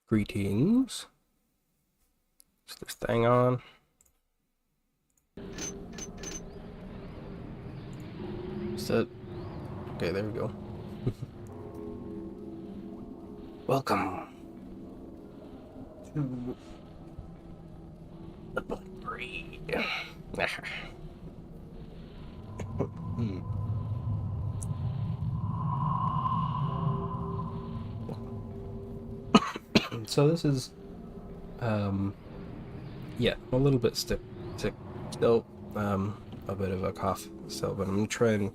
Greetings. Is this thing on? Is that... Okay, there we go. Welcome to the Blood Breed. So this is, yeah, I'm a little bit sick still, a bit of a cough still, but I'm gonna try and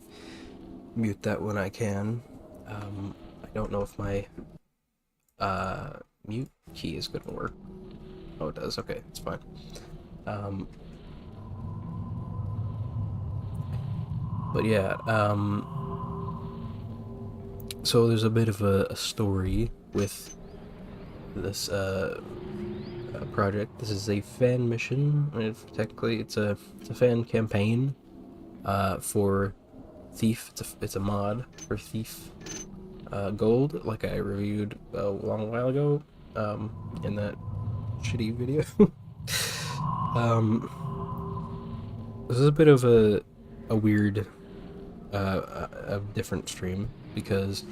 mute that when I can. I don't know if my, mute key is gonna work. Oh, it does, okay, it's fine. But yeah, so there's a bit of a story with this, project. This is a fan mission. Technically, it's a fan campaign for Thief. It's a mod for Thief Gold, like I reviewed a long while ago in that shitty video. This is a bit of a weird, a different stream because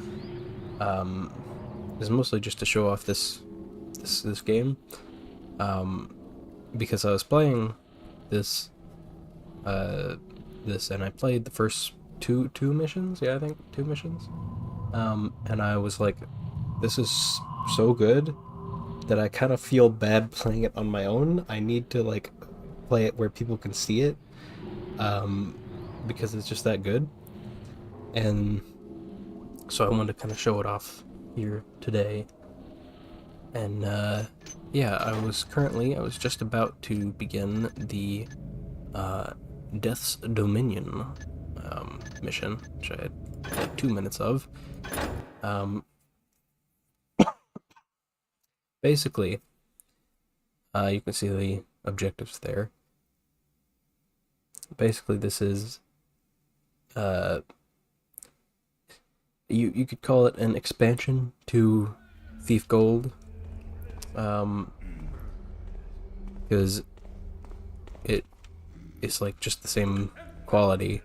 it's mostly just to show off this game. Because I was playing this and I played the first two missions. Yeah, I think 2 missions. And I was like, this is so good that I kind of feel bad playing it on my own. I need to like play it where people can see it, because it's just that good. And so I wanted to kind of show it off here today. And yeah, I was just about to begin the Death's Dominion mission, which I had like 2 minutes of. Basically, you can see the objectives there. Basically, this is you could call it an expansion to Thief Gold. Because it's like just the same quality,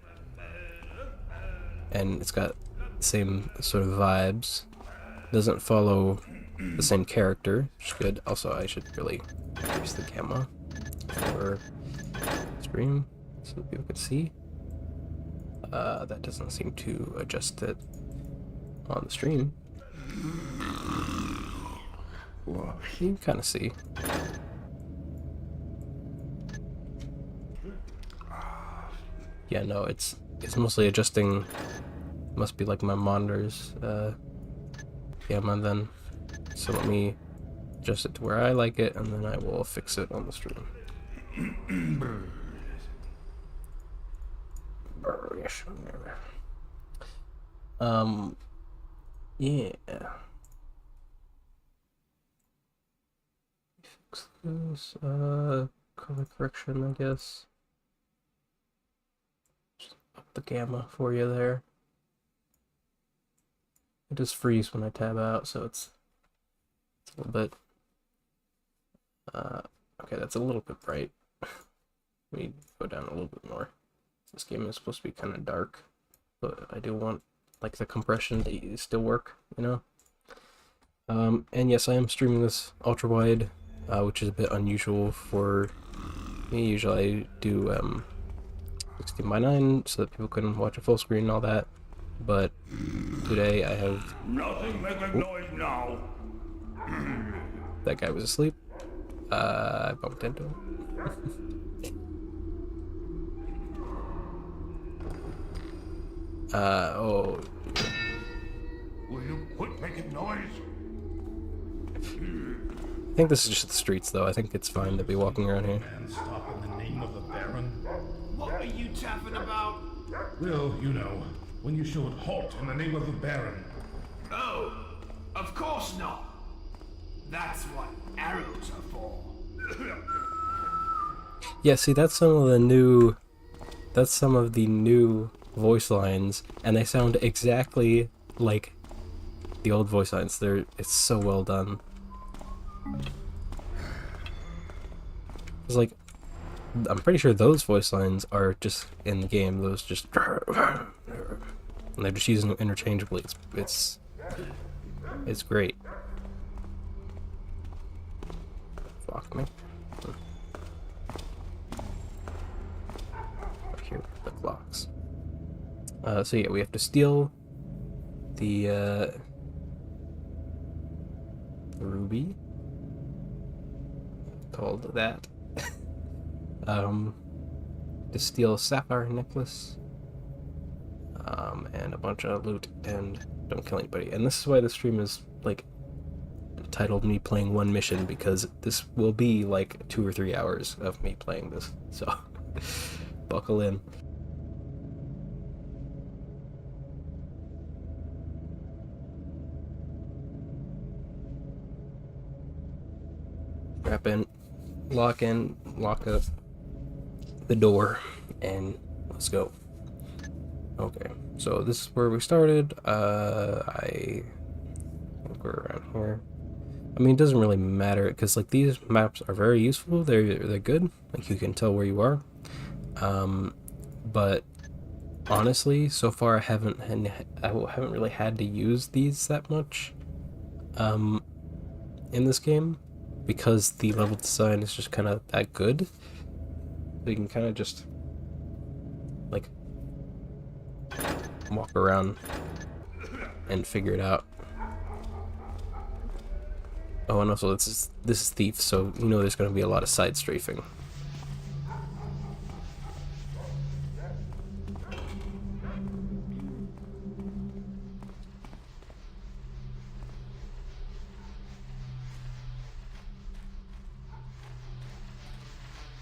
and it's got the same sort of vibes. Doesn't follow the same character, which is good. Also, I should really increase the camera for stream so people can see. That doesn't seem to adjust it on the stream. You can kind of see. Yeah, no, it's mostly adjusting. Must be like my monitor's camera then. So let me adjust it to where I like it, and then I will fix it on the stream. Yeah. Fix this, color correction, I guess. Just up the gamma for you there. It does freeze when I tab out, so it's a little bit, okay, that's a little bit bright. Let me go down a little bit more. This game is supposed to be kind of dark, but I do want like the compression to still work, you know? And yes, I am streaming this ultra wide, which is a bit unusual for me. Usually I do 16:9 so that people can watch a full screen and all that, but today I have... Nothing making noise now. That guy was asleep. I bumped into him. Oh. Will you quit making noise? I think this is just the streets, though. I think it's fine to be walking around here. And stop in the name of the Baron. What are you tapping about? Well, you know, when you should halt in the name of the Baron. Oh, of course not. That's what arrows are for. Yeah, see, that's some of the new voice lines, and they sound exactly like the old voice lines. It's so well done. It's like, I'm pretty sure those voice lines are just in the game. Those just, and they're just using them interchangeably. It's great. Fuck me. Up here, the clocks. So yeah, we have to steal the ruby, called that. To steal a sapphire necklace, and a bunch of loot, and don't kill anybody. And this is why the stream is like titled me playing one mission, because this will be like 2 or 3 hours of me playing this. So buckle in. Strap in, lock up the door, and let's go. Okay, so this is where we started. I think we're around here. I mean, it doesn't really matter because like these maps are very useful. They're good. Like you can tell where you are. But honestly, so far I haven't really had to use these that much. In this game, because the level design is just kind of that good. So you can kind of just like walk around and figure it out. Oh, and also this is Thief, so you know there's going to be a lot of side strafing.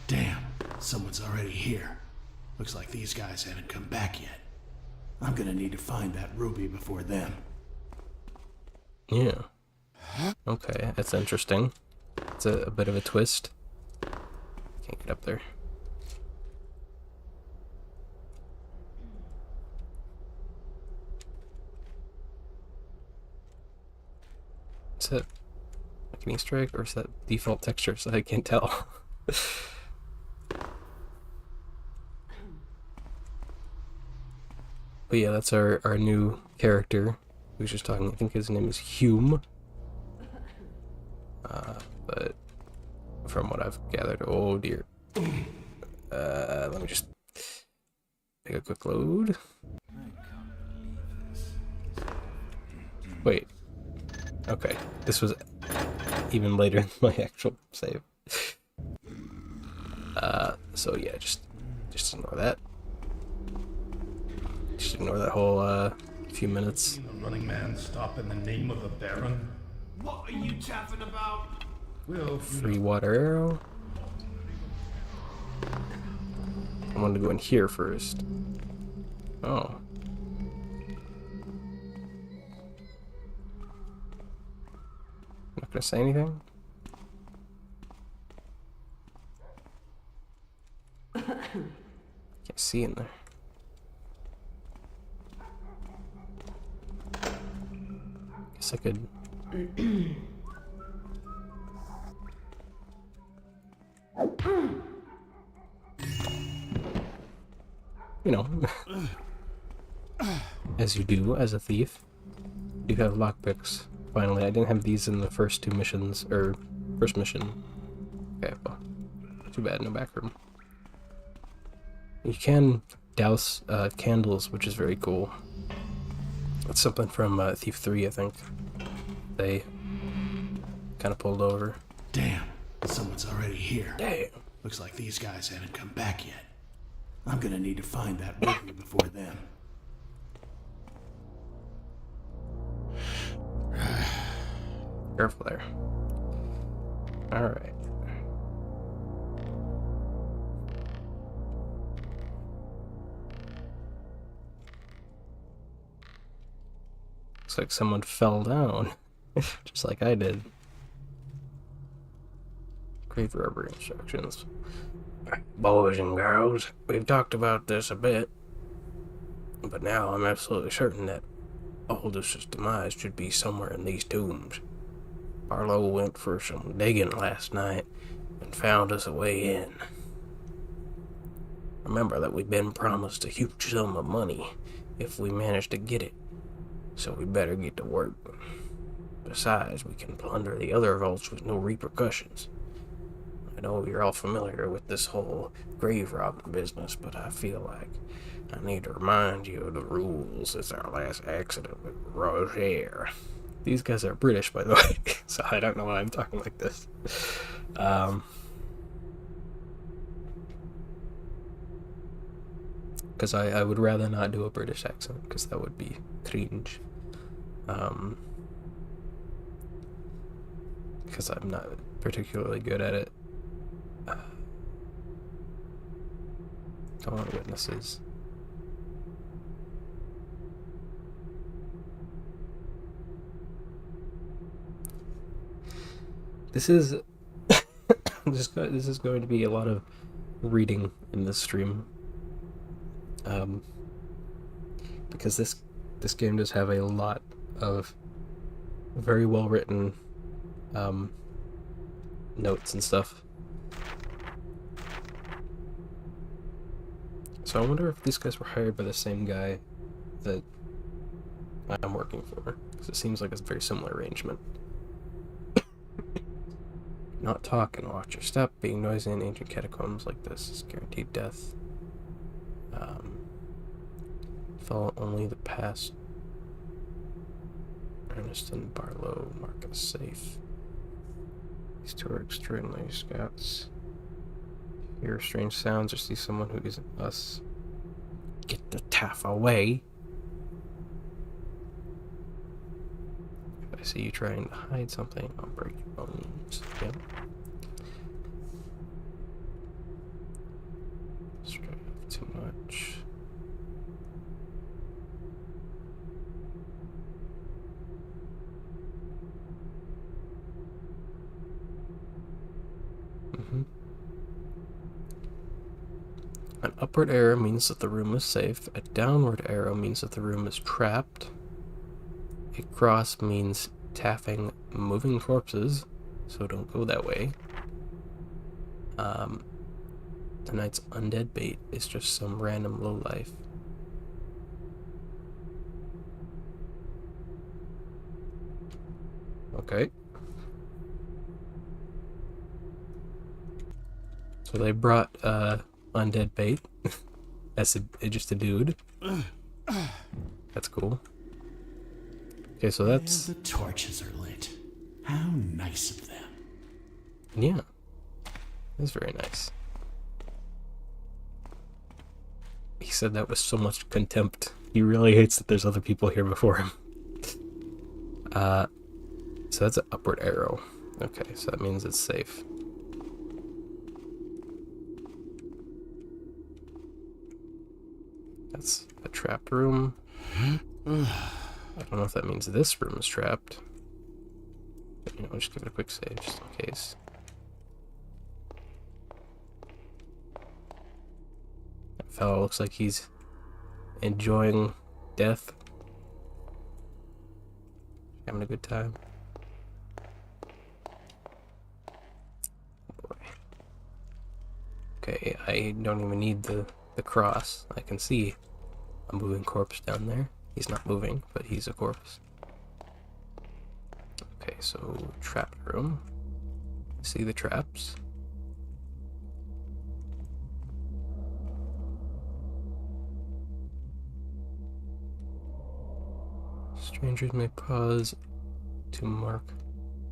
Damn, someone's already here. Looks like these guys haven't come back yet. I'm gonna need to find that ruby before them. Yeah. Okay, that's interesting. It's a bit of a twist. Can't get up there. Is that like an Easter egg, or is that default texture so I can't tell? But yeah, that's our new character. We were just talking, I think his name is Hume. But from what I've gathered, oh dear. Let me just make a quick load. Wait. Okay, this was even later than my actual save. So yeah, just ignore that. Just ignore that whole few minutes. The running man stop in the name of the Baron? What are you chaffing about? Well, Free water arrow. I wanted to go in here first. Oh. Not gonna say anything? Can't see in there. Guess I could. You know, as you do as a thief. You have lockpicks. Finally, I didn't have these in the first 2 missions, or first mission. Okay, well, too bad, no back room. You can douse candles, which is very cool. It's something from Thief 3, I think. They kind of pulled over. Damn, someone's already here. Damn. Looks like these guys haven't come back yet. I'm gonna need to find that ruby before them. Careful there. Alright. Looks like someone fell down. Just like I did. Grave robbery instructions. Boys and girls, we've talked about this a bit, but now I'm absolutely certain that Aldous' demise should be somewhere in these tombs. Barlow went for some digging last night and found us a way in. Remember that we've been promised a huge sum of money if we manage to get it, so we better get to work. Besides, we can plunder the other vaults with no repercussions. I know you're all familiar with this whole grave robbing business, but I feel like I need to remind you of the rules. It's our last accident with Roger. These guys are British, by the way, so I don't know why I'm talking like this. Because I would rather not do a British accent, because that would be cringe. Because I'm not particularly good at it. Come on, witnesses. This is this is going to be a lot of reading in this stream, because this game does have a lot of very well written notes and stuff. So I wonder if these guys were hired by the same guy that I'm working for, because it seems like it's a very similar arrangement. Not talk and watch your step. Being noisy in ancient catacombs like this is guaranteed death. Follow only the past. Ernest and Barlow mark us safe. These two are extraordinary scouts. Hear strange sounds or see someone who isn't us. Get the taff away. If I see you trying to hide something, I'll break your bones. Yep. Strive too much. An upward arrow means that the room is safe. A downward arrow means that the room is trapped. A cross means taffing moving corpses, so don't go that way. Tonight's undead bait is just some random lowlife. Okay. So they brought undead bait as just a dude. That's cool. Okay, so that's... And the torches are lit. How nice of them. Yeah. That's very nice. He said that with so much contempt. He really hates that there's other people here before him. So that's an upward arrow. Okay, so that means it's safe. That's a trapped room. I don't know if that means this room is trapped. But, you know, just give it a quick save just in case. That fellow looks like he's enjoying death. Having a good time. Boy. Okay, I don't even need the cross. I can see a moving corpse down there. He's not moving, but he's a corpse. Okay, so trapped room. See the traps. Strangers may pause to mark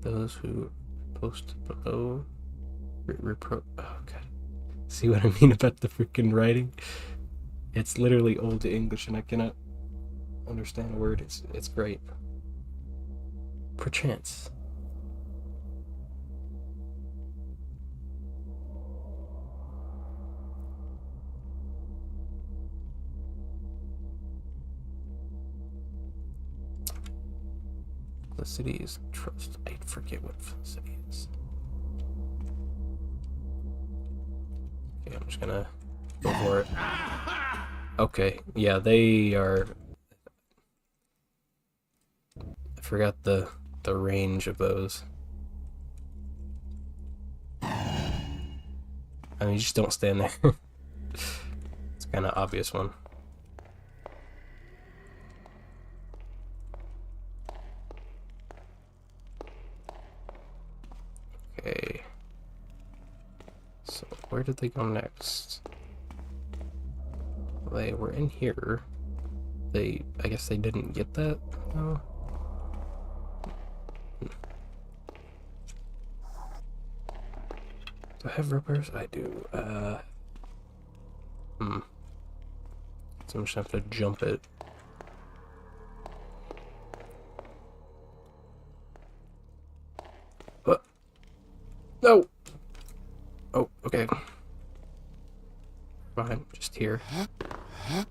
those who post below. Oh god. See what I mean about the freaking writing? It's literally old English and I cannot understand a word. It's great. Perchance. The city is trust. I forget what the city is. Okay, I'm just gonna go for it. Okay, yeah, they are. I forgot the range of those. I mean, you just don't stand there. It's kind of obvious one. Okay. So where did they go next? They were in here. I guess they didn't get that. No. Do I have rippers? I do. So I'm just gonna have to jump it. What? No! Oh, okay. Fine, just here. Oh,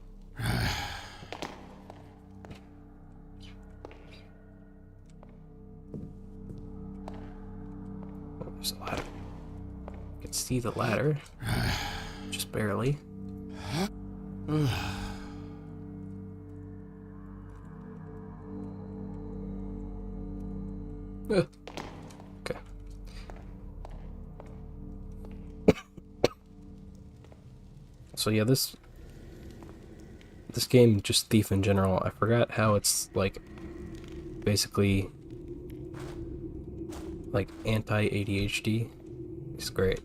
there's a ladder. I can see the ladder. Just barely. Okay. So yeah, this game, just Thief in general, I forgot how it's like basically like anti-ADHD. It's great.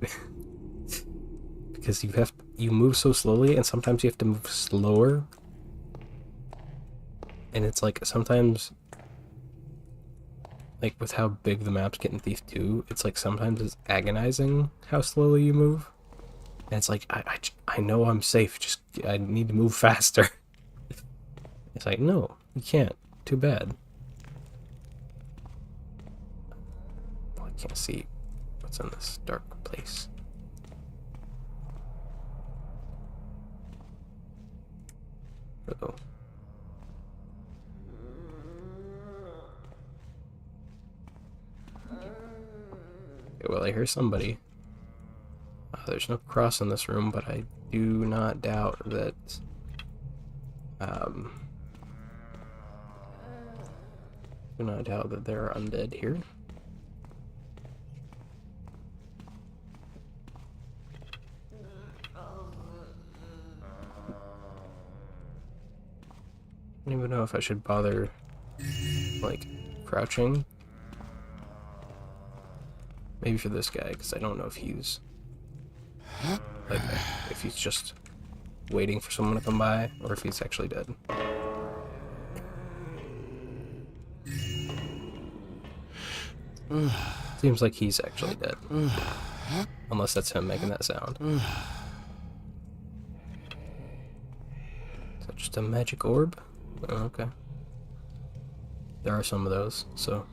Because you move so slowly, and sometimes you have to move slower. And it's like sometimes, like with how big the maps get in Thief 2, it's like sometimes it's agonizing how slowly you move. And it's like, I know I'm safe, just I need to move faster. It's like, no, you can't. Too bad. Well, I can't see what's in this dark place. Uh-oh. Okay, well, I hear somebody. There's no cross in this room, but I do not doubt that there are undead here. I don't even know if I should bother, like, crouching. Maybe for this guy, because I don't know if he's, like, if he's just waiting for someone to come by, or if he's actually dead. Seems like he's actually dead. Unless that's him making that sound. Is that just a magic orb? Oh, okay. There are some of those, so...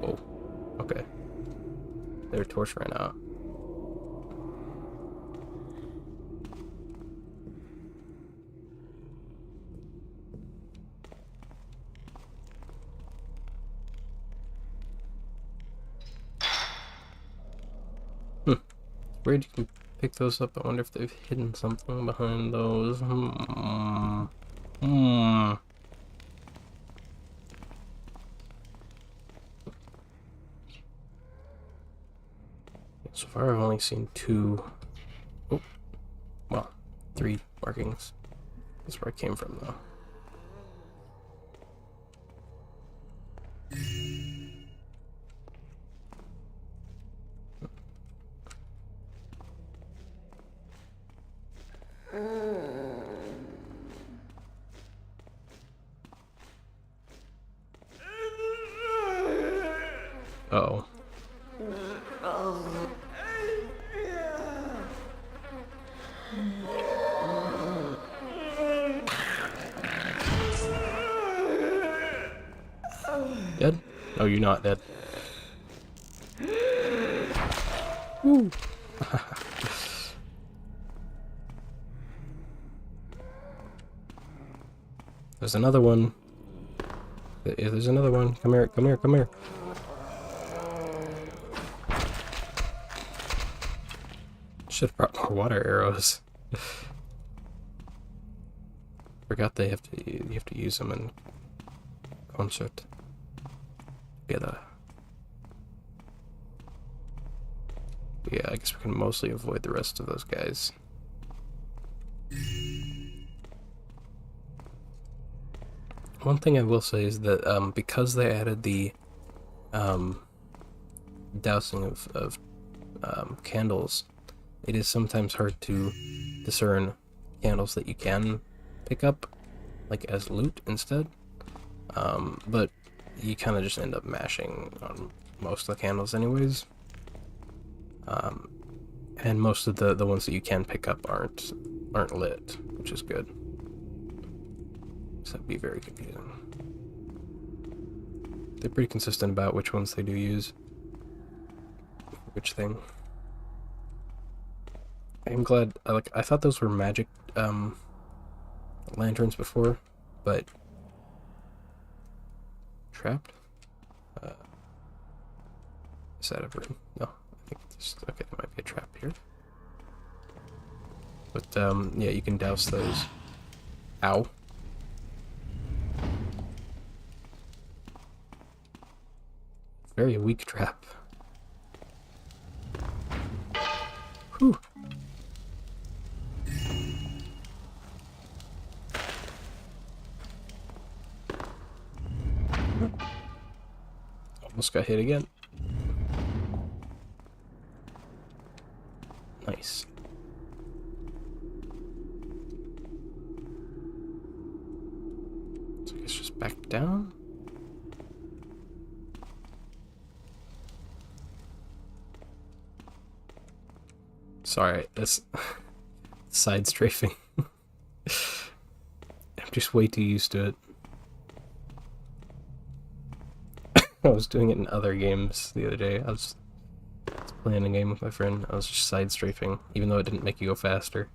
Oh, okay. Their torch ran out. Weird you can pick those up. I wonder if they've hidden something behind those. So far I've only seen 2, oh, well, 3 markings. That's where I came from though. Uh-oh. Dead? Oh, you're not dead. Woo. There's another one. There's another one. Come here, come here, come here. Should have brought more water arrows. Forgot you have to use them in concert. together. Yeah, I guess we can mostly avoid the rest of those guys. One thing I will say is that because they added the dousing of candles, it is sometimes hard to discern candles that you can pick up, like as loot instead. But you kind of just end up mashing on most of the candles anyways. And most of the ones that you can pick up aren't lit, which is good. So that'd be very confusing. They're pretty consistent about which ones they do use. Which thing. I'm glad, I thought those were magic lanterns before, but trapped? Is that a room? No, I think this, okay, there might be a trap here. But yeah, you can douse those. Ow. Very weak trap. Whew. Almost got hit again. Nice. So I guess just back down. Sorry, this side strafing. I'm just way too used to it. I was doing it in other games the other day. I was playing a game with my friend. I was just side strafing, even though it didn't make you go faster.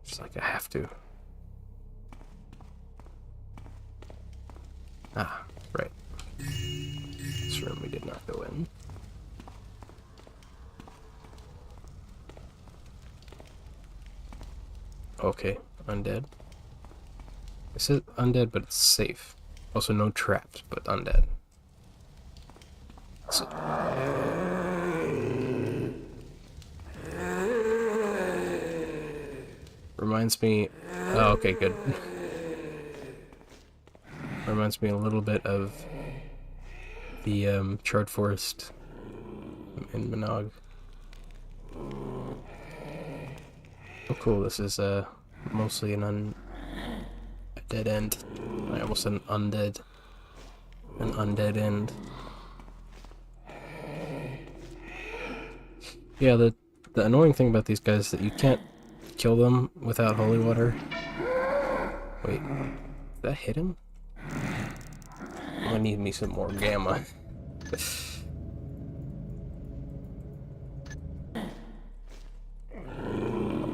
Just like, I have to. Ah, right. This room we did not go in. Okay, undead. It says undead, but it's safe. Also, no traps, but undead. So, reminds me. Oh, okay, good. Reminds me a little bit of the Charred Forest in Monog. Oh, cool. This is mostly a dead end. I almost said an undead end. Yeah, the annoying thing about these guys is that you can't kill them without holy water. Wait, did that hit him? I need me some more gamma.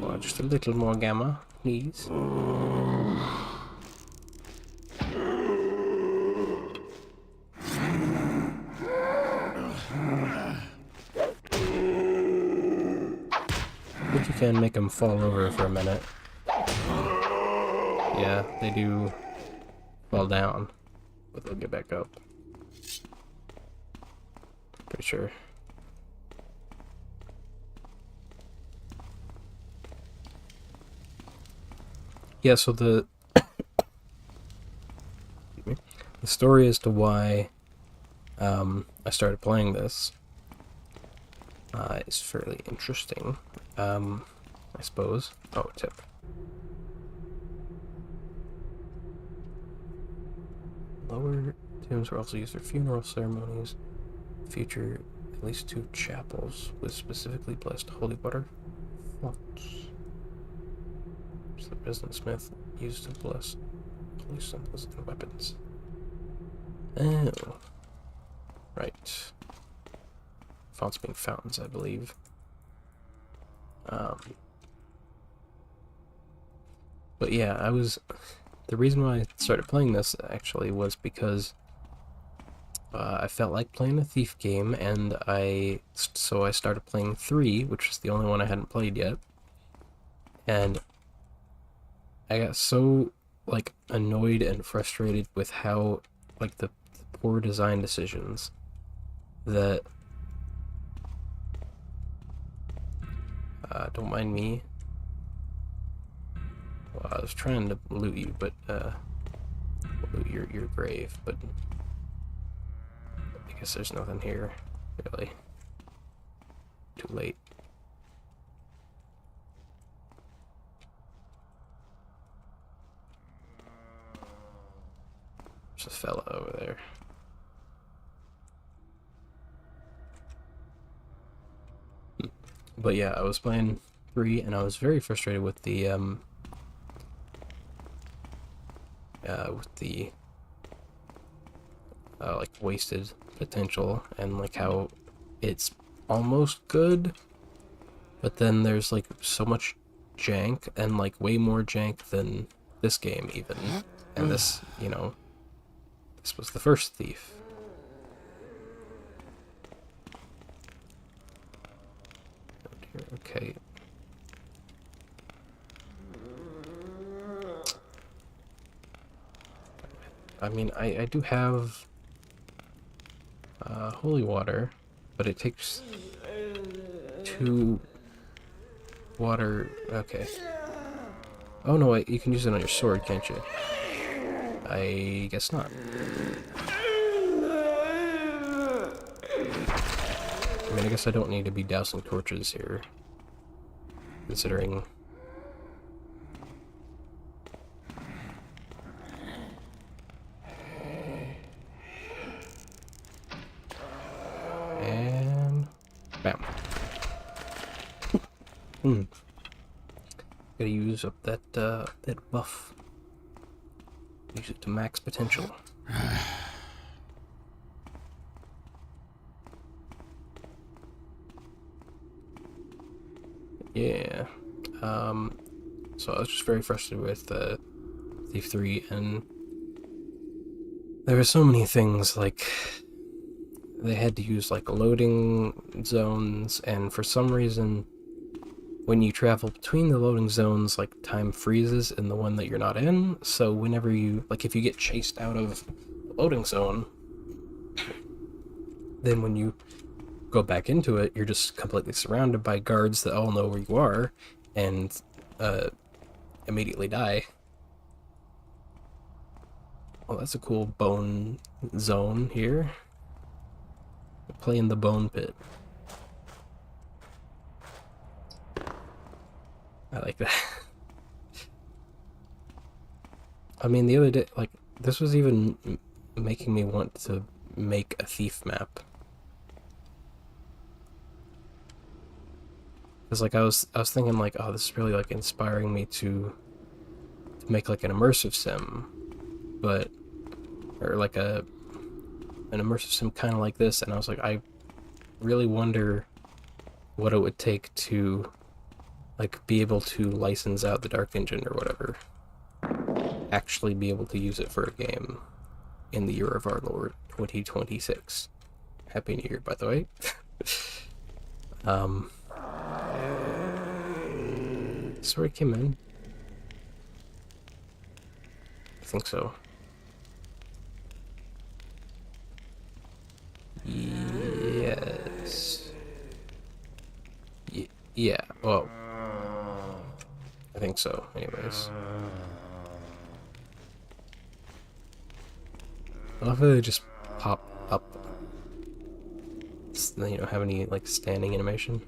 Oh, just a little more gamma, please. But you can make them fall over for a minute. Yeah, they do fall down, but they'll get back up. Pretty sure. Yeah, so the story as to why I started playing this is fairly interesting, I suppose. Oh, tip. Lower tombs were also used for funeral ceremonies. Feature at least 2 chapels with specifically blessed holy water fonts. The businessmith used to bless holy symbols and weapons. Oh. Right. Fonts being fountains, I believe. But yeah, the reason why I started playing this actually was because I felt like playing a Thief game, and so I started playing 3, which is the only one I hadn't played yet. And I got so, like, annoyed and frustrated with how, like, the poor design decisions that don't mind me. Well, I was trying to loot you, but loot your grave, but I guess there's nothing here, really. Too late. There's a fella over there. But yeah, I was playing 3 and I was very frustrated with the like wasted potential and like how it's almost good, but then there's like so much jank and like way more jank than this game even. And this, you know, this was the first Thief. Oh dear, okay. I mean, I do have holy water, but it takes 2 water. Okay. Oh no, wait, you can use it on your sword, can't you? I guess not. I mean, I guess I don't need to be dousing torches here, considering... And... bam. Gotta use up that buff. Use it to max potential. Yeah. So I was just very frustrated with Thief 3, and there were so many things, like they had to use like loading zones, and for some reason when you travel between the loading zones, like time freezes in the one that you're not in, so whenever you, like if you get chased out of the loading zone, then when you go back into it, you're just completely surrounded by guards that all know where you are, and immediately die. Well, that's a cool bone zone here. Play in the bone pit. I like that. I mean, the other day, like, this was even making me want to make a thief map. Because, like, I was thinking, like, oh, this is really, like, inspiring me to make, like, an immersive sim. But, or, like, an immersive sim kind of like this, and I was like, I really wonder what it would take to, like, be able to license out the Dark Engine or whatever. Actually be able to use it for a game in the year of our Lord, 2026. Happy New Year, by the way. This is where it came in. I think so. Yes. Yeah, well, I think so, anyways. I love how they just pop up. You don't have any, like, standing animation.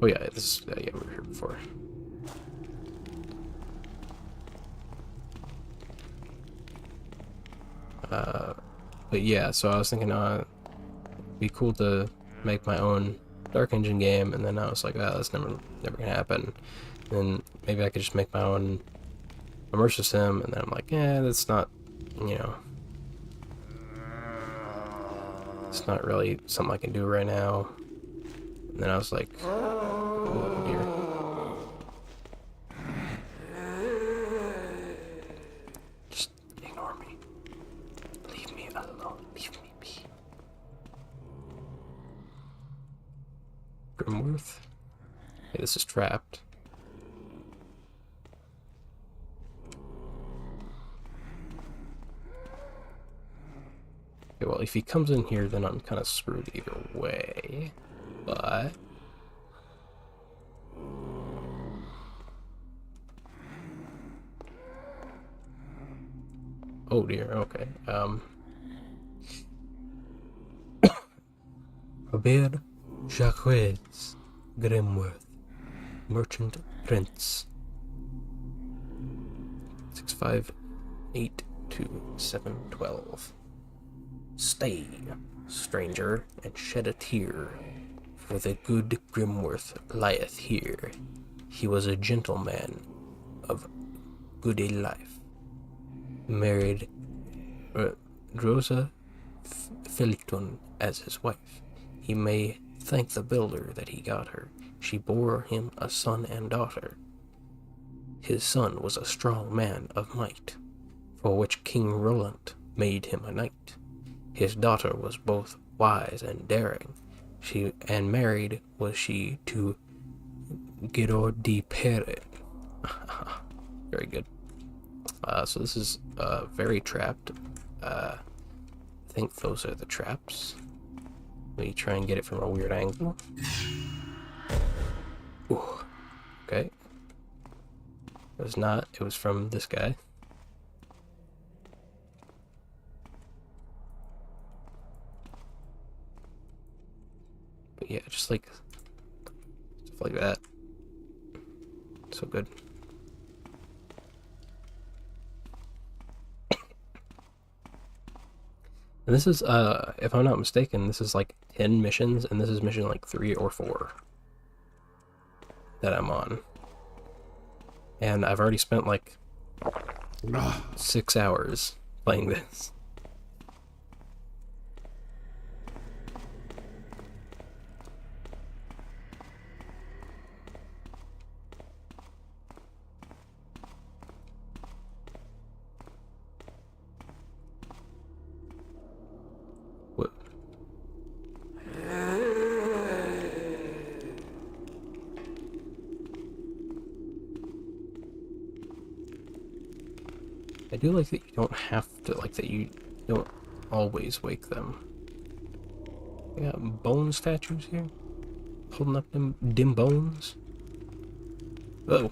Oh yeah, this is, yeah, we were here before. But yeah, so I was thinking, it'd be cool to make my own Dark Engine game, and then I was like, oh, that's never gonna happen. And maybe I could just make my own immersive sim, and then I'm like, yeah, that's not, you know, it's not really something I can do right now. And then I was like, oh dear. Just ignore me. Leave me alone. Leave me be. Grimworth. Okay, this is trapped. Okay, well, if he comes in here, then I'm kind of screwed either way. But... oh dear, okay. Robert Jacques Grimworth, Merchant Prince. 6582712. Stay, stranger, and shed a tear, for the good Grimworth lieth here. He was a gentleman of goodly life, married Rosa Felton as his wife. He may thank the builder that he got her. She bore him a son and daughter. His son was a strong man of might, for which King Roland made him a knight. His daughter was both wise and daring. And married was she to Gerard de Perret. Very good. So this is very trapped. I think those are the traps. Let me try and get it from a weird angle. Ooh. Okay. It was not. It was from this guy. But yeah, just like stuff like that. So good. And this is, if I'm not mistaken, this is like 10 missions, and this is mission like 3 or 4 that I'm on. And I've already spent like 6 hours playing this. What? I do like that you don't have to, like that you don't always wake them. We got bone statues here, holding up them dim bones. Oh.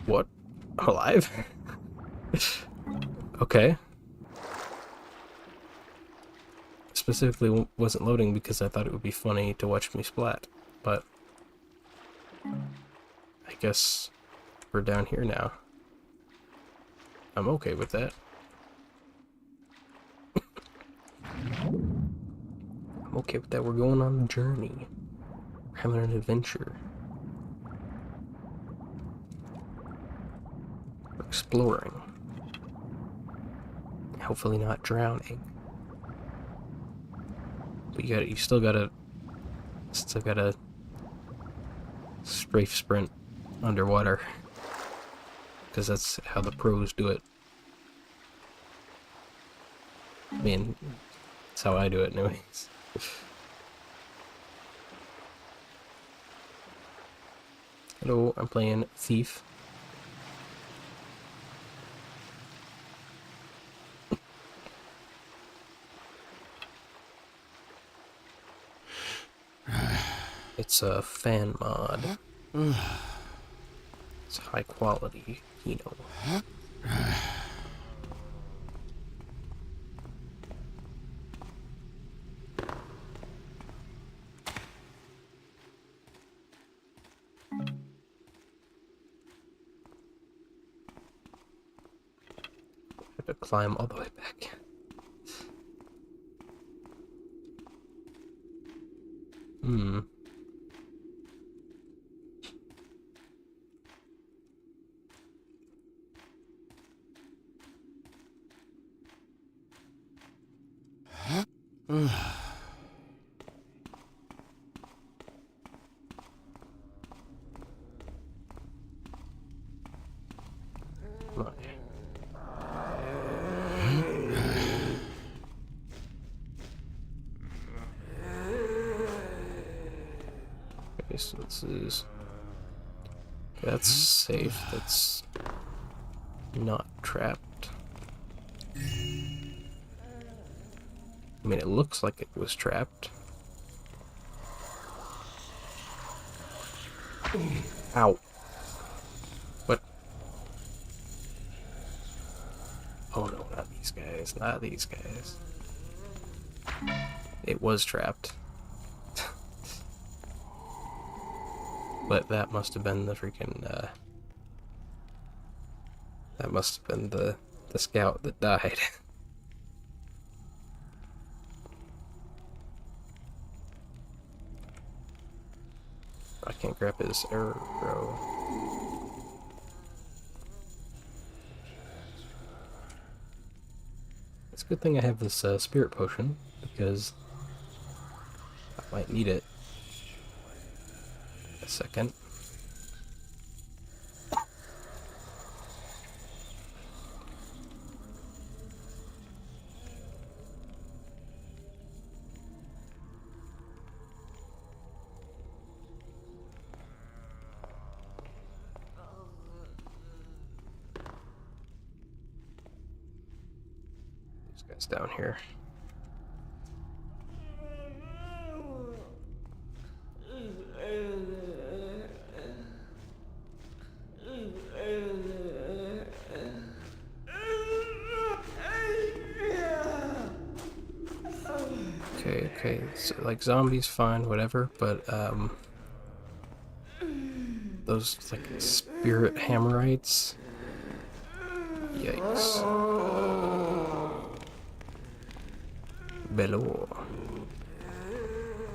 What? I'm alive? Okay. Specifically wasn't loading because I thought it would be funny to watch me splat, but I guess we're down here now. I'm okay with that. I'm okay with that. We're going on a journey. We're having an adventure. We're exploring. Hopefully not drowning. But you still gotta strafe sprint underwater. Because that's how the pros do it. I mean, that's how I do it anyways. Hello, I'm playing Thief. It's a fan mod. It's high quality, you know. Have to climb all the way back. Hmm. My. This is... That's safe. That's not trapped. I mean, it looks like it was trapped. Ow. What? Oh no, not these guys. Not these guys. It was trapped. But that must have been the freaking, that must have been the scout that died. I can't grab his arrow. It's a good thing I have this spirit potion, because I might need it. A second. This guy's down here. Okay, so, like, zombies, fine, whatever, but, those, like, spirit hammerites? Yikes. Belor.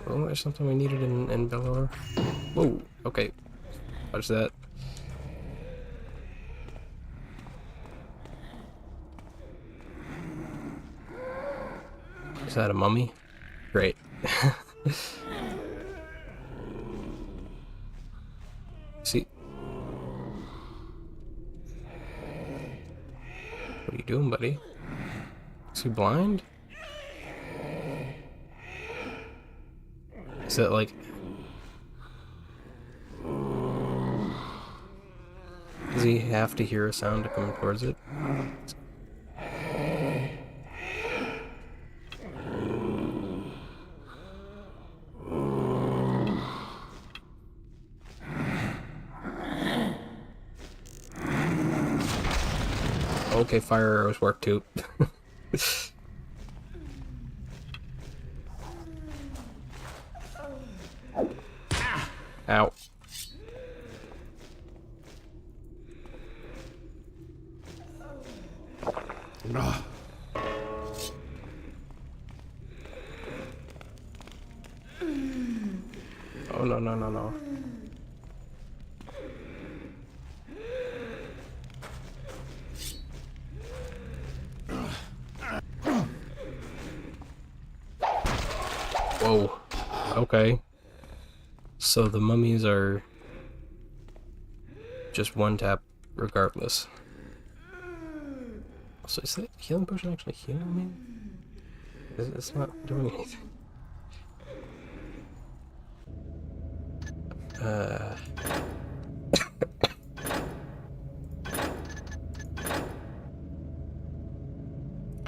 Oh, there's something we needed in Belor. Whoa, okay. Watch that. Is that a mummy? Great. See? What are you doing, buddy? Is he blind? Is that like... Does he have to hear a sound to come towards it? Okay, fire arrows work too. Ow. Oh no no no no. Whoa. Okay. So the mummies are just one tap regardless. So is that healing potion actually healing me? It's not doing anything. I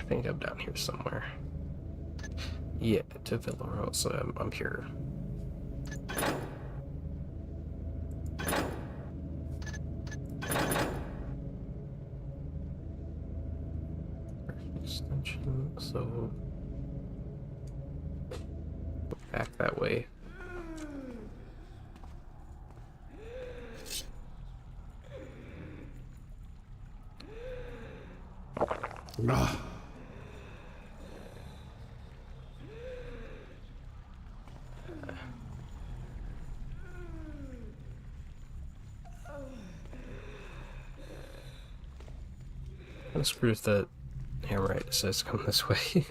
think I'm down here somewhere. Yeah, to Villaro, so I'm here. Extension, so back that way. I'm screwed if the hammerite decides to come this way.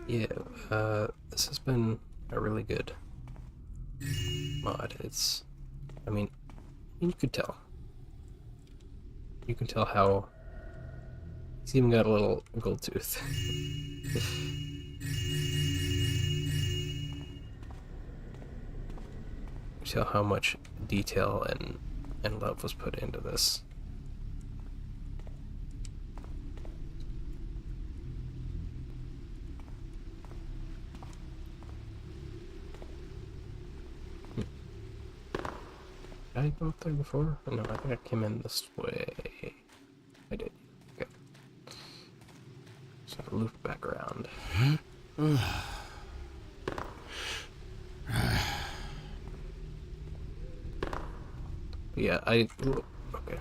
Yeah, this has been a really good mod. It's, I mean, you could tell. You can tell how he's even got a little gold tooth. You tell how much detail and love was put into this. Did I go up there before? No, I think I came in this way. I did. Okay. So I loop back around. But yeah, okay.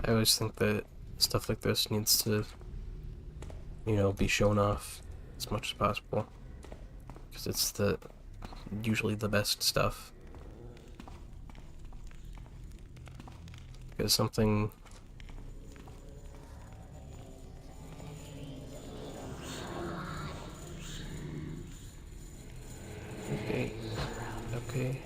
I always think that stuff like this needs to, you know, be shown off as much as possible. Because it's usually the best stuff. Because something... Okay. Okay.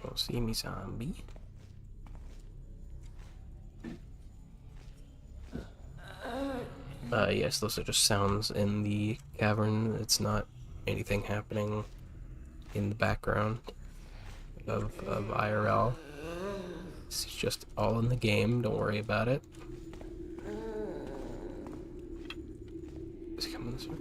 Don't see me, zombie. Yes, those are just sounds in the cavern. It's not anything happening in the background of IRL. It's just all in the game, don't worry about it. Is he coming this way?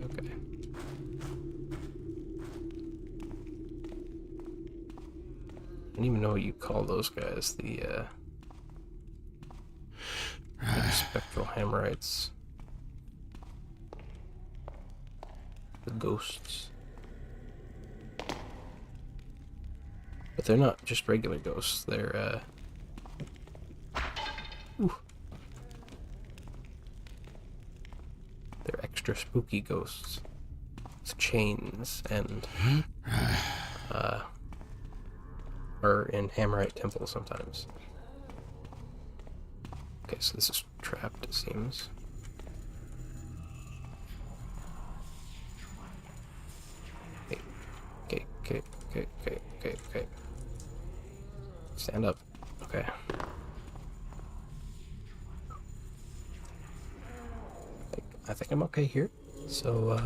Okay. I don't even know what you call those guys, the spectral Hammerites. The ghosts. But they're not just regular ghosts, they're they're extra spooky ghosts. With chains and or in Hammerite temples sometimes. Okay, so this is trapped, it seems. Okay. Stand up. Okay. I think I'm okay here. So,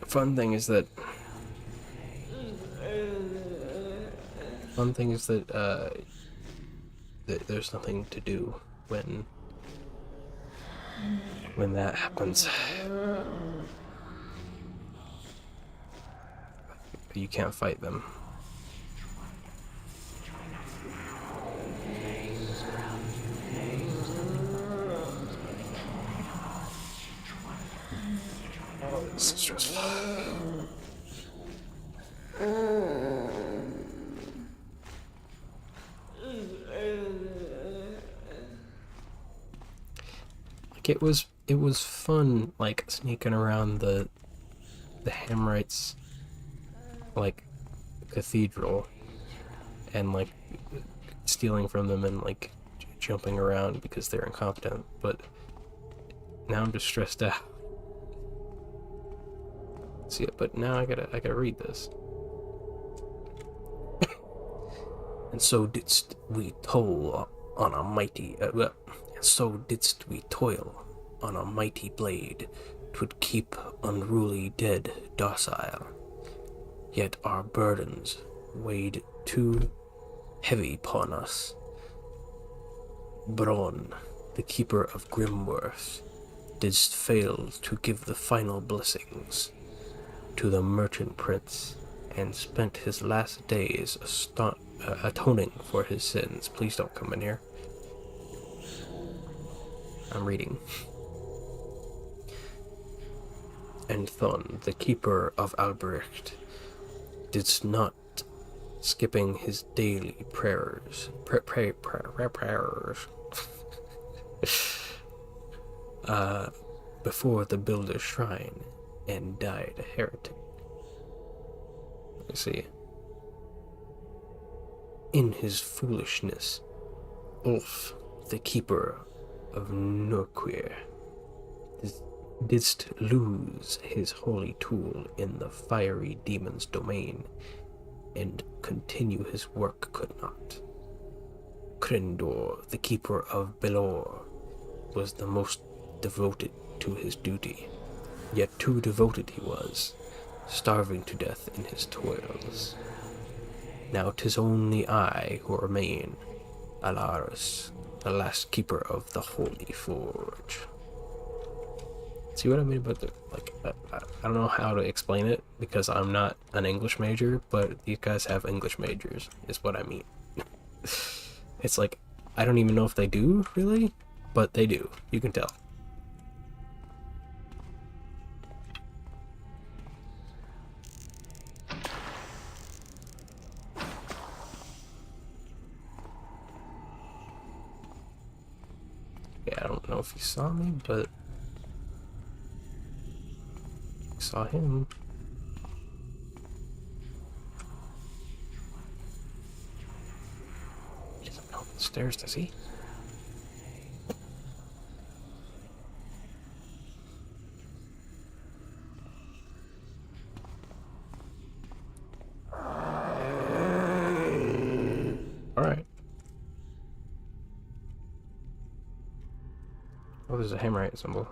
the fun thing is that there's nothing to do when that happens. You can't fight them. Oh, this is stressful. Like it was fun, like sneaking around the Hammerites like cathedral and like stealing from them and like jumping around because they're incompetent, but now I'm just stressed out. See it, but now I gotta read this. And so didst we toil on a mighty blade, 'twould keep unruly dead docile. Yet our burdens weighed too heavy upon us. Bron, the keeper of Grimworth, didst fail to give the final blessings to the merchant prince, and spent his last days atoning for his sins. Please don't come in here. I'm reading. And Thun, the keeper of Albrecht, didst not, skipping his daily prayers, Before the builder's shrine and died a heretic. Let me see. In his foolishness, Ulf, the keeper of Nurquir, didst lose his holy tool in the fiery demon's domain, and continue his work could not. Krindor, the keeper of Belor, was the most devoted to his duty, yet too devoted he was, starving to death in his toils. Now 'tis only I who remain, Alaris, the last keeper of the Holy Forge. See what I mean about the, like, I don't know how to explain it, because I'm not an English major, but these guys have English majors, is what I mean. It's like, I don't even know if they do, really, but they do. You can tell. Yeah, I don't know if he saw me, but I saw him. He doesn't know the stairs, does he? Alright. Oh, there's a hammerite symbol.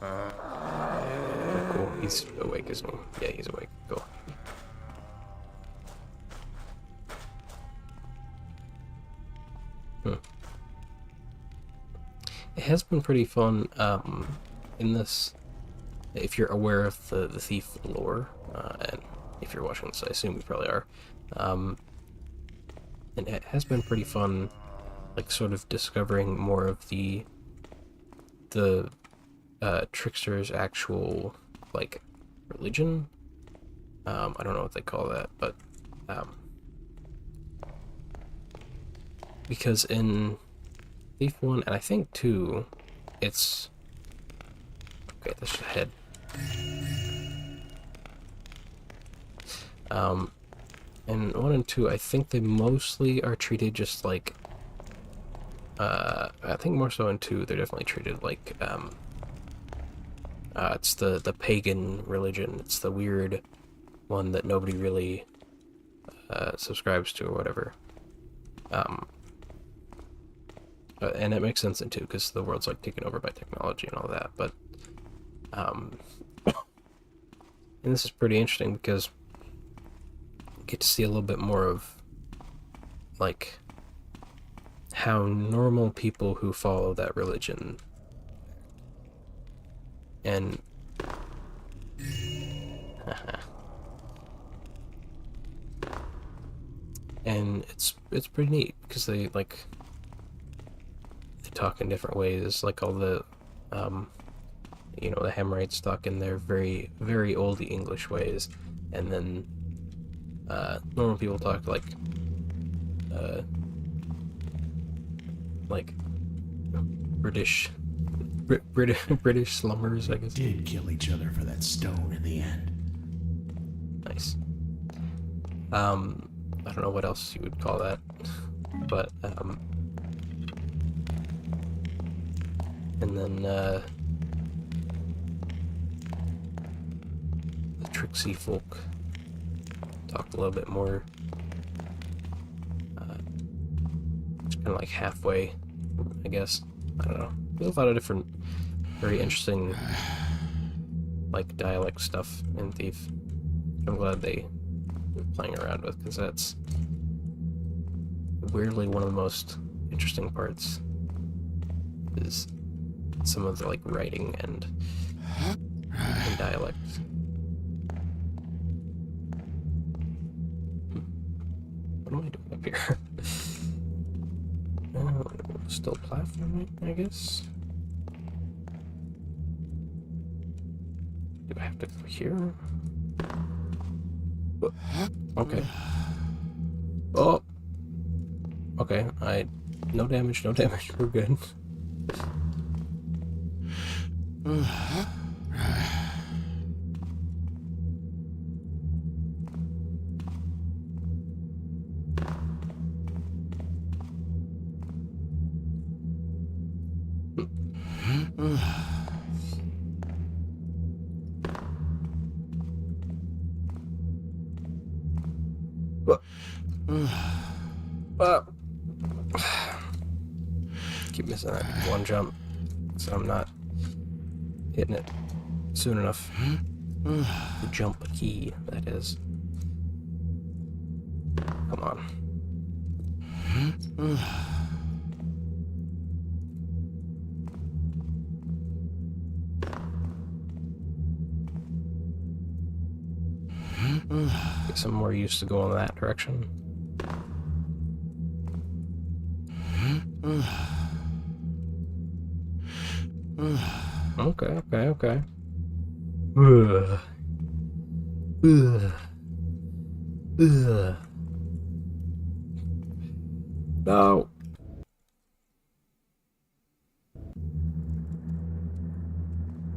Oh, cool. He's awake as well. Yeah, he's awake. Cool. It has been pretty fun in this, if you're aware of the thief lore, and if you're watching this, I assume you probably are, and it has been pretty fun, like, sort of discovering more of the trickster's actual, like, religion. I don't know what they call that, but because in Thief 1, and I think 2, it's... Okay, that's just head. In 1 and 2, I think they mostly are treated just like... I think more so in 2, they're definitely treated like, it's the pagan religion. It's the weird one that nobody really subscribes to or whatever. And it makes sense in 2, because the world's, like, taken over by technology and all that, but, and this is pretty interesting, because you get to see a little bit more of, like, how normal people who follow that religion, and, and it's pretty neat, because they, like, talk in different ways, like all the, you know, the Hemmerites talk in their very, very old English ways, and then, normal people talk like British slummers, I guess. Did kill each other for that stone in the end. Nice. I don't know what else you would call that, but, and then, the Trixie folk talk a little bit more, it's kind of like halfway, I guess. I don't know. There's a lot of different, very interesting, like, dialect stuff in Thief. I'm glad they were playing around with, because that's weirdly one of the most interesting parts, is some of the, like, writing and dialect. What am I doing up here? Still platforming, I guess? Do I have to go here? Okay. Oh! Okay, no damage, no damage, we're good. Uh, keep missing that one jump, so I'm not hitting it soon enough. The jump key, that is. Come on. Guess I'm more used to going that direction. Okay, okay, okay. Ugh. Ugh. Ugh. No.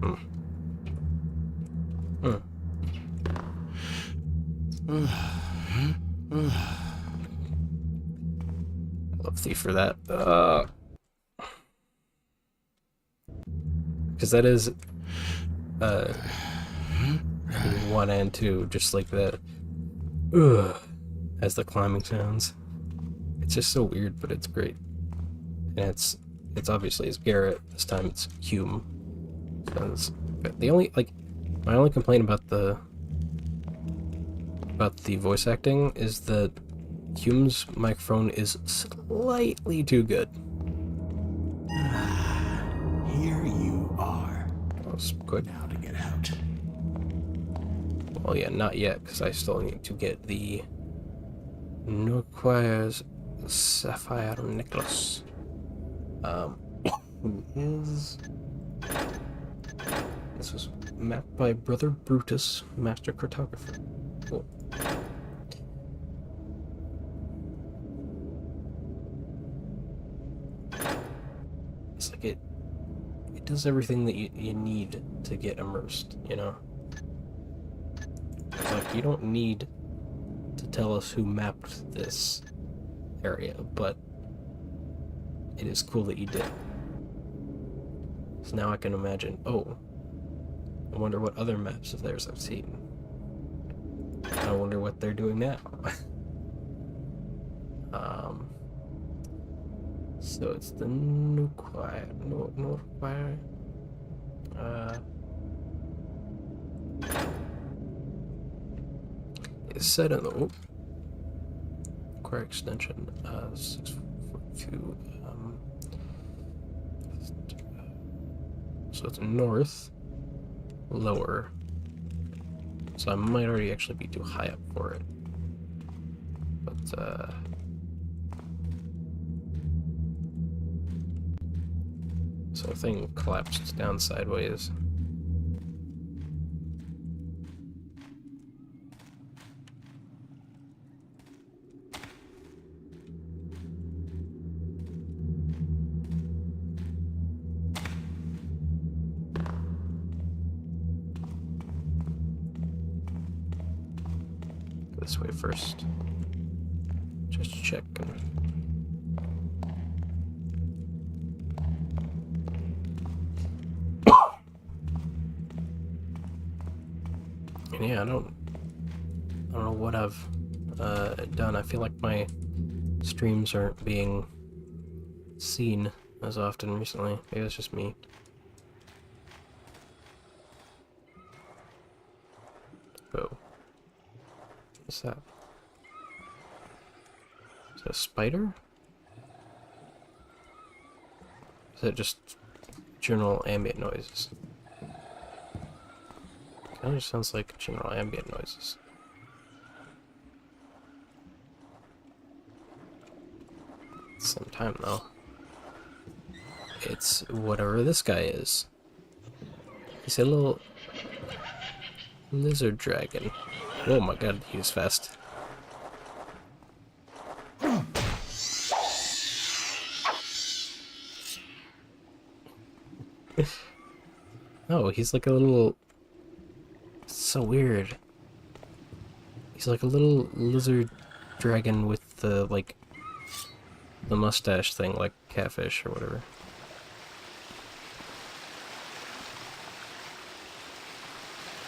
Hmm. Hmm. I love Thief for that. Because that is one and two, just like that. Ugh, as the climbing sounds. It's just so weird, but it's great. And it's obviously it's Garrett. This time it's Hume. So it's, the only my only complaint about the voice acting is that Hume's microphone is slightly too good. Here you are. That was quick. Now to get out. Well, yeah, not yet, because I still need to get the requires Sapphire Necklace. Who is... This was mapped by Brother Brutus, Master Cartographer. Cool. It's like it does everything that you need to get immersed, you know? It's like, you don't need to tell us who mapped this area, but it is cool that you did. So now I can imagine, oh, I wonder what other maps of theirs I've seen. I wonder what they're doing now. So it's the Nuquire. It's set in the Nuquire extension 642. So it's north, lower. So I might already actually be too high up for it. But so the thing collapsed down sideways. Go this way first. Just checking. And yeah, I don't know what I've done. I feel like my streams aren't being seen as often recently. Maybe it's just me. Oh. What's that? Is that a spider? Is that just general ambient noises? Kind of sounds like general ambient noises. At the same time, though, it's whatever this guy is. He's a little lizard dragon. Oh my god, he was fast. Oh, he's like a little... So weird. He's like a little lizard dragon with the, like, the mustache thing, like catfish or whatever.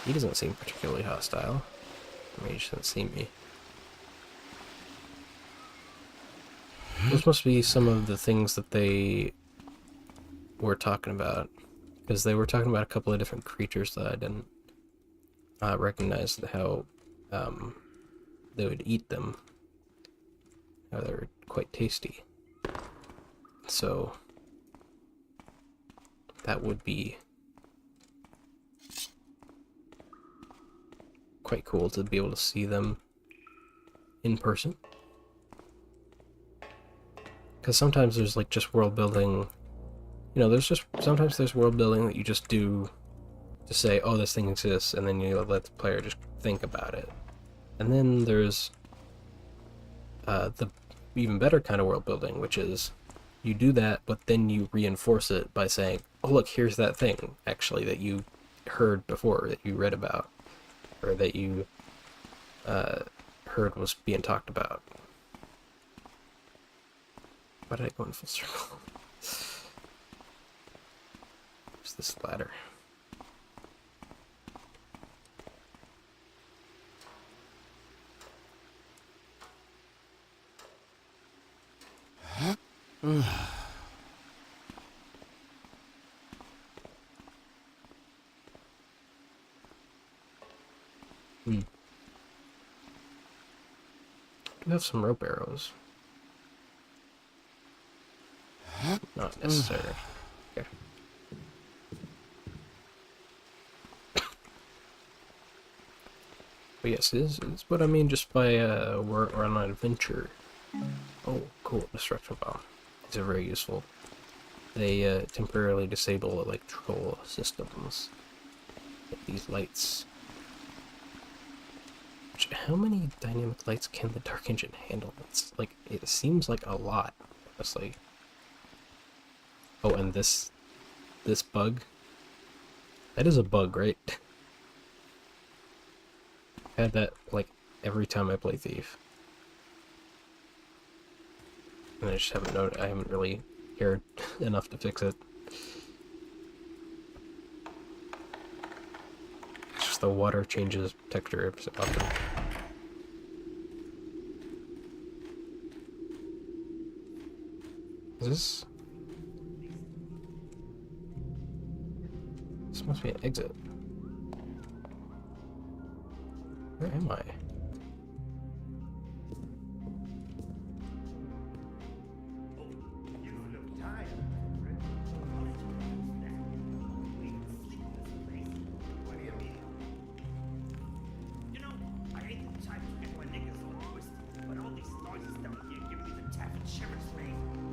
He doesn't seem particularly hostile. I mean, he just doesn't see me. Those must be some of the things that they were talking about. Because they were talking about a couple of different creatures that I didn't recognize how they would eat them. How they were quite tasty. So that would be quite cool to be able to see them in person. Because sometimes there's like just world building, you know, sometimes there's world building that you just do to say, oh, this thing exists, and then you let the player just think about it. And then there's the even better kind of world building, which is you do that, but then you reinforce it by saying, oh, look, here's that thing, actually, that you heard before, that you read about, or that you heard was being talked about. Why did I go in full circle? Where's this ladder? Do have some rope arrows. Not necessary. Okay. But yes, this is what I mean just by we're on an adventure. Oh, cool. Destructive bomb. These are very useful. They temporarily disable electrical systems. Like these lights. How many dynamic lights can the Dark Engine handle? It's like, it seems like a lot, honestly. Oh, and this bug. That is a bug, right? I had that like every time I play Thief. And I just I haven't really cared enough to fix it. It's just the water changes texture often. Is this? This must be an exit. Where am I?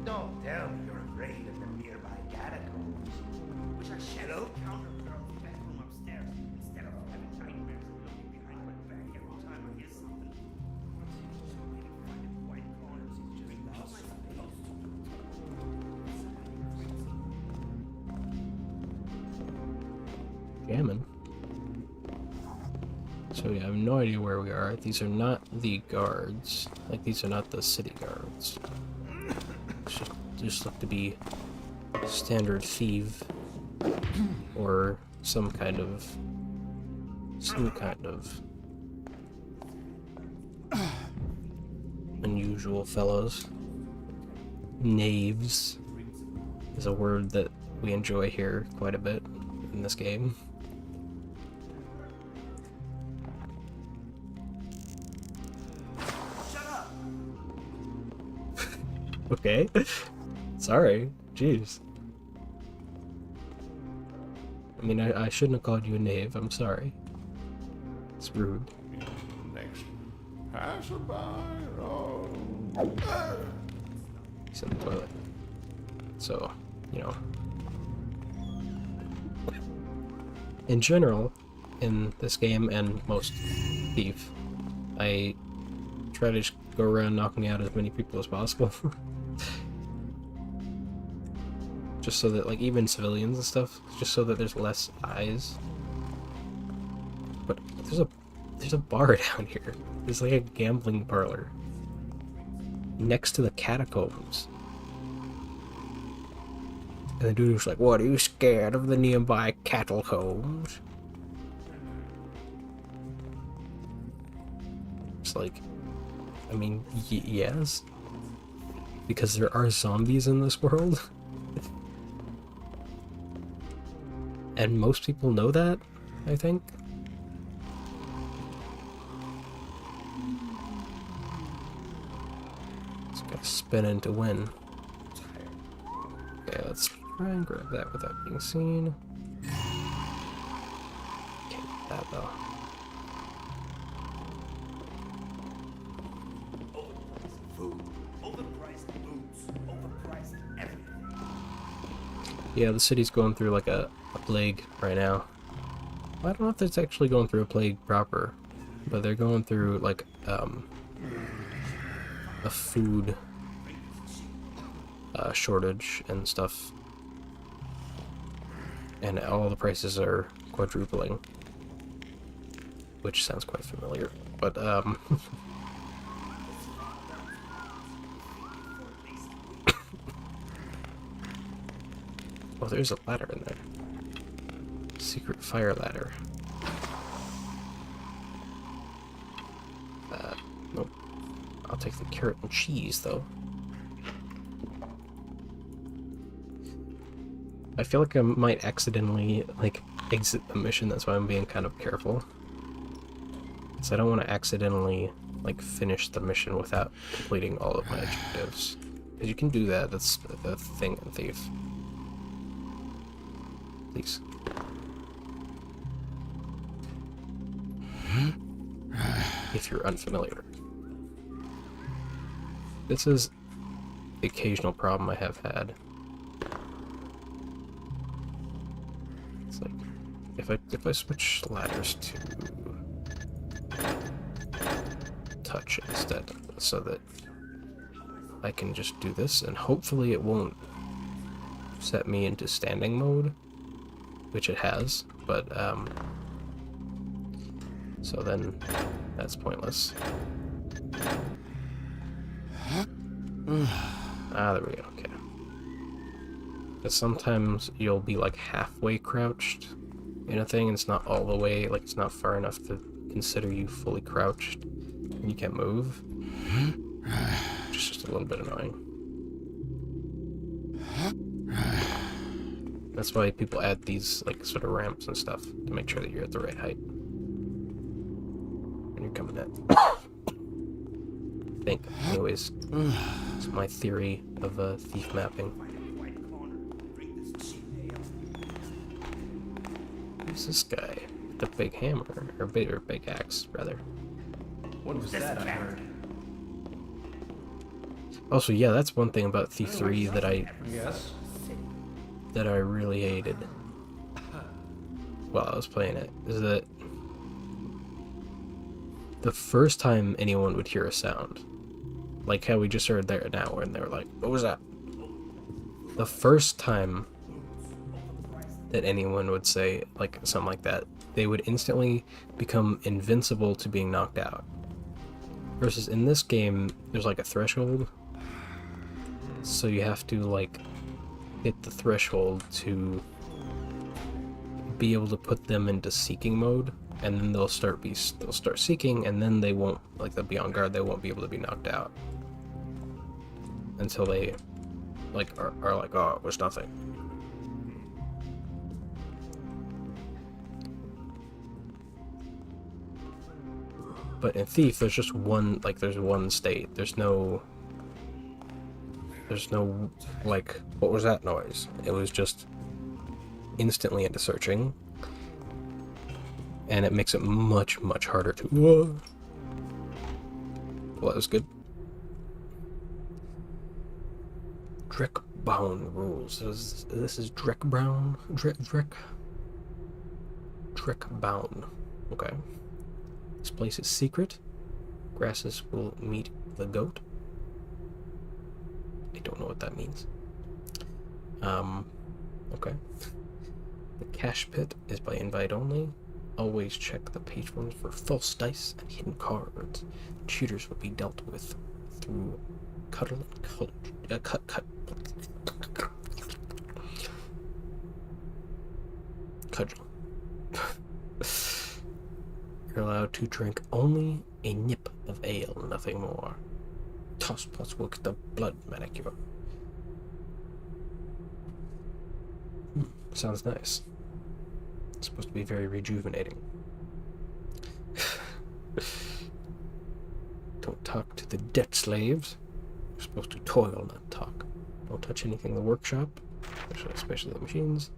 No, tell me you're afraid of the nearby catacombs. Wish I should have counter girl's bedroom upstairs instead of having nightmares and looking behind my back every time I hear something. So maybe finding quiet corners is just how am I supposed to do? Jamming. So yeah, I have no idea where we are. These are not the guards. Like, these are not the city guards. Just look to be standard thief or some kind of unusual fellows. Knaves is a word that we enjoy here quite a bit in this game. Shut up! Okay. Sorry. Jeez. I mean, I shouldn't have called you a knave. I'm sorry. It's rude. Next passerby. Oh. He's in the toilet. So, you know. In general, in this game and most Thief, I try to just go around knocking out as many people as possible. just so that, like, even civilians and stuff, just so that there's less eyes. But there's a bar down here. There's like a gambling parlor next to the catacombs. And the dude was like, "What, are you scared of the nearby catacombs?" It's like, I mean, yes, because there are zombies in this world. And most people know that, I think. This guy's spinning to win. Okay, let's try and grab that without being seen. Can't get that though. Yeah, the city's going through like a plague right now. I don't know if it's actually going through a plague proper, but they're going through like a food shortage and stuff, and all the prices are quadrupling, which sounds quite familiar. But oh, there's a ladder in there. Secret fire ladder. Nope. I'll take the carrot and cheese, though. I feel like I might accidentally, like, exit the mission, that's why I'm being kind of careful. Because I don't want to accidentally, like, finish the mission without completing all of my objectives. Because you can do that, that's the thing in Thief. Please. If you're unfamiliar. This is the occasional problem I have had. It's like, if I switch ladders to touch instead, so that I can just do this, and hopefully it won't set me into standing mode, which it has, but so then that's pointless. Ah, there we go, okay. But sometimes you'll be like halfway crouched in a thing, and it's not all the way, like it's not far enough to consider you fully crouched, and you can't move. Which is just a little bit annoying. That's why people add these like sort of ramps and stuff to make sure that you're at the right height when you're coming in. I think, anyways, it's my theory of thief mapping. Who's this guy? The big hammer, or big axe, rather. What was that I heard? Also, yeah, that's one thing about Thief 3 that Yes? I really hated while I was playing it, is that the first time anyone would hear a sound, like how we just heard there now, and they were like, "What was that?" The first time that anyone would say like something like that, they would instantly become invincible to being knocked out. Versus in this game, there's like a threshold, so you have to like hit the threshold to be able to put them into seeking mode, and then they'll start seeking, and then they won't, like, they'll be on guard, they won't be able to be knocked out until they like are like, "Oh, it was nothing." But in Thief, there's just one, like, there's one state. There's no like, "What was that noise?" It was just instantly into searching, and it makes it much harder to. Whoa. Well, that was good. Dreckbound rules. This is Dreckbound. Dreckbound. Okay. This place is secret. Grasses will meet the goat. I don't know what that means. Okay. The cash pit is by invite only. Always check the patrons for false dice and hidden cards. Cheaters will be dealt with through cudgel. You're allowed to drink only a nip of ale, nothing more. Toss pots will get the blood manicure. Sounds nice. It's supposed to be very rejuvenating. Don't talk to the debt slaves. You're supposed to toil, not talk. Don't touch anything in the workshop, especially the machines.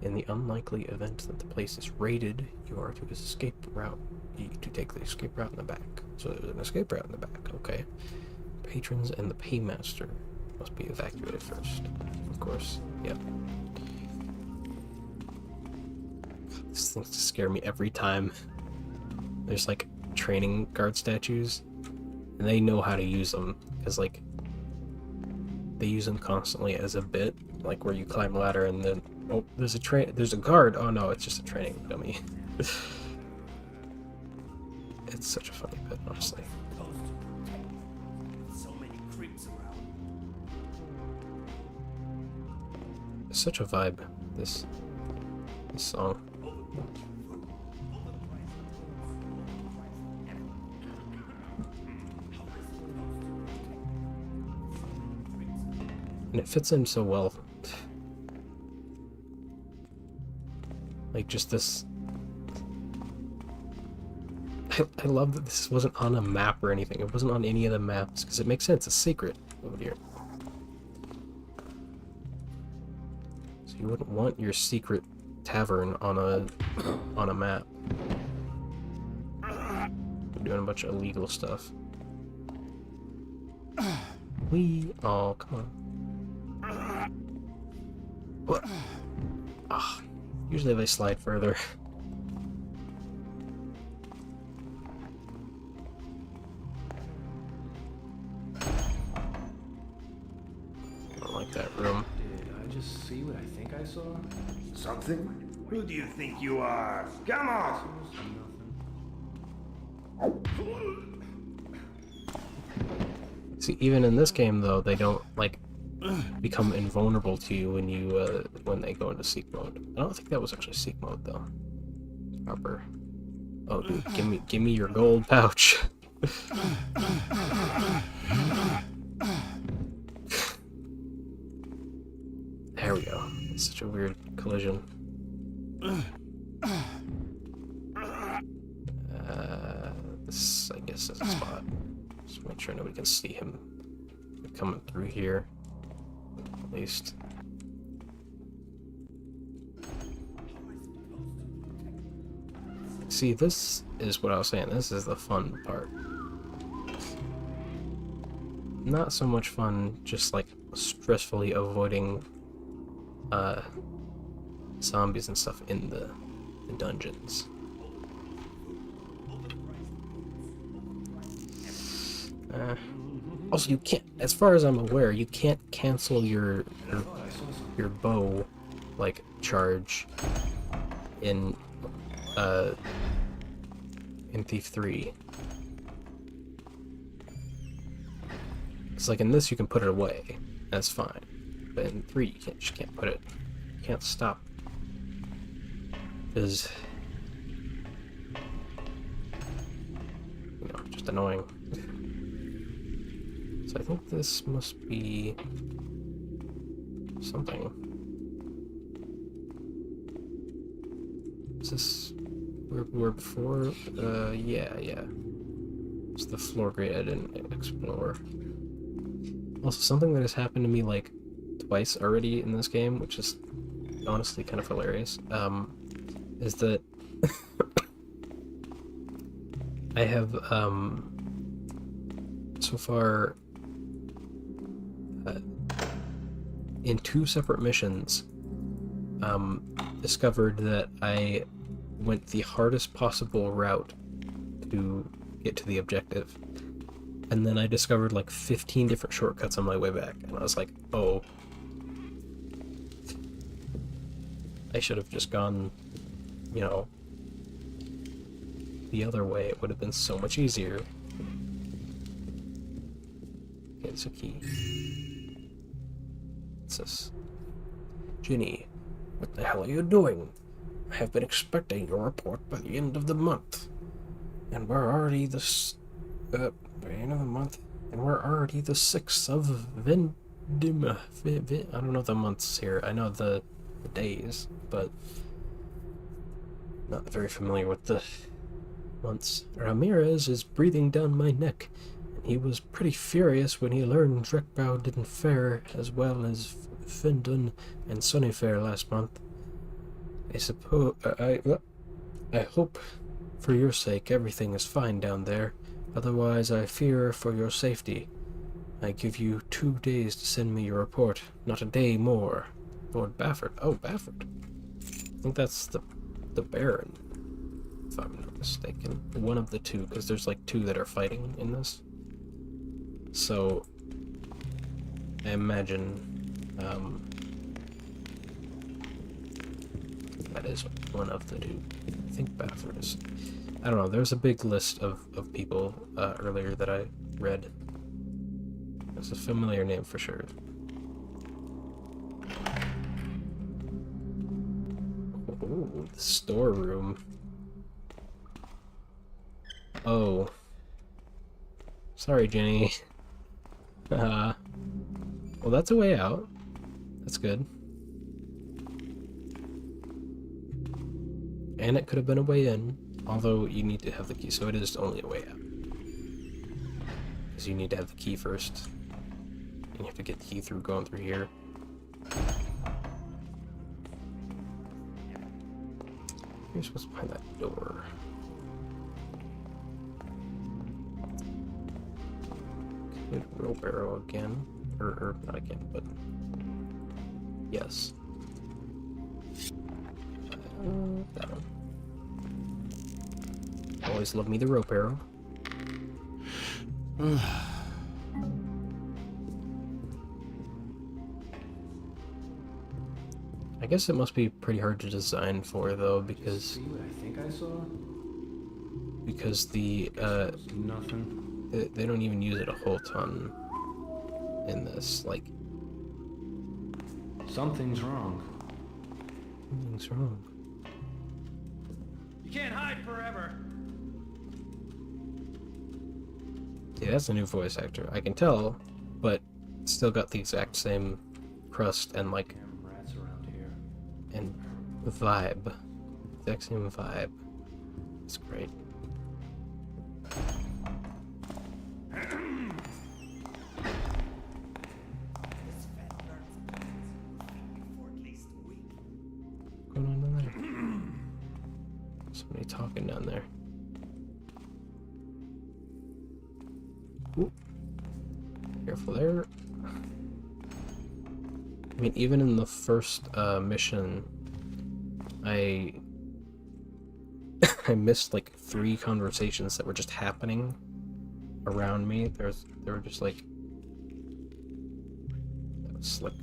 In the unlikely event that the place is raided, you are to take the escape route in the back. So there's an escape route in the back, okay. Patrons and the paymaster must be evacuated first. Of course, yep. These things scare me every time. There's like training guard statues, and they know how to use them, because like they use them constantly as a bit, like where you climb a ladder and then oh, there's a guard. Oh no, it's just a training dummy. It's such a funny bit, honestly. So many creeps around. It's such a vibe, this song. And it fits in so well. Like, just this... I love that this wasn't on a map or anything. It wasn't on any of the maps, because it makes sense. It's secret over here. So you wouldn't want your secret tavern on a map. We're doing a bunch of illegal stuff. Oh, come on. What? Ah, usually they slide further. I don't like that room. Did I just see what I think I saw? Something? Who do you think you are? Come on! See, even in this game, though, they don't, like, become invulnerable to you when you, when they go into seek mode. I don't think that was actually seek mode, though. Proper. Oh, dude, give me your gold pouch. There we go. It's such a weird collision. This, I guess, is a spot. Just make sure nobody can see him coming through here. At least. See, this is what I was saying. This is the fun part. Not so much fun just like stressfully avoiding zombies and stuff in the dungeons. Also, you can't, as far as I'm aware, you can't cancel your bow like charge in Thief 3. It's like in this you can put it away, that's fine. But in 3 you just can't put it. You can't stop. Because you know, just annoying. So I think this must be something. Is this where we were before? Yeah. It's the floor grade I didn't explore. Also, something that has happened to me like twice already in this game, which is honestly kind of hilarious, is that I have so far in 2 separate missions discovered that I went the hardest possible route to get to the objective, and then I discovered like 15 different shortcuts on my way back, and I was like, oh, I should have just gone, you know, the other way. It would have been so much easier. Okay, it's a key. What's this? Ginny, what the hell are you doing? I have been expecting your report by the end of the month. And we're already the by the end of the month, and we're already the 6th of Vendim. I don't know the months here. I know the days, but not very familiar with the months. Ramirez is breathing down my neck, and he was pretty furious when he learned Drekbow didn't fare as well as Findon and Sunnyfair last month. I suppose I hope for your sake everything is fine down there. Otherwise, I fear for your safety. I give you 2 days to send me your report, not a day more. Lord Bafford. Oh, Bafford. I think that's the Baron, if I'm not mistaken. One of the two, because there's like 2 that are fighting in this. So, I imagine, that is one of the 2. I think Bafford is... I don't know, there's a big list of people earlier that I read. It's a familiar name for sure. Oh, the storeroom. Oh. Sorry, Jenny. Well, that's a way out. That's good. And it could have been a way in, although you need to have the key, so it is only a way out. Because you need to have the key first. And you have to get the key through going through here. Here's what's behind that door. Good wheelbarrow again. Or not again, but... yes. That one. Always love me the rope arrow. I guess it must be pretty hard to design for, though, because See what I think I saw? the Nothing. they don't even use it a whole ton in this. Like, Something's wrong. something's wrong. You can't hide forever. Yeah, that's a new voice actor. I can tell, but it's still got the exact same crust and like Damn rats around here. and vibe. Exact same vibe. It's great. This vet learns things before at least a week. What's going on down there? Somebody talking down there. Ooh. Careful there. I mean, even in the first mission, I missed like 3 conversations that were just happening around me. They were just like, that was slick.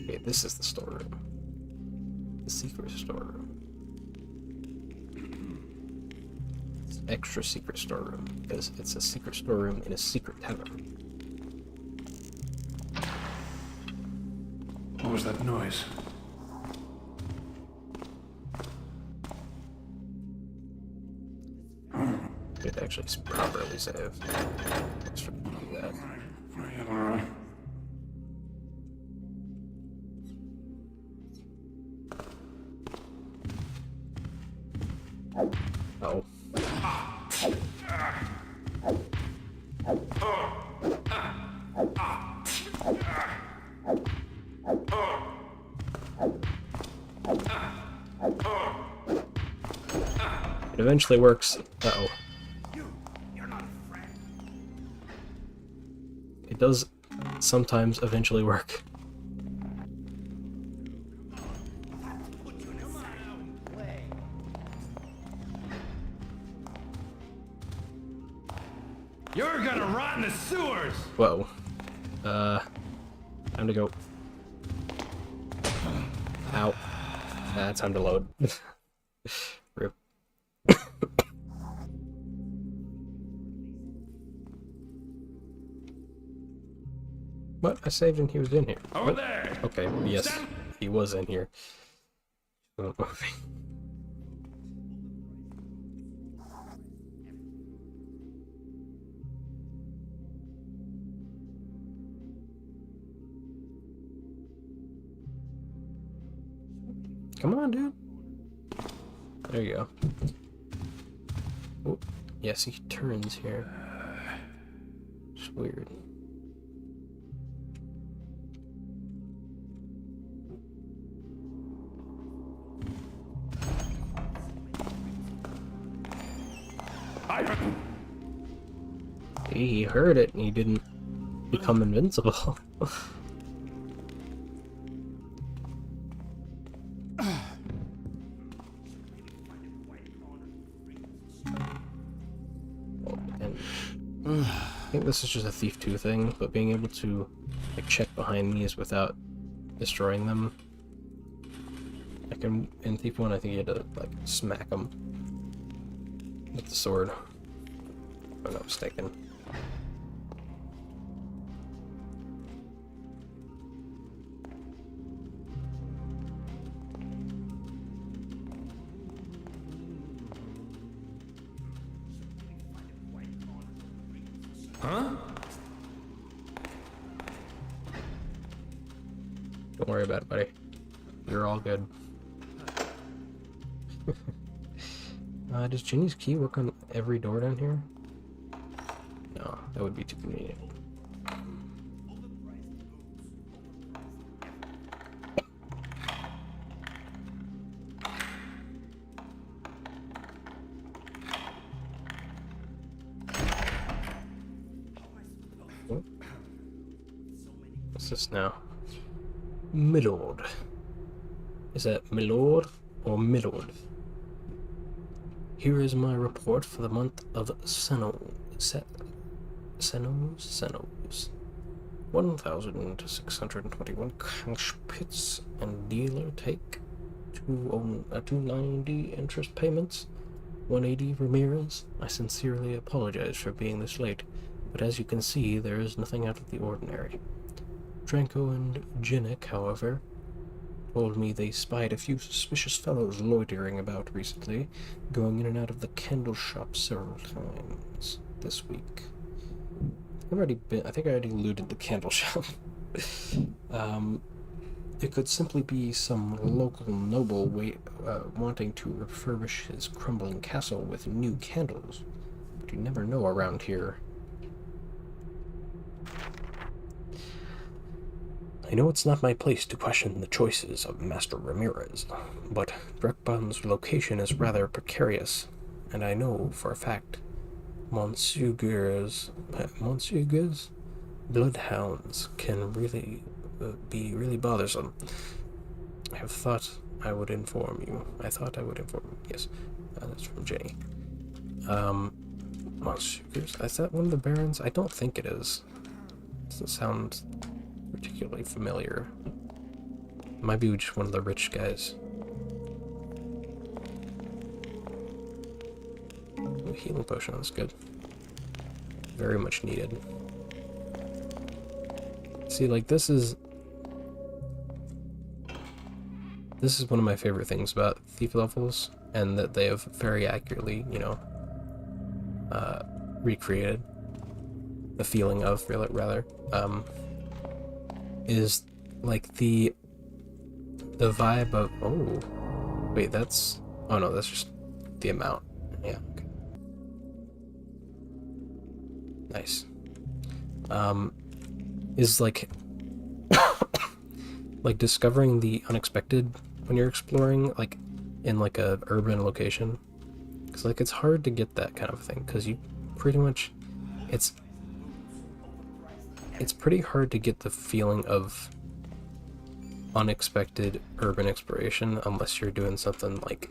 Okay, this is the storeroom. The secret storeroom. It's an extra secret storeroom because it's a secret storeroom in a secret tavern. What was that noise? It actually properly save. Let's try to do that. Oh. It eventually works. Uh-oh. You're not a friend. It does sometimes eventually work. Put you in a silent play. You're gonna rot in the sewers! Whoa. I Time to go. Ow. Time to load. Rip. What? I saved and he was in here. Over Oh, there! okay, yes. Stand- He was in here. Oh, moving. Come on, dude. There you go. Oh, yes, he turns here. It's weird. He heard it and he didn't become invincible. And I think this is just a Thief 2 thing, but being able to like check behind these without destroying them. Like in Thief 1, I think you had to like smack them with the sword. If I'm not mistaken. Huh? Don't worry about it, buddy. You're all good. Does Ginny's key work on every door down here? No, that would be too convenient. What's this now? Milord. Is that Milord or Milord? Here is my report for the month of Senos. 1,621 cash pits and dealer take. 290 interest payments. 180 Ramirez. I sincerely apologize for being this late, but as you can see, there is nothing out of the ordinary. Dranko and Jinnick, however, told me they spied a few suspicious fellows loitering about recently, going in and out of the candle shop several times this week. I think I already looted the candle shop. It could simply be some local noble wanting to refurbish his crumbling castle with new candles, but you never know around here. I know it's not my place to question the choices of Master Ramirez, but Drekban's location is rather precarious, and I know for a fact Monsieur's bloodhounds can be really bothersome. I thought I would inform you. Yes, that's from Jenny. Monsieur's, is that one of the barons? I don't think it is. Doesn't sound particularly familiar. Might be just one of the rich guys. Ooh, healing potion, that's good. Very much needed. See, like, this is one of my favorite things about Thief levels, and that they have very accurately, recreated the feeling of, rather, is like the vibe of, oh wait, that's, oh no, that's just the amount. Yeah, okay. Nice. Is like like discovering the unexpected when you're exploring, like in like a urban location, because like it's hard to get that kind of thing, because you pretty much, it's pretty hard to get the feeling of unexpected urban exploration unless you're doing something like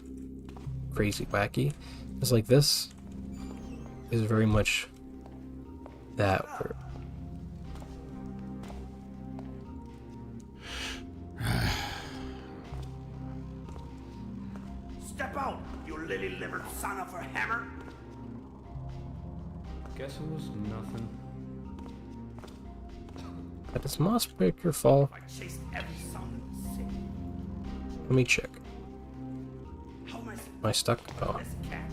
crazy wacky. It's like this is very much that, where Step out, you lily-livered son of a hammer! Guess it was nothing. How does Mossbreaker fall? I chased every sound in the city. Let me check. How am I supposed Am I stuck? to Oh. this cat?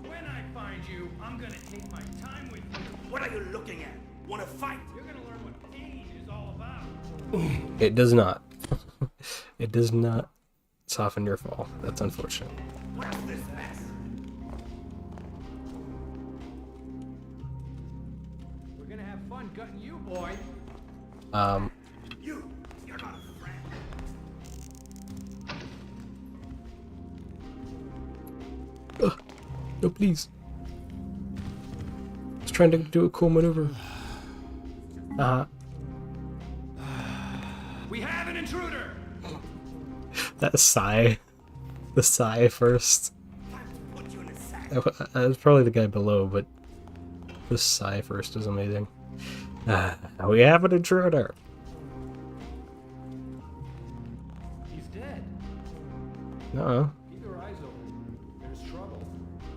When I find you, I'm gonna take my time with you. What are you looking at? Wanna fight? You're gonna learn what pain is all about. It does not. It does not soften your fall. That's unfortunate. What's this mess? We're gonna have fun gutting you, boy. You're not a friend. No, please. I was trying to do a cool maneuver. We have an intruder. That sigh. The sigh first. Time to put you in a sack. That was probably the guy below, but the sigh first is amazing. We have an intruder. He's dead. No. Keep your eyes open. There's trouble.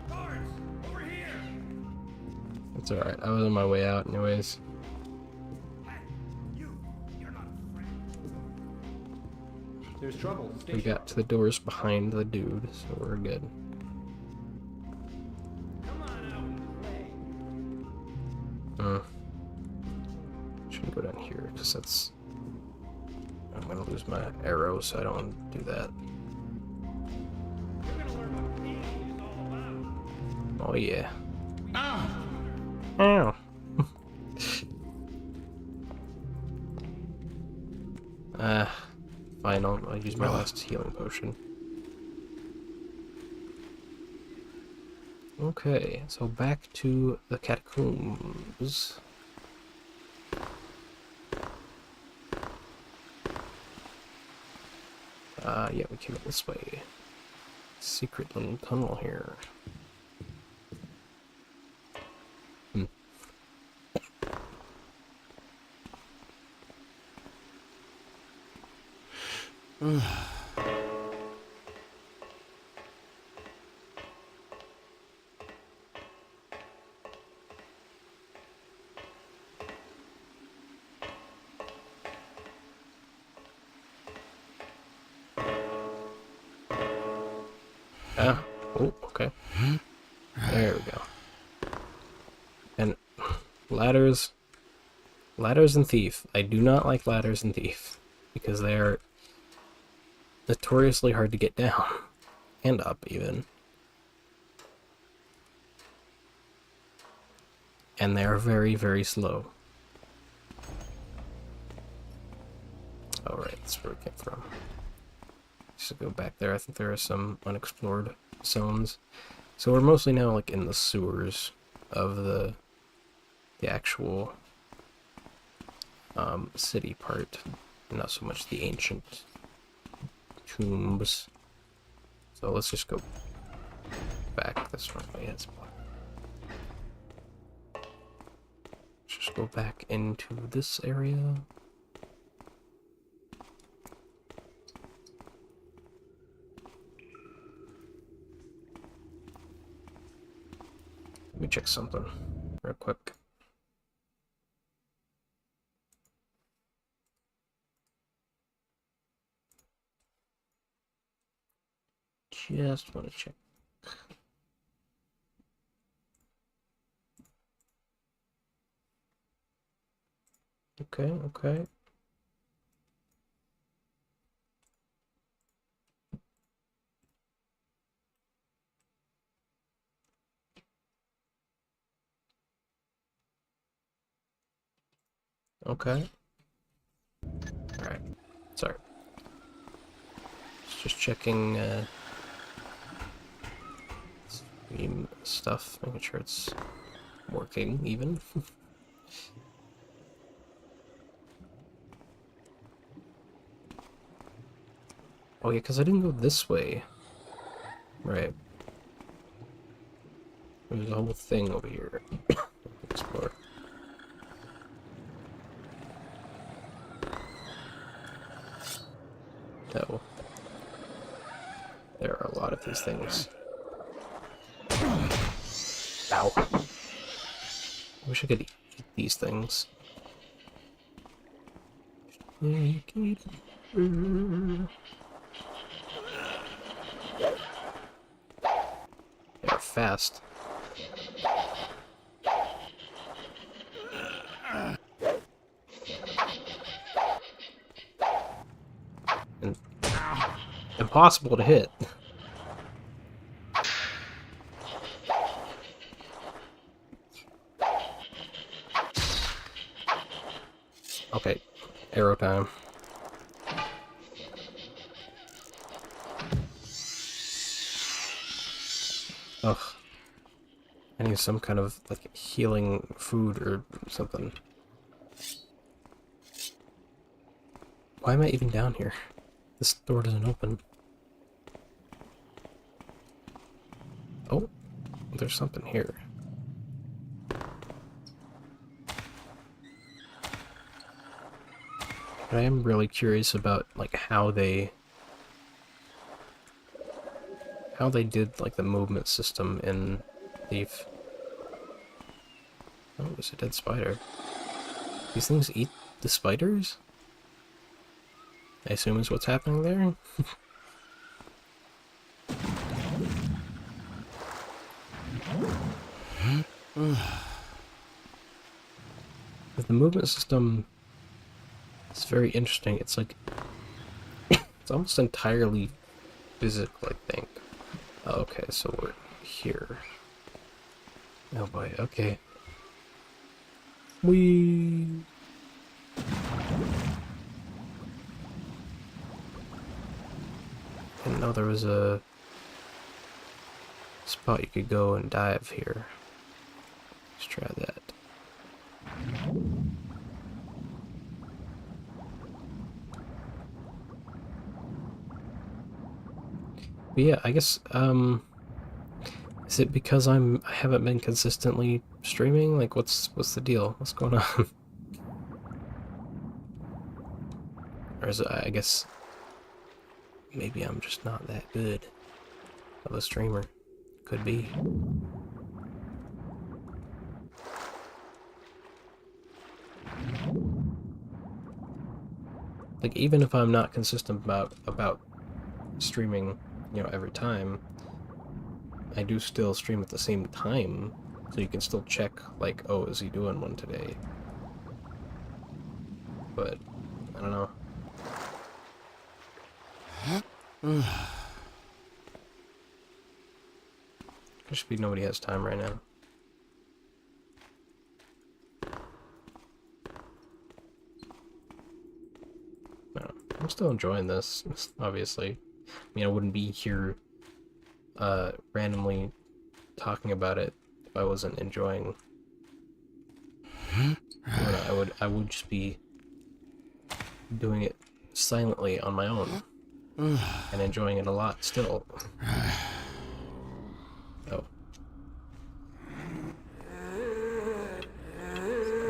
Guards, over here. It's alright. I was on my way out anyways. Hey, you're not a friend. There's trouble. Stay We got to the doors behind the dude, so we're good. Come on out and play. Shouldn't go down here, because that's... I'm gonna lose my arrow, so I don't want to do that. You're gonna learn what pain is all about. Oh yeah. Ow! Fine, I'll use my last healing potion. Okay, so back to the catacombs. Yeah, we came up this way. Secret little tunnel here. Oh, okay. There we go. And ladders and Thief. I do not like ladders and Thief because they are notoriously hard to get down and up even. And they are very, very slow. Alright, that's where we came from. Just to go back there, I think there are some unexplored zones. So we're mostly now like in the sewers of the actual city part, not so much the ancient tombs. So let's just go back this way. Yeah, it's black. Let's just go back into this area. Let me check something real quick. Just want to check. Okay, okay. Okay. Alright. Sorry. Just checking stream stuff, making sure it's working even. Oh yeah, because I didn't go this way. Right. There's a whole thing over here. Explore. with these things. Ow. I wish I could eat these things. They're fast. And impossible to hit. Okay, arrow time. Ugh. I need some kind of, like, healing food or something. Why am I even down here? This door doesn't open. Oh, there's something here. But I am really curious about, like, how they did, like, the movement system in Thief. Oh, there's a dead spider. These things eat the spiders? I assume is what's happening there? But the movement system is very interesting. It's like it's almost entirely physical, I think. Oh, okay, so we're here. Oh boy, okay. We didn't know there was a spot you could go and dive here. Let's try that. But yeah, I guess, is it because I haven't been consistently streaming? Like, what's the deal? What's going on? Or is it, I guess, maybe I'm just not that good of a streamer. Could be. Like, even if I'm not consistent about streaming, you know, every time, I do still stream at the same time, so you can still check, like, oh, is he doing one today? But, I don't know. There should be nobody has time right now. No, I'm still enjoying this, obviously. I mean, I wouldn't be here randomly talking about it if I wasn't enjoying. I would just be doing it silently on my own and enjoying it a lot still. Oh.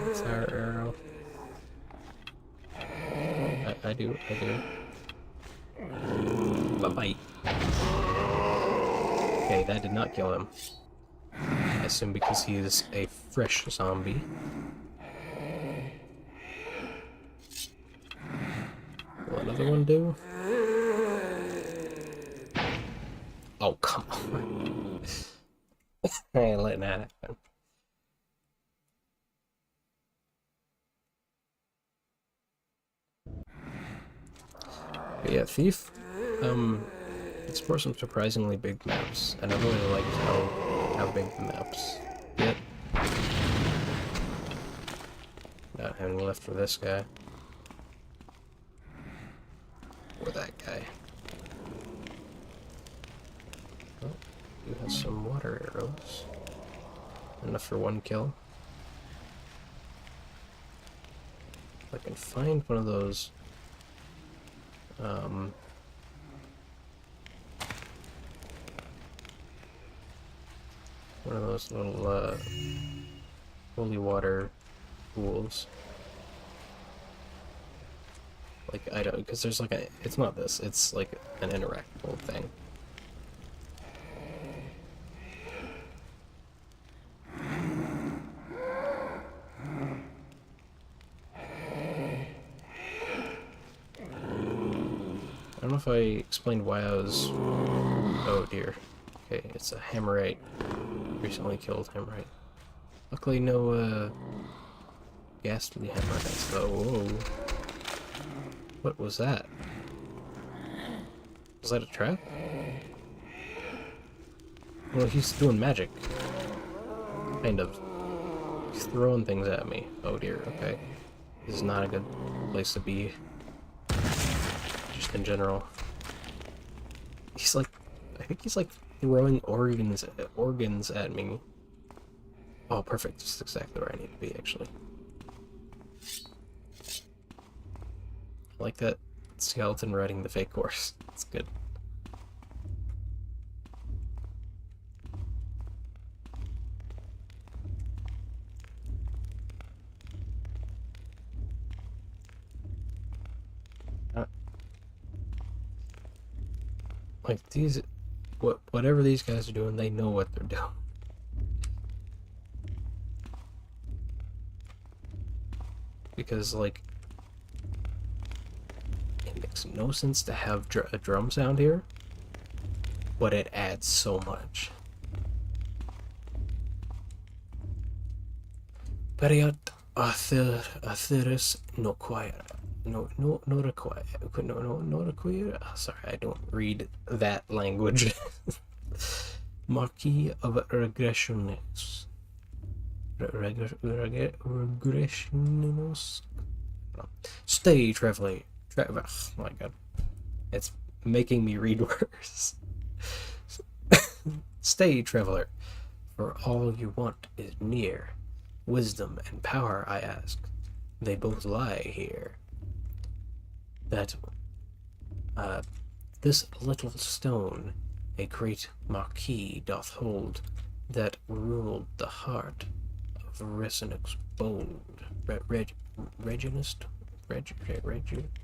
That's our arrow. I do. Bye-bye. Okay, that did not kill him. I assume because he is a fresh zombie. Will another one do? Oh, come on. I ain't letting that happen. But yeah, Thief, it's for some surprisingly big maps, and I really liked how big the maps get. Not having left for this guy. Or that guy. Oh, you have some water arrows. Enough for one kill. If I can find one of those, one of those little, holy water pools. Like, I don't, because there's like a, it's not this, it's like an interactable thing. if I explained why I was... Oh dear. Okay, it's a hammerite. Recently killed hammerite. Luckily no, ghastly hammerites though. Whoa. What was that? Was that a trap? Well, he's doing magic. Kind of. He's throwing things at me. Oh dear, okay. This is not a good place to be. Just in general. He's like... I think he's like throwing organs at me. Oh, perfect. Just exactly where I need to be, actually. I like that skeleton riding the fake horse. It's good. Like these, whatever these guys are doing, they know what they're doing. Because like, it makes no sense to have a drum sound here, but it adds so much. Period Atheris no choir. No require. No require. Sorry, I don't read that language. Marquis of Regressionists. Regressionists. Stay, traveler. Oh my god. It's making me read worse. Stay, traveler. For all you want is near. Wisdom and power, I ask. They both lie here. That this little stone a great marquis doth hold, that ruled the heart of Resinix bold. Reginist?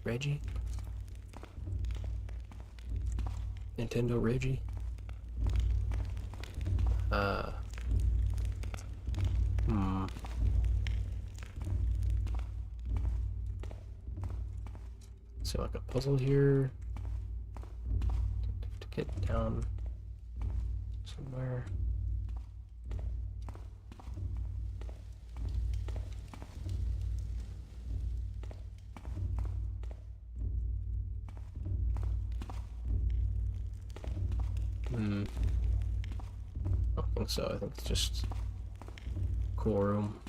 Reggie? Nintendo Reggie? So like a puzzle here to get down somewhere. I don't think so. I think it's just a cool room.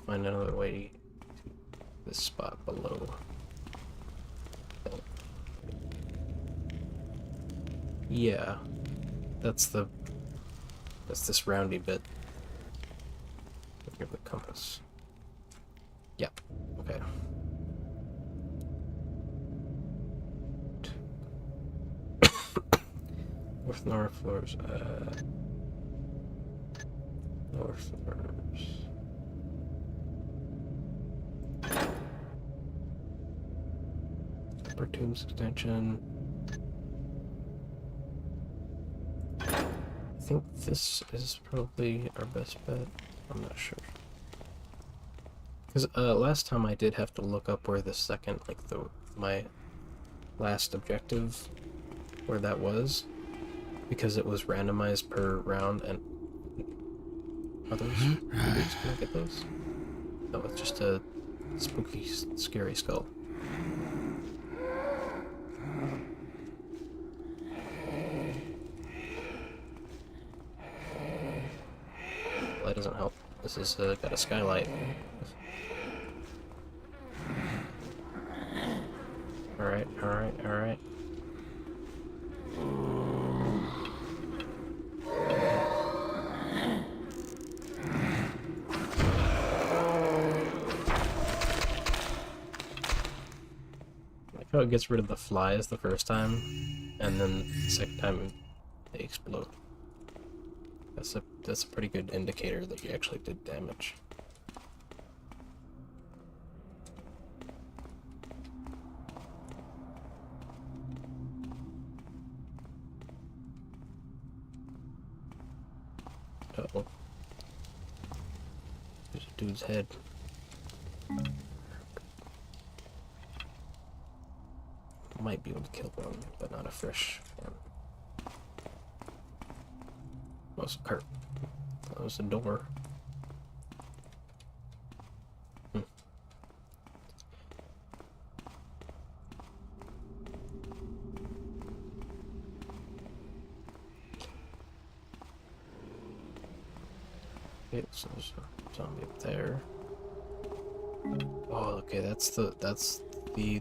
Find another way to this spot below. Yeah, that's this roundy bit. Look at the compass. Yeah. Okay. North floors. North floors. Upper Tombs extension. I think this is probably our best bet. I'm not sure. Because last time I did have to look up where the second, like my last objective, where that was, because it was randomized per round. And are those? Can I get those? No, it's just a spooky, scary skull. That doesn't help. This is got a skylight. Alright. I like how it gets rid of the flies the first time, and then the second time they explode. That's a pretty good indicator that you actually did damage. Uh-oh. There's a dude's head. able to kill one, but not a fresh one. That was a cart. That was a door. Okay, so there's a zombie up there. Oh, okay, that's the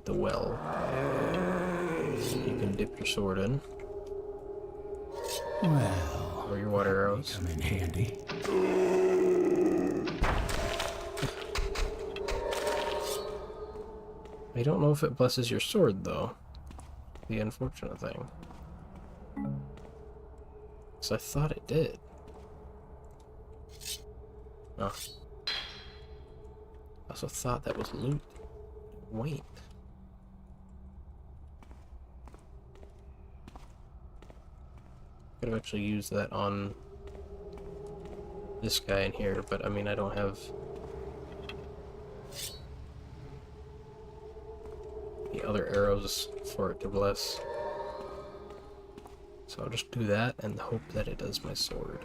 well. You can dip your sword in. Well, Or your water arrows. come in handy. I don't know if it blesses your sword, though. The unfortunate thing. So I thought it did. Oh. I also thought that was loot. Wait. Could have actually used that on this guy in here, but I mean, I don't have the other arrows for it to bless. So I'll just do that and hope that it does my sword.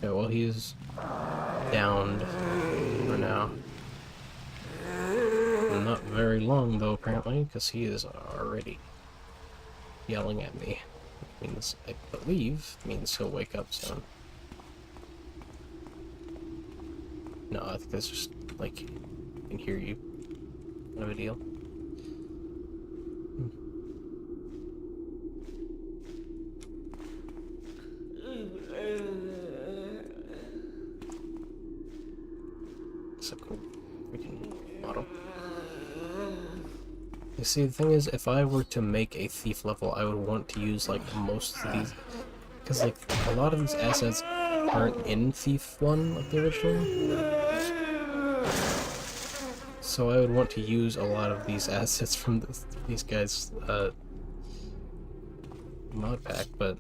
Yeah, well, he's downed for now. Not very long, though, apparently, because he is already yelling at me. Which means, I believe, means he'll wake up soon. No, I think that's just, like, I can hear you. Kind of a deal. It's a cool freaking model. You see, the thing is, if I were to make a thief level, I would want to use, like, most of these, because, like, a lot of these assets aren't in Thief 1, like the original. So I would want to use a lot of these assets from these guys' mod pack, but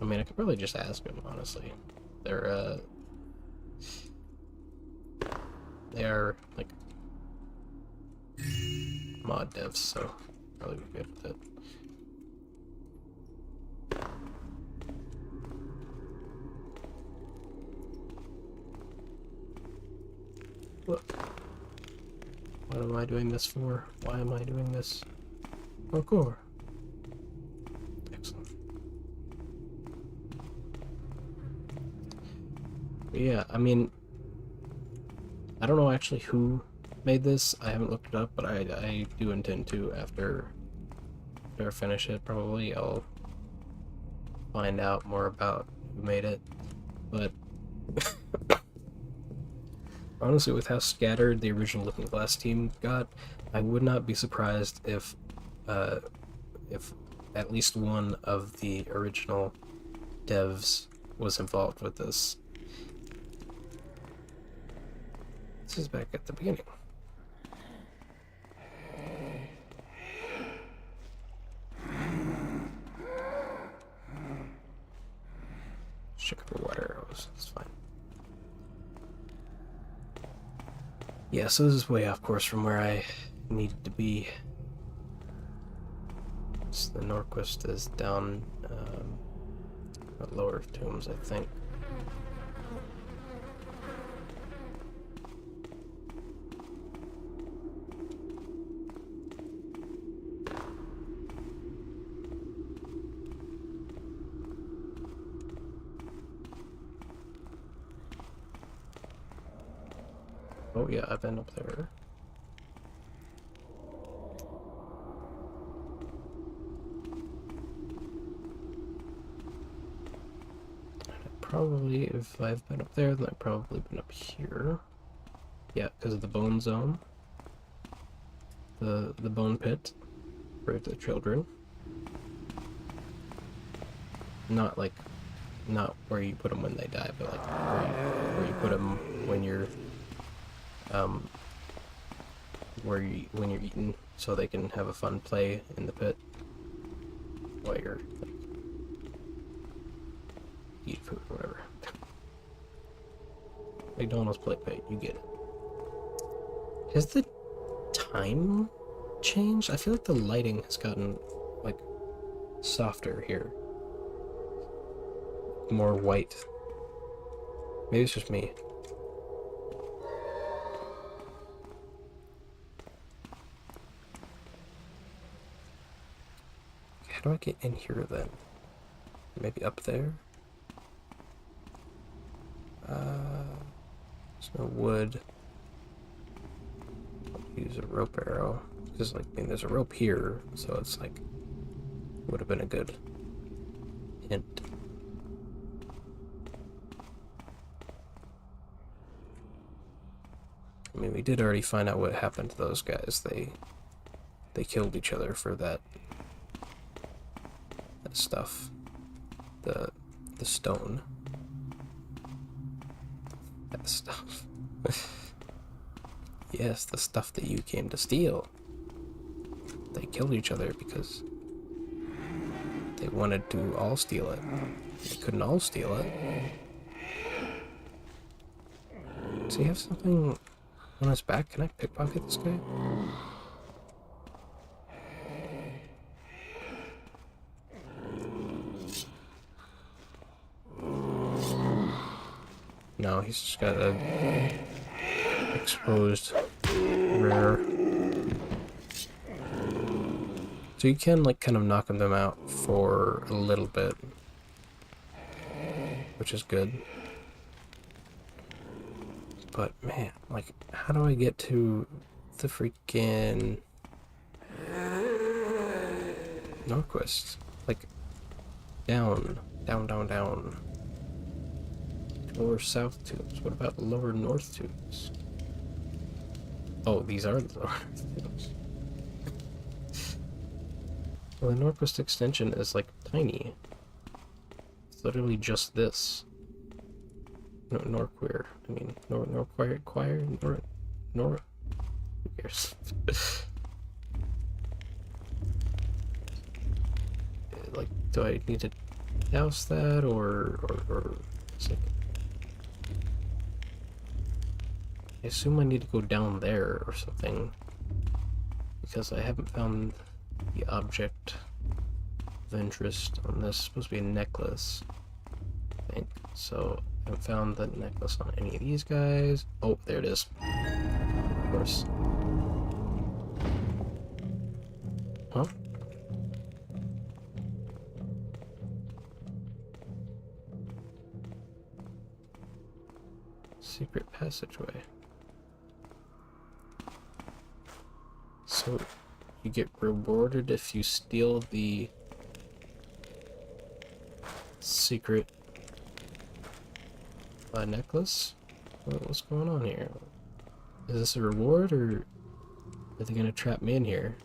I mean, I could probably just ask them, honestly. They are, like, mod devs, so probably be good with it. Look. What am I doing this for? Why am I doing this? Parkour. Excellent. But yeah, I mean, I don't know actually who made this. I haven't looked it up, but I do intend to after I finish it. Probably I'll find out more about who made it. But honestly, with how scattered the original Looking Glass team got, I would not be surprised if at least one of the original devs was involved with this. This is back at the beginning. Check for water arrows, it's fine. Yeah, so this is way off course from where I needed to be. So the Norquist is down at lower tombs, I think. Oh yeah, I've been up there. Probably, if I've been up there, then I've probably been up here. Yeah, because of the bone zone. The bone pit for the children. Not where you put them when they die, but like where you put them when you're when you're eating, so they can have a fun play in the pit while you're like, eat food or whatever. McDonald's play pit, you get it. Has the time changed? I feel like the lighting has gotten like softer here, more white. Maybe it's just me. How do I get in here then? Maybe up there? There's no wood. I'll use a rope arrow. Because, like, I mean, there's a rope here, so it's like, would have been a good hint. I mean, we did already find out what happened to those guys. They killed each other for that stuff. The stone. That stuff. Yes, the stuff that you came to steal. They killed each other because they wanted to all steal it. They couldn't all steal it. Does he have something on his back? Can I pickpocket this guy? No, he's just got a exposed rear. So you can like kind of knock them out for a little bit, which is good. But man, like, how do I get to the freaking Norquist? Like, down. Lower south tubes. What about lower north tubes? Oh, these are the lower north tubes. Well, the Norquist extension is like tiny. It's literally just this. No, Norqueer. I mean, Norqueer? Who cares? Like, do I need to douse that or it's like, I assume I need to go down there or something, because I haven't found the object of interest on this. It's supposed to be a necklace, I think. So I haven't found the necklace on any of these guys. Oh, there it is. Of course. Huh? Secret passageway. So you get rewarded if you steal the secret necklace? What's going on here? Is this a reward, or are they gonna trap me in here?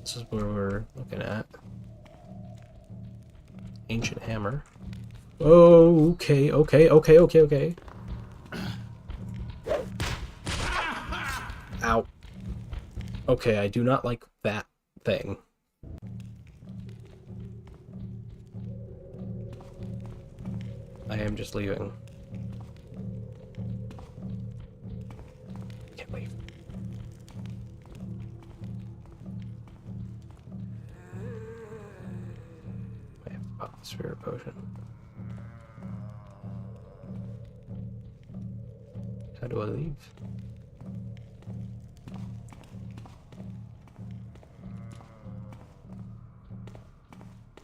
This is where we're looking at. Ancient hammer. Oh, okay. Ow. Okay, I do not like that thing. I am just leaving. Can't leave. I have to pop the spirit potion. How do I leave?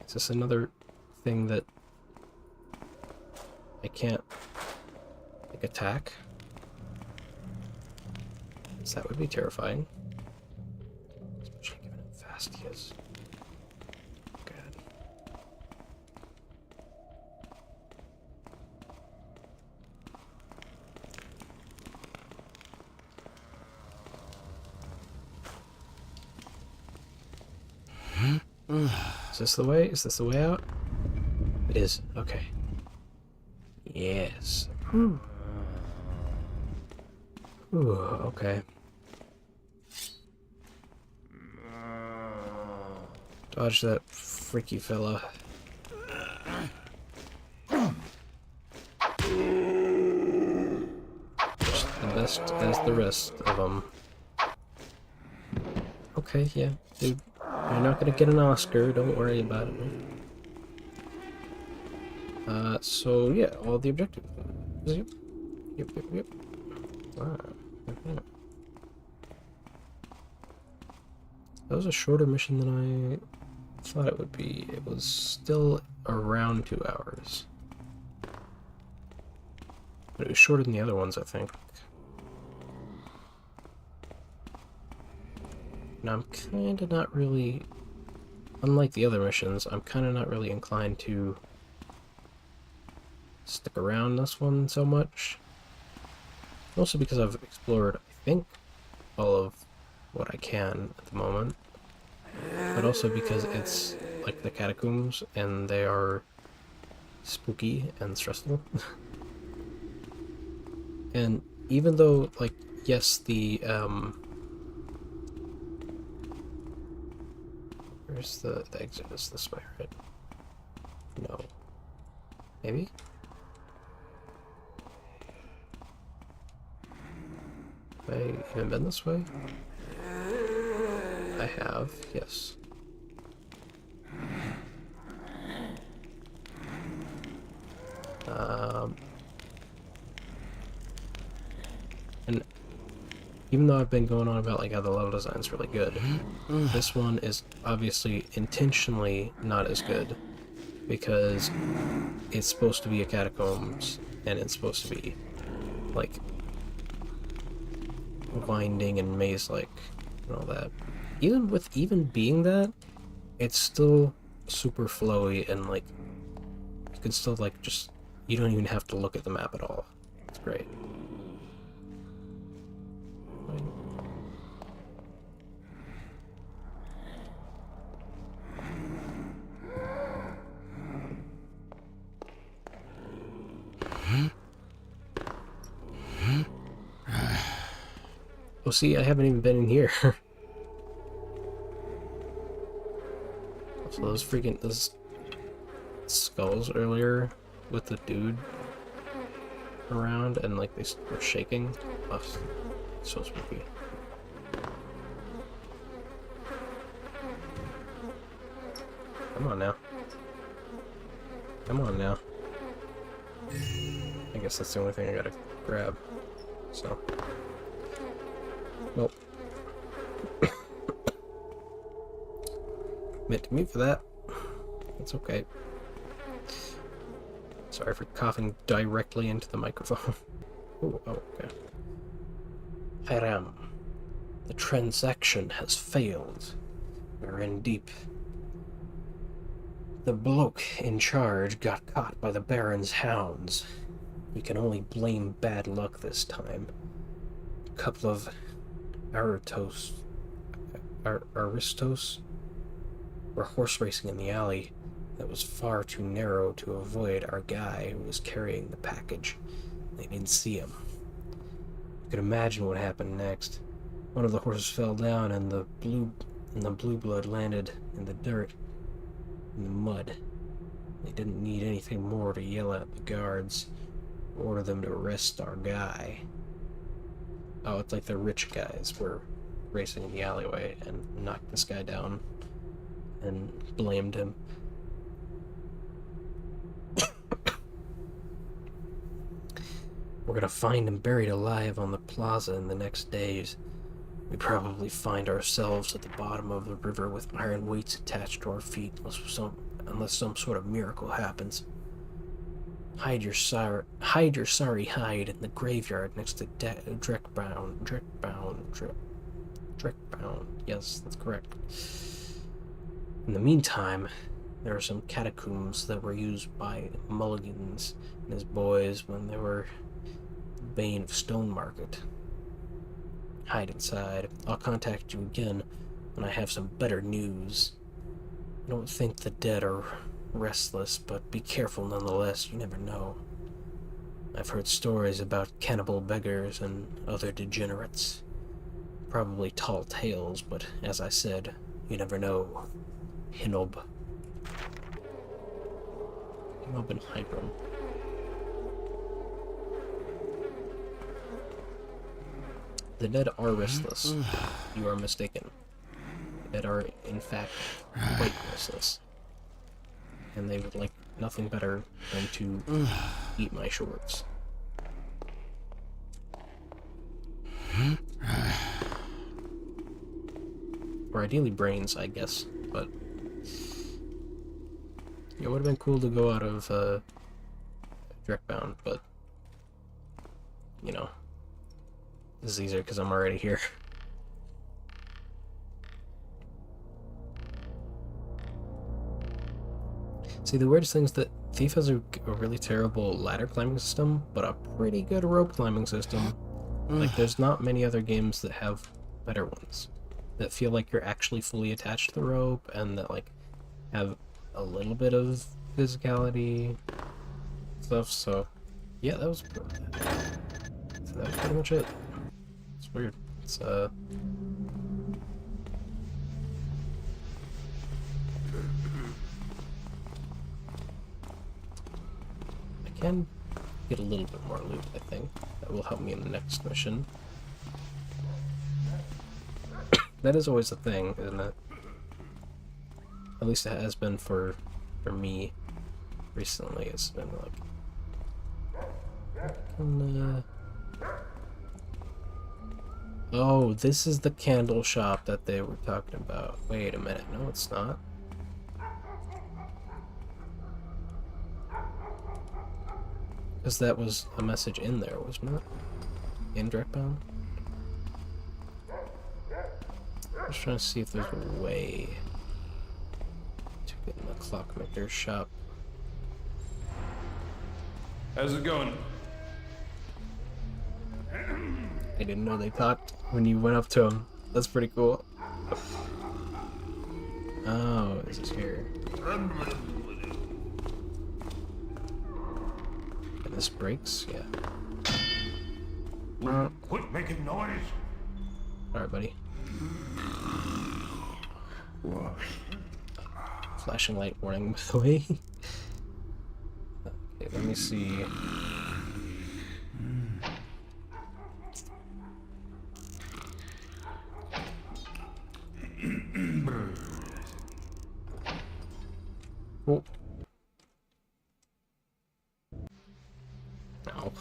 Is this another thing that I can't, like, attack? So that would be terrifying. Especially given how fast he is. God. this the way? Is this the way out? It is. Okay. Yes. Ooh, okay. Dodge that freaky fella. Just the best as the rest of them. Okay, yeah, dude. You're not gonna get an Oscar, don't worry about it. So yeah, all the objectives. Yep. Yep. Wow. Okay. That was a shorter mission than I thought it would be. It was still around 2 hours. But it was shorter than the other ones, I think. And I'm kinda not really... Unlike the other missions, I'm kinda not really inclined to stick around this one so much. Mostly because I've explored, I think, all of what I can at the moment. But also because it's like the catacombs, and they are spooky and stressful. And even though, like, yes, the, where's the exit? Is this way, right? No. Maybe? Have I even been this way? I have, yes. And even though I've been going on about like how the level design's really good, this one is obviously intentionally not as good because it's supposed to be a catacombs and it's supposed to be like winding and maze-like and all that. Even being that, it's still super flowy and like you can still like just you don't even have to look at the map at all. It's great. Oh, see, I haven't even been in here. So those skulls earlier with the dude around and like they were shaking. Oh, so spooky. Come on now. Come on now. I guess that's the only thing I gotta grab. So. Well. Meant to mute for that. That's okay. Sorry for coughing directly into the microphone. Ooh, oh, okay. Hiram. The transaction has failed. We're in deep. The bloke in charge got caught by the Baron's hounds. We can only blame bad luck this time. A couple of aristos were horse racing in the alley that was far too narrow to avoid our guy who was carrying the package. They didn't see him. You could imagine what happened next. One of the horses fell down and the blue blood landed in the dirt, in the mud. They didn't need anything more to yell at the guards, order them to arrest our guy. Oh, it's like the rich guys were racing in the alleyway and knocked this guy down and blamed him. We're gonna find him buried alive on the plaza in the next days. We probably find ourselves at the bottom of the river with iron weights attached to our feet unless some sort of miracle happens. Hide your sorry hide in the graveyard next to Dreckbound. Yes, that's correct. In the meantime, there are some catacombs that were used by Mulligans and his boys when they were the bane of Stone Market. Hide inside. I'll contact you again when I have some better news. Don't think the dead are restless, but be careful nonetheless, you never know. I've heard stories about cannibal beggars and other degenerates. Probably tall tales, but as I said, you never know. Hinob. Hinob and Hiram. The dead are restless. You are mistaken. The dead are, in fact, quite restless. And they would like nothing better than to eat my shorts. Or ideally brains, I guess, but it would have been cool to go out of Dreckbound, but you know, this is easier because I'm already here. See, the weirdest thing is that Thief has a really terrible ladder climbing system, but a pretty good rope climbing system. Like, there's not many other games that have better ones. That feel like you're actually fully attached to the rope, and that, like, have a little bit of physicality stuff, so... Yeah, that was pretty much it. It's weird. It's, I can get a little bit more loot, I think. That will help me in the next mission. That is always a thing, isn't it? At least it has been for me recently. It's been like... Oh, this is the candle shop that they were talking about. Wait a minute. No, it's not. Because that was a message in there, wasn't it? In Dreckbound? I'm just trying to see if there's a way to get in the clockmaker's shop. How's it going? I didn't know they talked when you went up to him. That's pretty cool. Oh, this is here. And this breaks? Yeah. Quit making noise. Alright, buddy. Flashing light warning, by the way. Okay, let me see. Oh. Ow.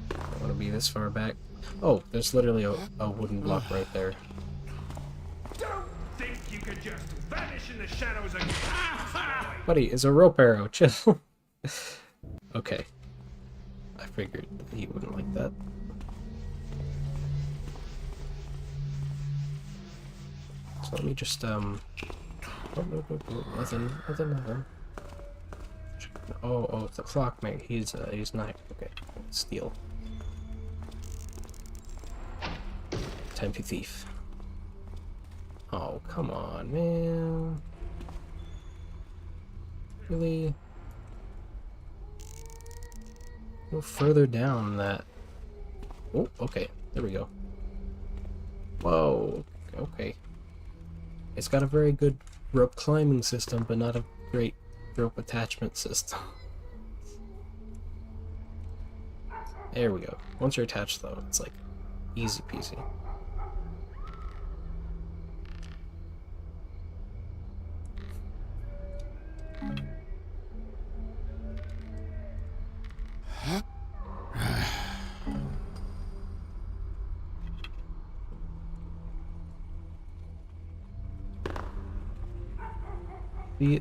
Don't want to be this far back. Oh, there's literally a wooden block right there. Don't think you could just vanish in the shadows again. Buddy, it's a rope arrow. Chill. Okay. I figured he wouldn't like that. So let me just, oh, nothing. Oh, it's a clockmate. He's not, okay. Steal. Time to thief. Oh, come on, man. Really? Go further down that. Oh, okay. There we go. Whoa. Okay. It's got a very good rope climbing system, but not a great rope attachment system. There we go. Once you're attached, though, it's like easy peasy.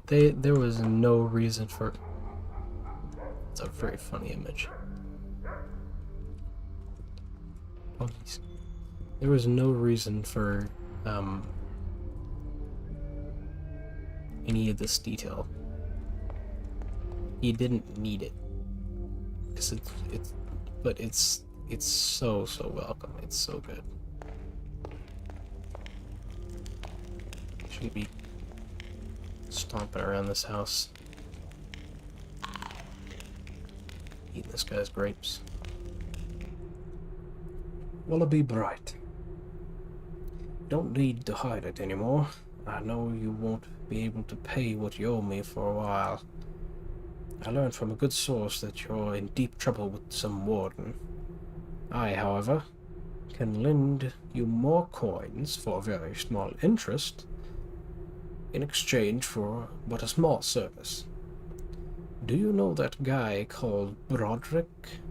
There was no reason for... It's a very funny image. Oh, there was no reason for any of this detail. He didn't need it, because it's so welcome. It's so good. Should be stomping around this house. Eating this guy's grapes. Wallaby Bright. Don't need to hide it anymore. I know you won't be able to pay what you owe me for a while. I learned from a good source that you're in deep trouble with some warden. I, however, can lend you more coins for a very small interest in exchange for but a small service. Do you know that guy called Broderick?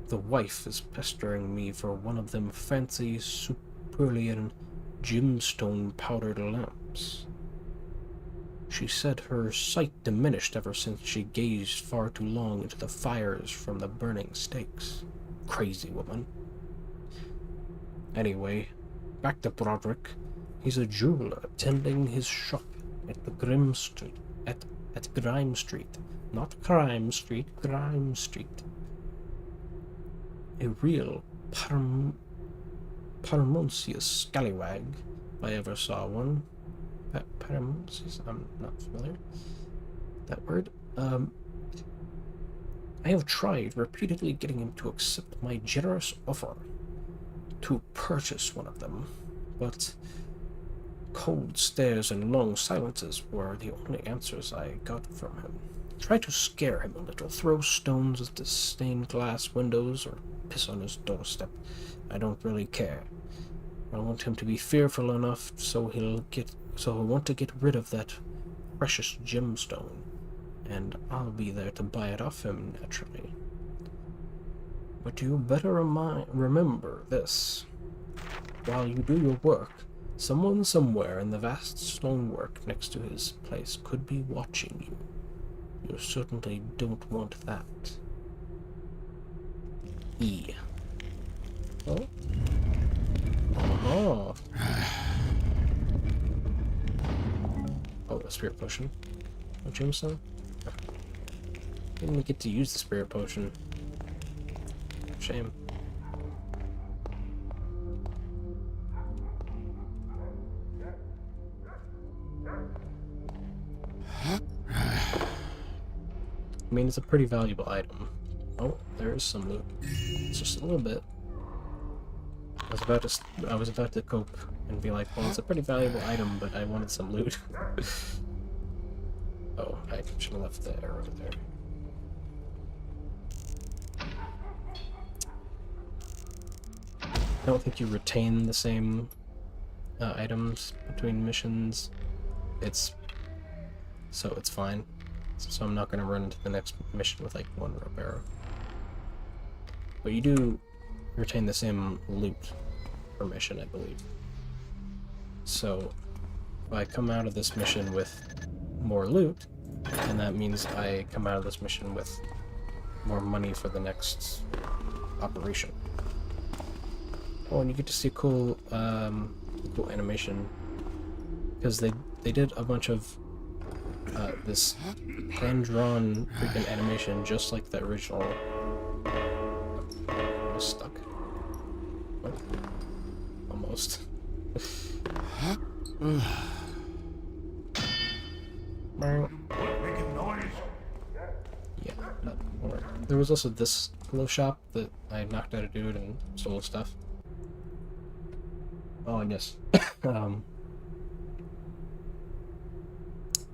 The wife is pestering me for one of them fancy Superlian gemstone powdered lamps. She said her sight diminished ever since she gazed far too long into the fires from the burning stakes. Crazy woman. Anyway, back to Broderick. He's a jeweler tending his shop at the Grim Street. At Grime Street. Not Crime Street, Grime Street. A real parmonious scallywag, if I ever saw one. Parmonious? I'm not familiar with that word. I have tried repeatedly getting him to accept my generous offer to purchase one of them, but cold stares and long silences were the only answers I got from him. Try to scare him a little, throw stones at the stained glass windows, or piss on his doorstep. I don't really care. I want him to be fearful enough so he'll want to get rid of that precious gemstone, and I'll be there to buy it off him, naturally. But you better remember this. While you do your work, someone somewhere in the vast stonework next to his place could be watching you. You certainly don't want that. E. Oh? Oh. Oh, a spirit potion. A gemstone? Didn't even get to use the spirit potion. Shame. I mean, it's a pretty valuable item. Oh, there is some loot. It's just a little bit. I was about to cope and be like, well, it's a pretty valuable item, but I wanted some loot. Oh, I should have left the arrow there. I don't think you retain the same items between missions. It's fine. So I'm not going to run into the next mission with like one rope arrow. But you do retain the same loot per mission, I believe. So if I come out of this mission with more loot, and that means I come out of this mission with more money for the next operation. Oh, and you get to see a cool animation, because they did a bunch of this hand-drawn freaking animation just like the original. I was stuck. What? Almost. Making noise. Yeah, there was also this pillow shop that I knocked out a dude and stole stuff. Oh, and yes.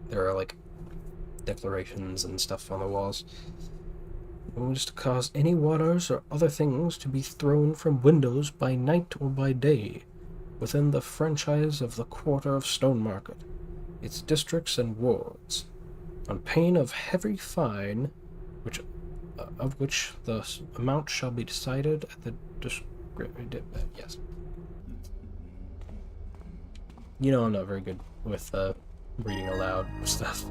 There are like declarations and stuff on the walls. Was to cause any waters or other things to be thrown from windows by night or by day within the franchise of the quarter of Stonemarket, its districts and wards, on pain of heavy fine, of which the amount shall be decided at the yes. You know I'm not very good with reading aloud stuff.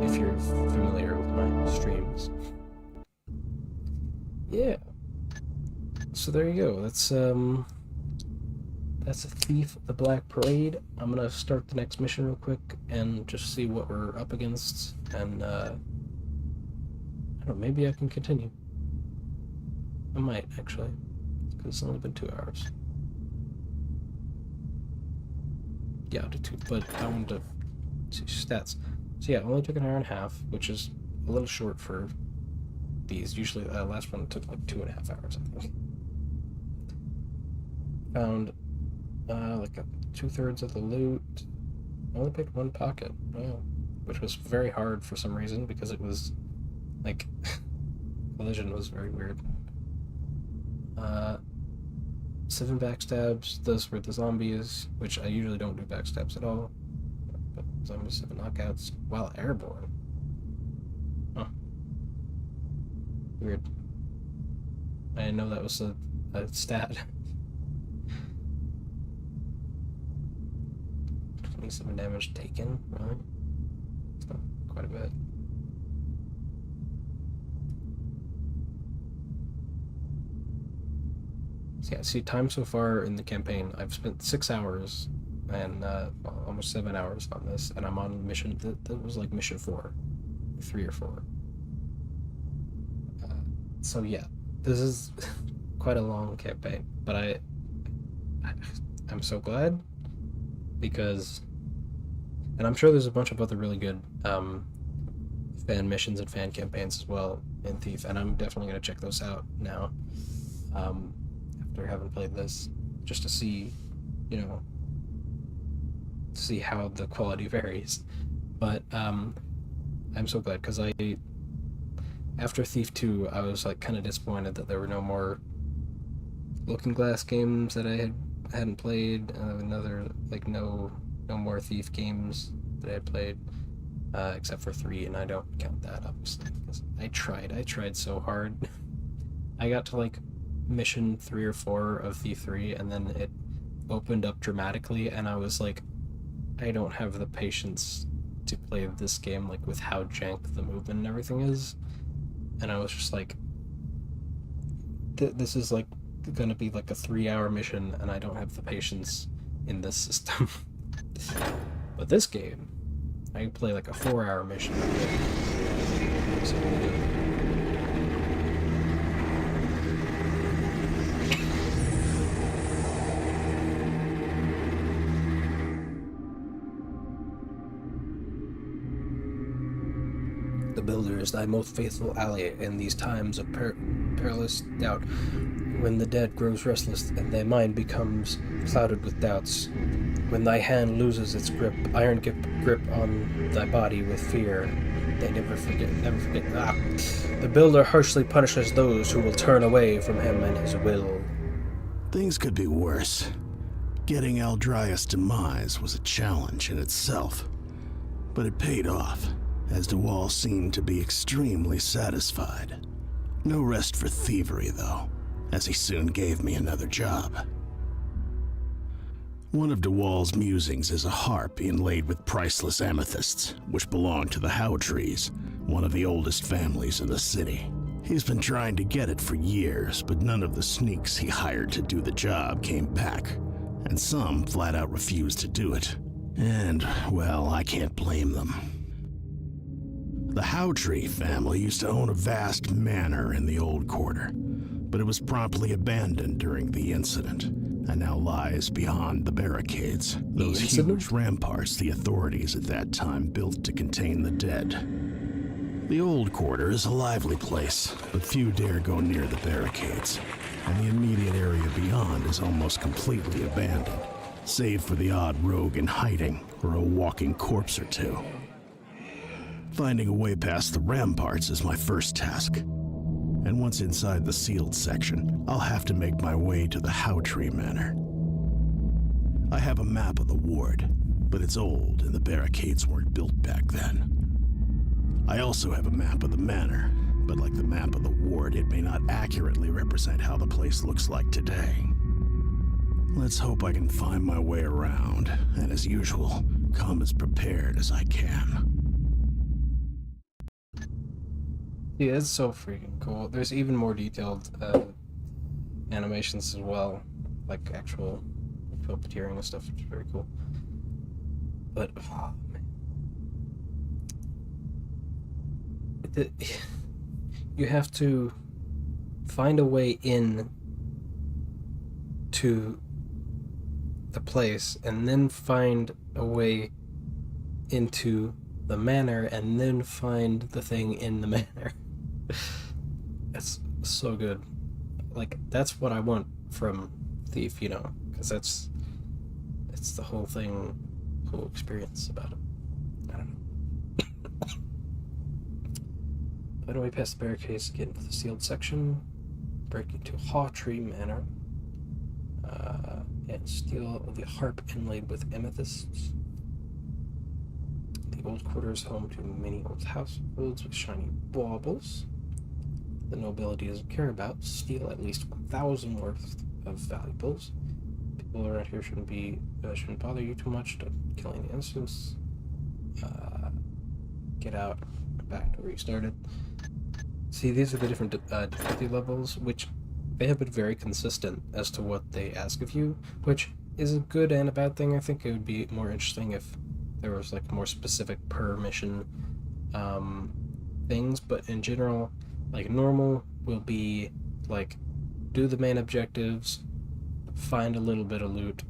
If you're familiar with my streams. Yeah. So there you go. That's a Thief of the Black Parade. I'm gonna start the next mission real quick and just see what we're up against, and I don't know, maybe I can continue. I might, actually, because it's only been 2 hours. yeah, I'll do 2, but I wanted to see stats. So yeah, it only took an hour and a half, which is a little short for these. Usually the last one took like 2.5 hours, I think. Found like 2/3 of the loot. I only picked one pocket, which was very hard for some reason because it was like collision was very weird. 7 backstabs. Those were the zombies, which I usually don't do backstabs at all. But zombies, 7 knockouts while airborne. Huh. Weird. I didn't know that was a stat. 27 damage taken, really? It's not quite a bit. So yeah, see, time so far in the campaign, I've spent 6 hours and almost 7 hours on this, and I'm on mission, that was like mission 4, 3 or 4. So yeah, this is quite a long campaign, but I'm so glad, because, and I'm sure there's a bunch of other really good fan missions and fan campaigns as well in Thief, and I'm definitely going to check those out now, after having played this, just to see, you know, see how the quality varies. But I'm so glad, because after Thief 2, I was like kind of disappointed that there were no more Looking Glass games that I hadn't played. No more Thief games that I had played, except for 3, and I don't count that obviously because I tried so hard. I got to like mission 3 or 4 of Thief 3, and then it opened up dramatically, and I was like, I don't have the patience to play this game like with how jank the movement and everything is, and I was just like, this is like gonna be like a 3-hour mission, and I don't have the patience in this system. But this game, I can play like a 4-hour mission. So the Builder is thy most faithful ally in these times of perilous doubt, when the dead grows restless and thy mind becomes clouded with doubts, when thy hand loses its iron grip on thy body with fear. They never forget. The Builder harshly punishes those who will turn away from him and his will. Things could be worse. Getting Aldrias' demise was a challenge in itself, but it paid off, as DeWall seemed to be extremely satisfied. No rest for thievery, though, as he soon gave me another job. One of DeWall's musings is a harp inlaid with priceless amethysts, which belong to the Howe Trees, one of the oldest families in the city. He's been trying to get it for years, but none of the sneaks he hired to do the job came back, and some flat out refused to do it. And, well, I can't blame them. The Howtree family used to own a vast manor in the Old Quarter, but it was promptly abandoned during the incident, and now lies beyond the barricades, those huge ramparts the authorities at that time built to contain the dead. The Old Quarter is a lively place, but few dare go near the barricades, and the immediate area beyond is almost completely abandoned, save for the odd rogue in hiding or a walking corpse or two. Finding a way past the ramparts is my first task, and once inside the sealed section, I'll have to make my way to the Howtree Manor. I have a map of the ward, but it's old and the barricades weren't built back then. I also have a map of the manor, but like the map of the ward, it may not accurately represent how the place looks like today. Let's hope I can find my way around, and as usual, come as prepared as I can. Yeah, it's so freaking cool. There's even more detailed animations as well, like actual puppeteering and stuff, which is very cool. But oh, man. You have to find a way in to the place and then find a way into the manor and then find the thing in the manor. That's so good. Like, that's what I want from Thief, you know, because it's the whole thing, whole experience about it. I don't know. Find a way past the barricades to get into the sealed section, break into Hawtree Manor, and steal the harp inlaid with amethysts. The old quarter is home to many old households with shiny baubles. The nobility doesn't care about. Steal at least 1,000 worth of valuables. People around here shouldn't bother you too much. Don't kill any innocents. Get out, back to where you started. See, these are the different difficulty levels, which they have been very consistent as to what they ask of you, which is a good and a bad thing. I think it would be more interesting if there was like more specific per mission things, but in general, like normal will be like do the main objectives, find a little bit of loot,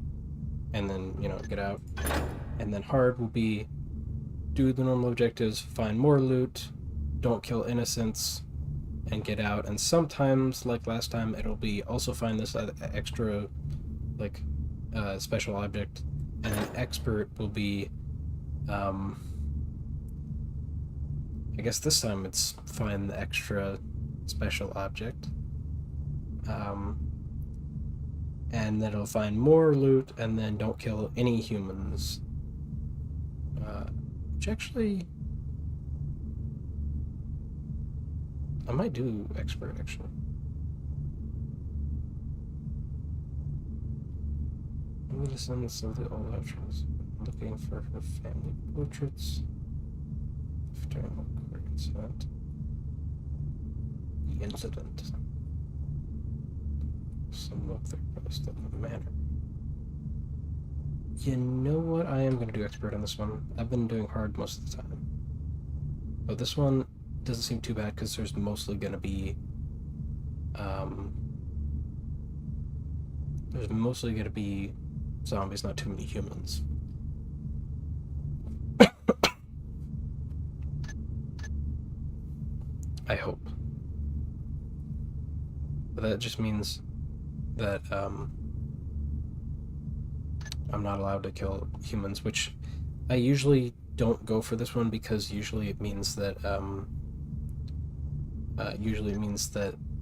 and then, you know, get out. And then hard will be do the normal objectives, find more loot, don't kill innocents, and get out. And sometimes, like last time, it'll be also find this extra like special object. And then expert will be I guess this time it's find the extra special object. And then it'll find more loot, and then don't kill any humans. Which actually, I might do expert actually. I'm the descendants of the old actress, looking for her family portraits. During the incident. The incident. Some of their post in the manor. You know what? I am going to do expert on this one. I've been doing hard most of the time. But this one doesn't seem too bad because there's mostly going to be zombies, not too many humans. I hope. But that just means that I'm not allowed to kill humans, which I usually don't go for this one because usually it means that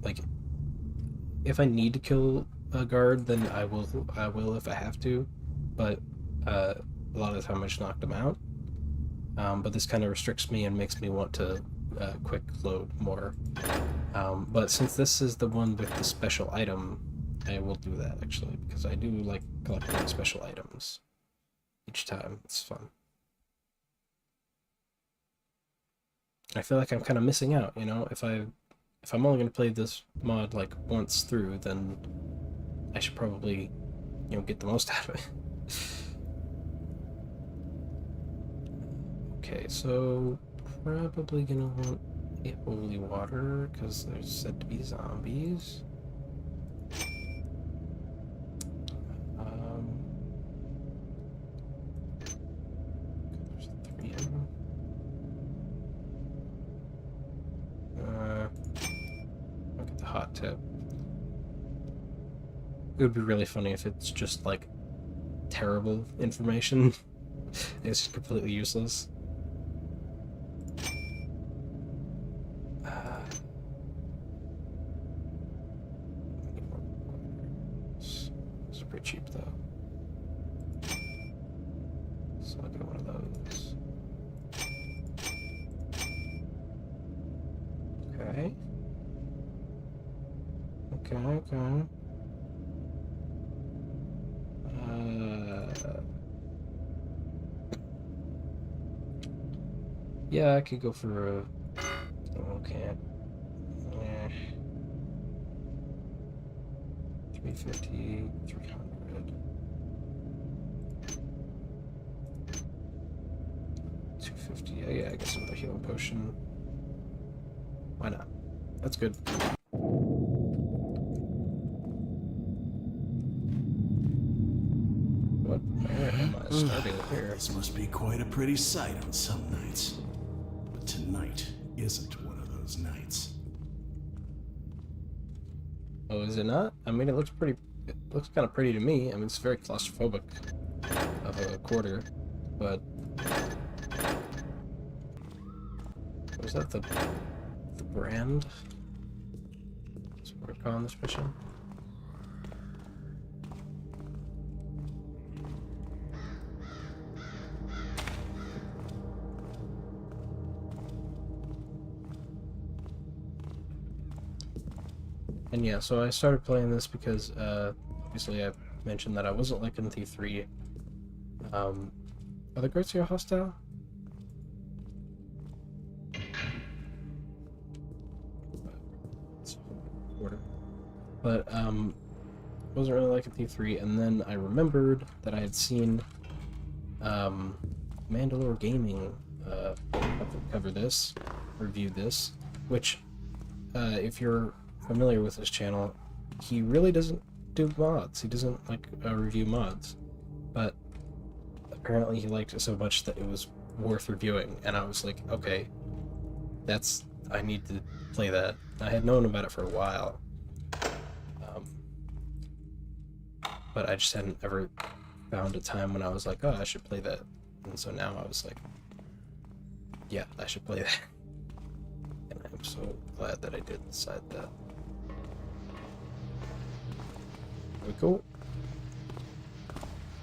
like if I need to kill a guard, then I will if I have to, but a lot of the time I just knock them out. But this kind of restricts me and makes me want to quick load more. But since this is the one with the special item, I will do that actually, because I do like collecting special items each time. It's fun. I feel like I'm kind of missing out, you know? If I'm only going to play this mod like once through, then I should probably, you know, get the most out of it. Okay, so probably gonna want a holy water because there's said to be zombies. There's 3 of them. Look at the hot tip. It would be really funny if it's just like terrible information. It's just completely useless. It's pretty cheap though. So I'll get one of those. Okay. Okay. Yeah, I could go for a... Okay. Yeah. 350, 300. 250. Yeah, I guess another healing potion. Why not? That's good. starting here. This must be quite a pretty sight on some nights. But tonight isn't one of those nights. Oh, is it not? I mean, it looks pretty. It looks kind of pretty to me. I mean, it's very claustrophobic of a quarter, but was that the brand? That's what we're calling this mission. And yeah, so I started playing this because, obviously I mentioned that I wasn't liking Thief 3. Are the goats here hostile? But, wasn't really liking Thief 3, and then I remembered that I had seen, Mandalore Gaming, cover this, review this, which, if you're familiar with his channel, he really doesn't do mods. He doesn't like review mods, but apparently he liked it so much that it was worth reviewing, and I was like, okay, I need to play that. I had known about it for a while, but I just hadn't ever found a time when I was like, oh, I should play that, and so now I was like, yeah, I should play that, and I'm so glad that I did decide that. Are we cool?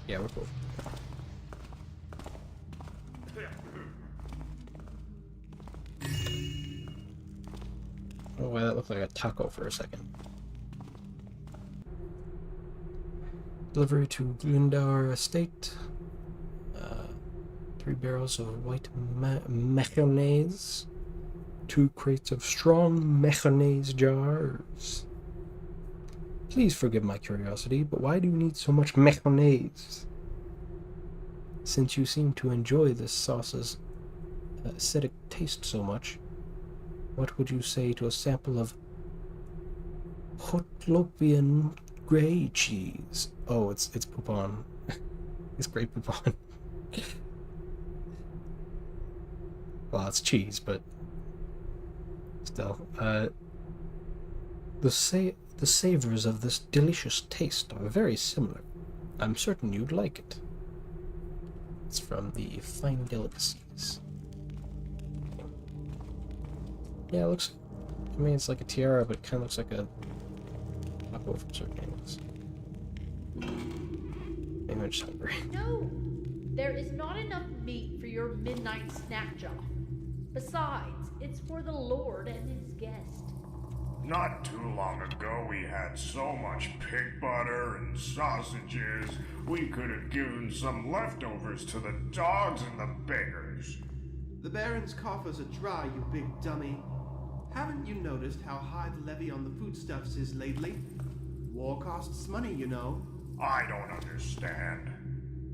Yeah, we're cool. Oh, wow, that looked like a taco for a second. Delivery to Glendower Estate. 3 barrels of white mayonnaise. 2 crates of strong mayonnaise jars. Please forgive my curiosity, but why do you need so much mayonnaise? Since you seem to enjoy this sauce's acidic taste so much, what would you say to a sample of Hotlopian grey cheese? Oh, it's poupon. It's grey poupon. Well, it's cheese, but still. The savors of this delicious taste are very similar. I'm certain you'd like it. It's from the Fine Delicacies. Yeah, it looks... I mean, it's like a tiara, but it kind of looks like a taco from certain angles. Maybe I'm just hungry. No! There is not enough meat for your midnight snack jar. Besides, it's for the Lord and his guest. Not too long ago, we had so much pig butter and sausages, we could have given some leftovers to the dogs and the beggars. The Baron's coffers are dry, you big dummy. Haven't you noticed how high the levy on the foodstuffs is lately? War costs money, you know. I don't understand.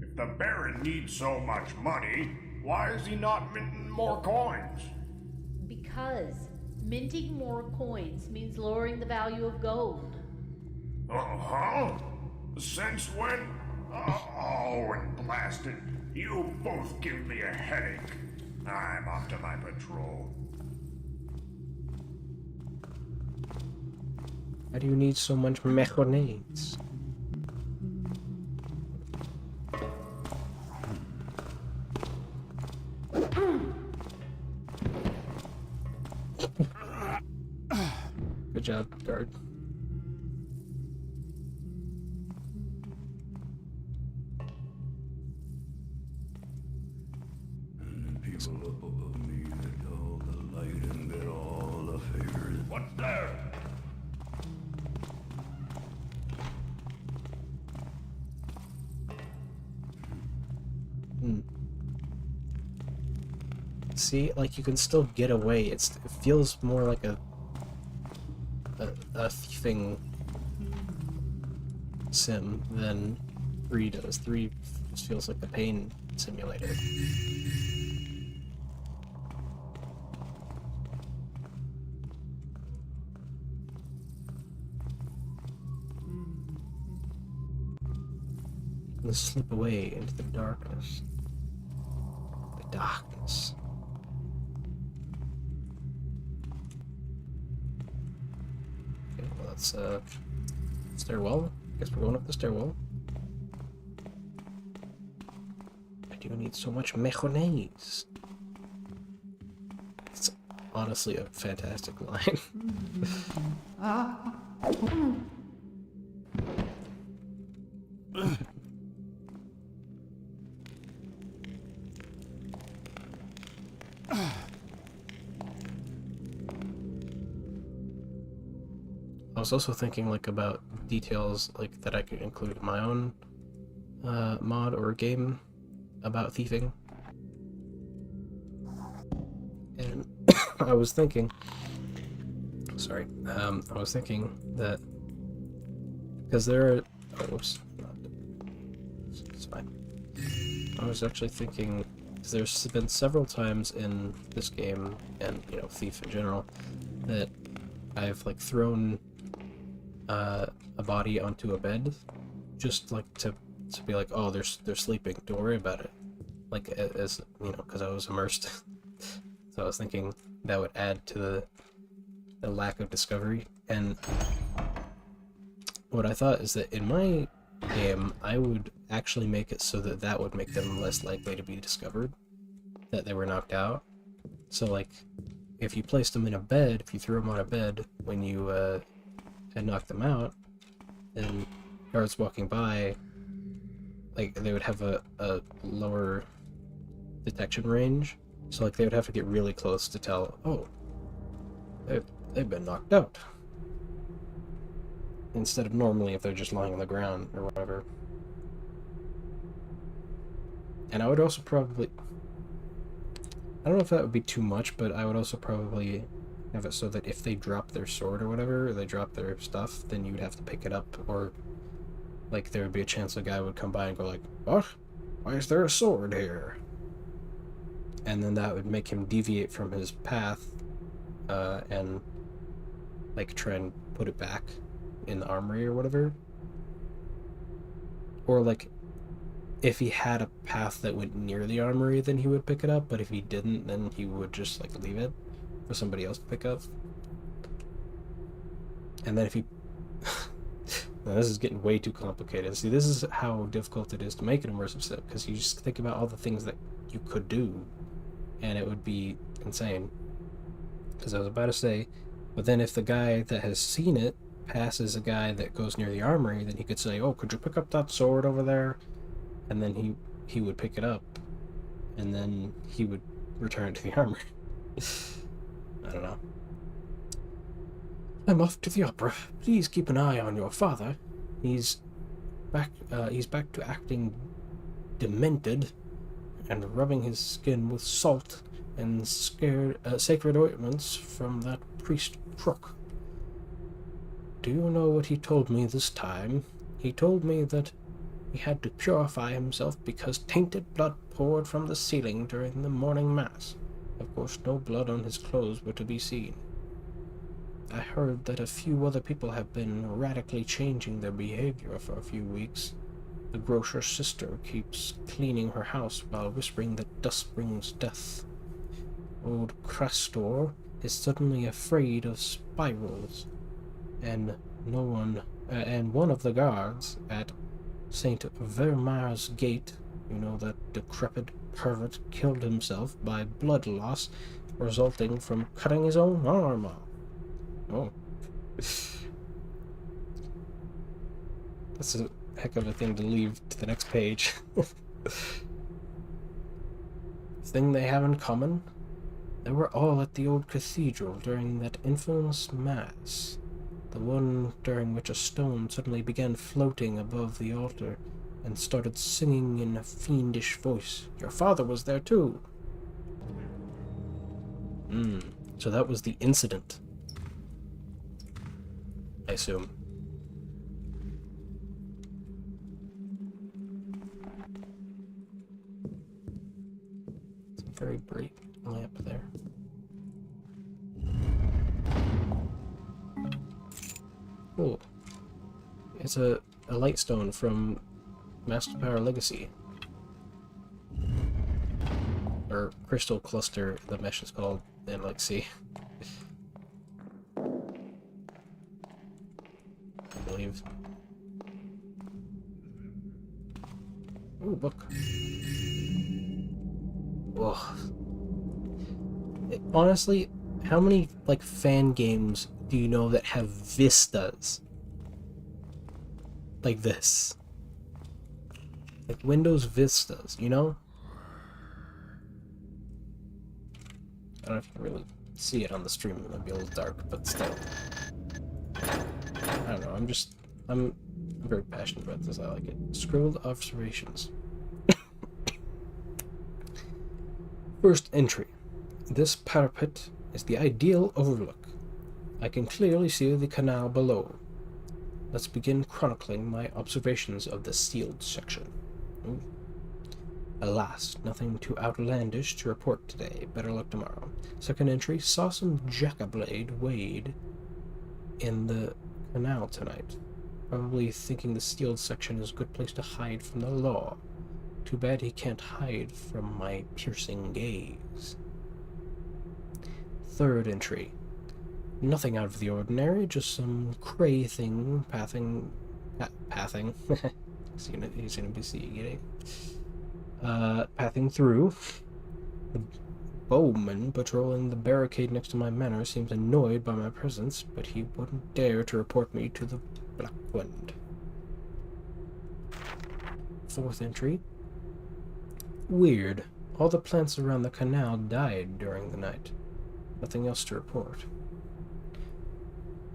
If the Baron needs so much money, why is he not minting more coins? Because minting more coins means lowering the value of gold. Uh-huh? Since when? Oh, and blast it. You both give me a headache. I'm off to my patrol. Why do you need so much mayonnaise? Good job, guard. People up above me that all the light and get all the favors. What's there? See, like, you can still get away. It feels more like a thieving sim than 3 does. 3 just feels like a pain simulator. and slip away into the darkness. The darkness. Okay, well that's stairwell. Guess we're going up the stairwell. I do need so much mayonnaise. It's honestly a fantastic line. I was also thinking like about details like that I could include in my own mod or game about thieving. And I was thinking, sorry, I was thinking that because there are, oh, whoops, it's fine. I was actually thinking, 'cause there's been several times in this game and Thief in general that I've like thrown a body onto a bed, just like to be like, oh, they're sleeping. Don't worry about it. Like as because I was immersed. So I was thinking that would add to the lack of discovery. And what I thought is that in my game, I would actually make it so that that would make them less likely to be discovered, that they were knocked out. So like, if you placed them in a bed, if you threw them on a bed when you had knocked them out, and guards walking by, like, they would have a lower detection range, so like they would have to get really close to tell, oh, they've been knocked out, instead of normally if they're just lying on the ground or whatever. And I would also probably, I don't know if that would be too much, but I would also probably have it so that if they drop their sword or whatever, or they drop their stuff, then you'd have to pick it up, or like there would be a chance a guy would come by and go like, what? Why is there a sword here? And then that would make him deviate from his path, and like try and put it back in the armory or whatever. Or like, if he had a path that went near the armory, then he would pick it up, but if he didn't, then he would just like leave it for somebody else to pick up. And then if he now, this is getting way too complicated. See, this is how difficult it is to make an immersive sim, because you just think about all the things that you could do, and it would be insane. Because I was about to say, but then if the guy that has seen it passes a guy that goes near the armory, then he could say, oh, could you pick up that sword over there? And then he would pick it up, and then he would return it to the armory. I don't know. I'm off to the opera. Please keep an eye on your father. He's back to acting demented and rubbing his skin with salt and sacred ointments from that priest crook. Do you know what he told me this time? He told me that he had to purify himself because tainted blood poured from the ceiling during the morning mass. Of course, no blood on his clothes were to be seen. I heard that a few other people have been radically changing their behavior for a few weeks. The grocer's sister keeps cleaning her house while whispering that dust brings death. Old Crastor is suddenly afraid of spirals, and one of the guards at St. Vermar's Gate, that decrepit pervert, killed himself by blood loss resulting from cutting his own arm off. Oh. That's a heck of a thing to leave to the next page. Thing they have in common? They were all at the old cathedral during that infamous mass. The one during which a stone suddenly began floating above the altar and started singing in a fiendish voice. Your father was there too. So that was the incident, I assume. It's a very bright lamp there. Oh, it's a light stone from Master Power Legacy. Or Crystal Cluster, the mesh is called in Legacy. I believe. Ooh, book. Ugh. Honestly, how many like fan games do you know that have vistas like this? Like Windows vistas, you know? I don't know if you can really see it on the stream, it might be a little dark, but still. I don't know, I'm very passionate about this, I like it. Scribbled observations. First entry. This parapet is the ideal overlook. I can clearly see the canal below. Let's begin chronicling my observations of the sealed section. Ooh. Alas, nothing too outlandish to report today. Better luck tomorrow. Second entry, saw some jackablade wade in the canal tonight. Probably thinking the sealed section is a good place to hide from the law. Too bad he can't hide from my piercing gaze. Third entry. Nothing out of the ordinary, just some cray thing pathing. He's gonna be getting. Pathing through. The bowman patrolling the barricade next to my manor seems annoyed by my presence, but he wouldn't dare to report me to the Black Wind. Fourth entry. Weird. All the plants around the canal died during the night. Nothing else to report.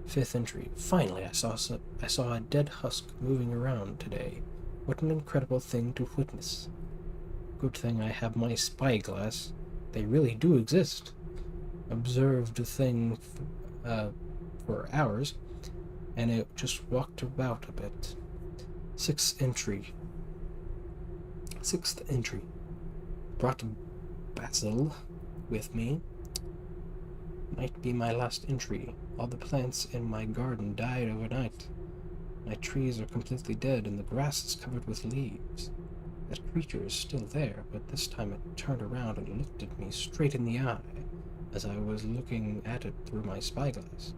Fifth entry. Finally, I saw a dead husk moving around today. What an incredible thing to witness. Good thing I have my spyglass. They really do exist. Observed the thing for hours, and it just walked about a bit. Sixth entry. Brought Basil with me. Might be my last entry. All the plants in my garden died overnight. My trees are completely dead and the grass is covered with leaves. That creature is still there, but this time it turned around and looked at me straight in the eye as I was looking at it through my spyglass.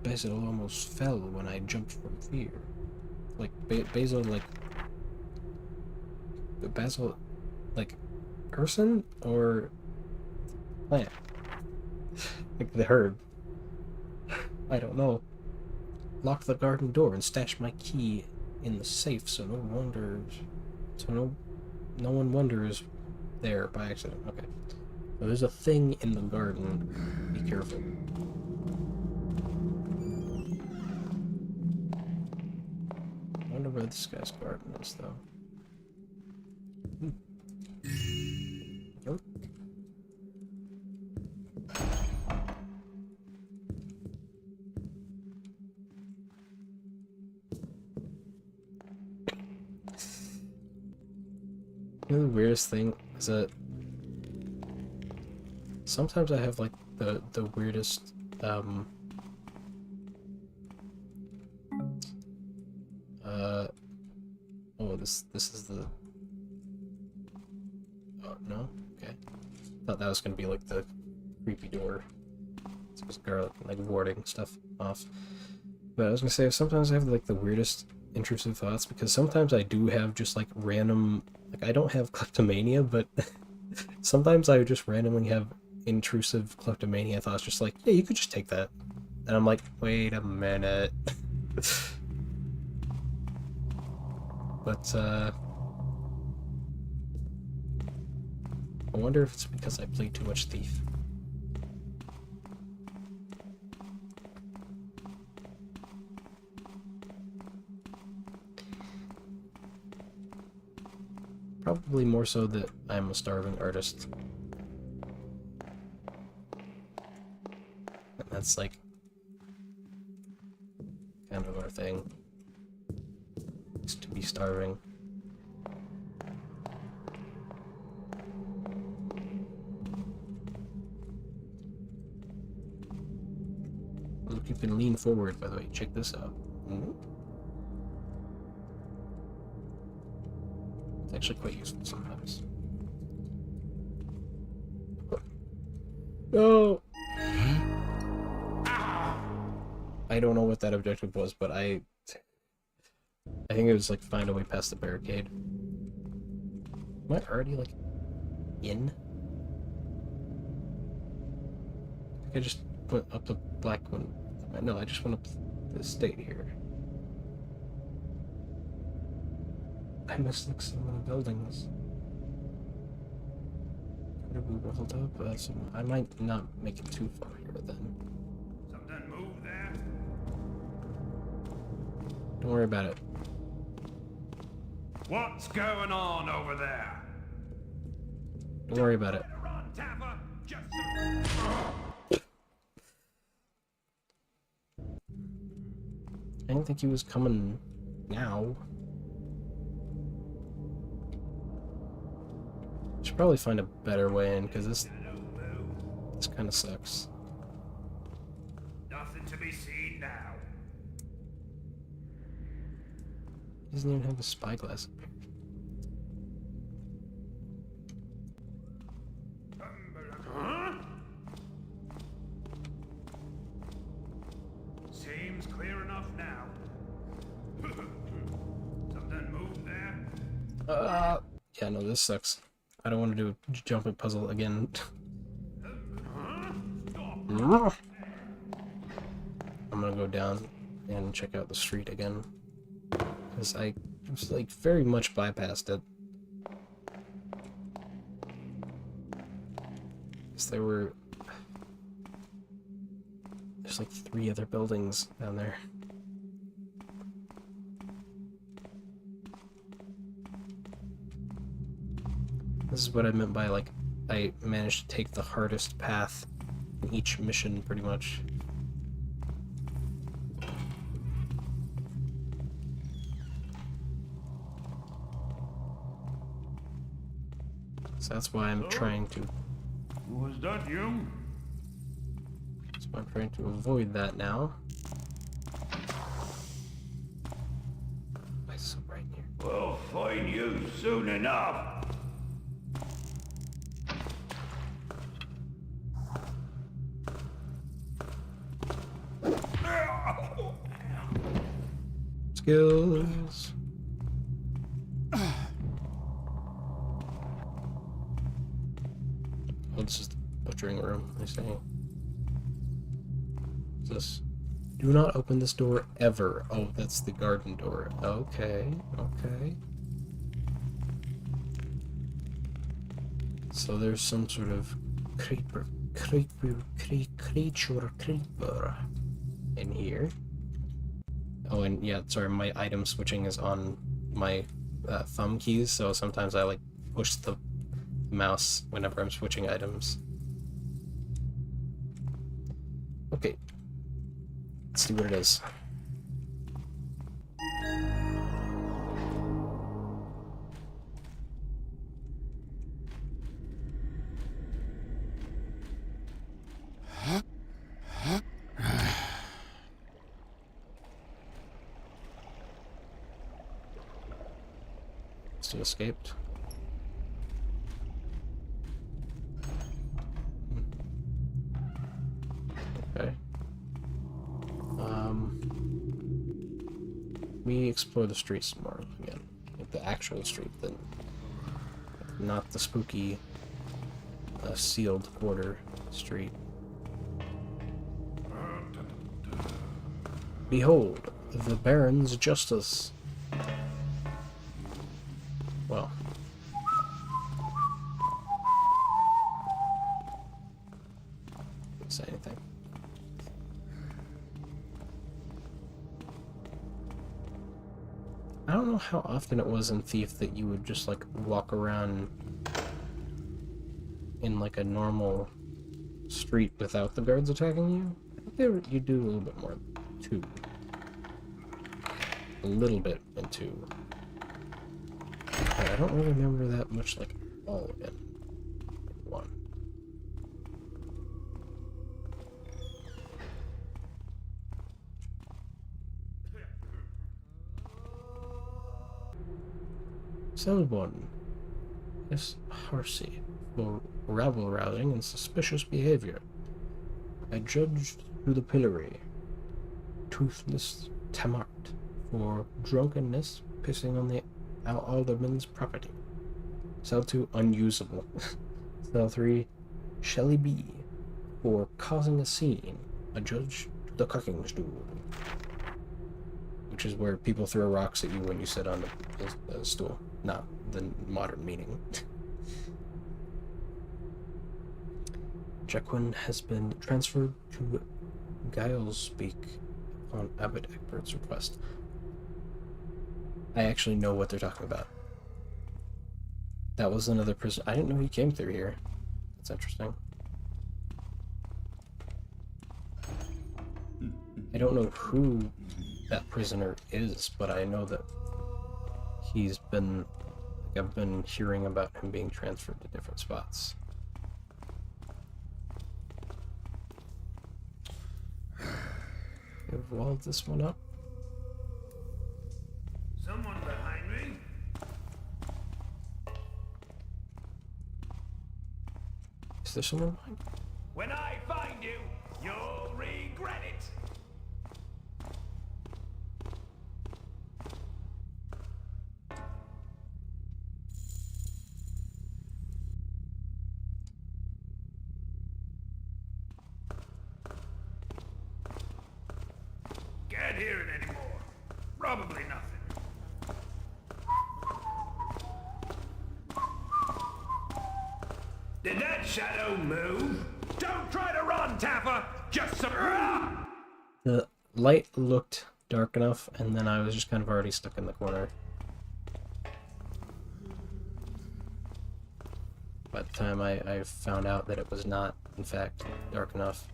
Basil almost fell when I jumped from fear. Like, Basil, person or plant? Like the herb. I don't know. Locked the garden door and stashed my key in the safe so no one wonders there by accident. Okay. So there's a thing in the garden. Be careful. I wonder where this guy's garden is, though. Nope. You know, the weirdest thing is that sometimes I have like the weirdest oh, this is the, oh no, okay, thought that was gonna be like the creepy door. It's just garlic like warding stuff off. But I was gonna say sometimes I have like the weirdest intrusive thoughts, because sometimes I do have just like random, like I don't have kleptomania, but sometimes I just randomly have intrusive kleptomania thoughts, just like, yeah, you could just take that. And I'm like, wait a minute. But I wonder if it's because I played too much Thief. Probably more so that I'm a starving artist. And that's like kind of our thing. Is to be starving. Look, you can lean forward, by the way. Check this out. actually quite useful sometimes. No! I don't know what that objective was, but I think it was like find a way past the barricade. Am I already like in? I just went up the black one. No, I just went up the estate here. I missed like some of the buildings. Could have we leveled up? So I might not make it too far here then. Something move there? Don't worry about it. What's going on over there? Don't worry about it. Run, Tapper! Just I didn't think he was coming now. Should probably find a better way in, because this kind of sucks. nothing to be seen now. He doesn't even have a spyglass. Huh? Seems clear enough now. Something move there? Yeah, no, this sucks. I don't want to do a jumping puzzle again. I'm gonna go down and check out the street again. Because I was like very much bypassed it. Because there's like 3 other buildings down there. This is what I meant by, like, I managed to take the hardest path in each mission, pretty much. So that's why I'm trying to... Was that you? That's why I'm trying to avoid that now. Why is it so bright in here? We'll find you soon enough. Skills. Oh, this is the butchering room, I say. What's this? Do not open this door ever. Oh, that's the garden door. Okay, okay. So there's some sort of creeper in here. Oh, and yeah, sorry, my item switching is on my thumb keys, so sometimes I like push the mouse whenever I'm switching items. Okay, let's see what it is. Still escaped. Okay. We explore the streets more again. Like the actual street, then not the spooky sealed quarter street. Behold, the Baron's justice. Well. Didn't say anything. I don't know how often it was in Thief that you would just like walk around in like a normal street without the guards attacking you. I think you do a little bit more too. A little bit in 2. I don't really remember that much like all in 1. Selborn is Harsey for rabble-rousing and suspicious behavior. Adjudged to the pillory. Toothless Tamart for drunkenness, pissing on the alderman's property. Cell 2, unusable. Cell 3, Shelley B for causing a scene. Adjudged to the cucking stool. Which is where people throw rocks at you when you sit on the stool. Not the modern meaning. Jacquin has been transferred to Guilespeak on Abbot Egbert's request. I actually know what they're talking about. That was another prison. I didn't know he came through here. That's interesting. I don't know who that prisoner is, but I know that he's been... I've been hearing about him being transferred to different spots. I've walled this one up. Someone behind me? Is there someone behind? When I find you, you'll regret it. Can't hear it anymore. Probably nothing. Did that shadow move? Don't try to run, Tapper! Just some... The light looked dark enough, and then I was just kind of already stuck in the corner. By the time I found out that it was not, in fact, dark enough.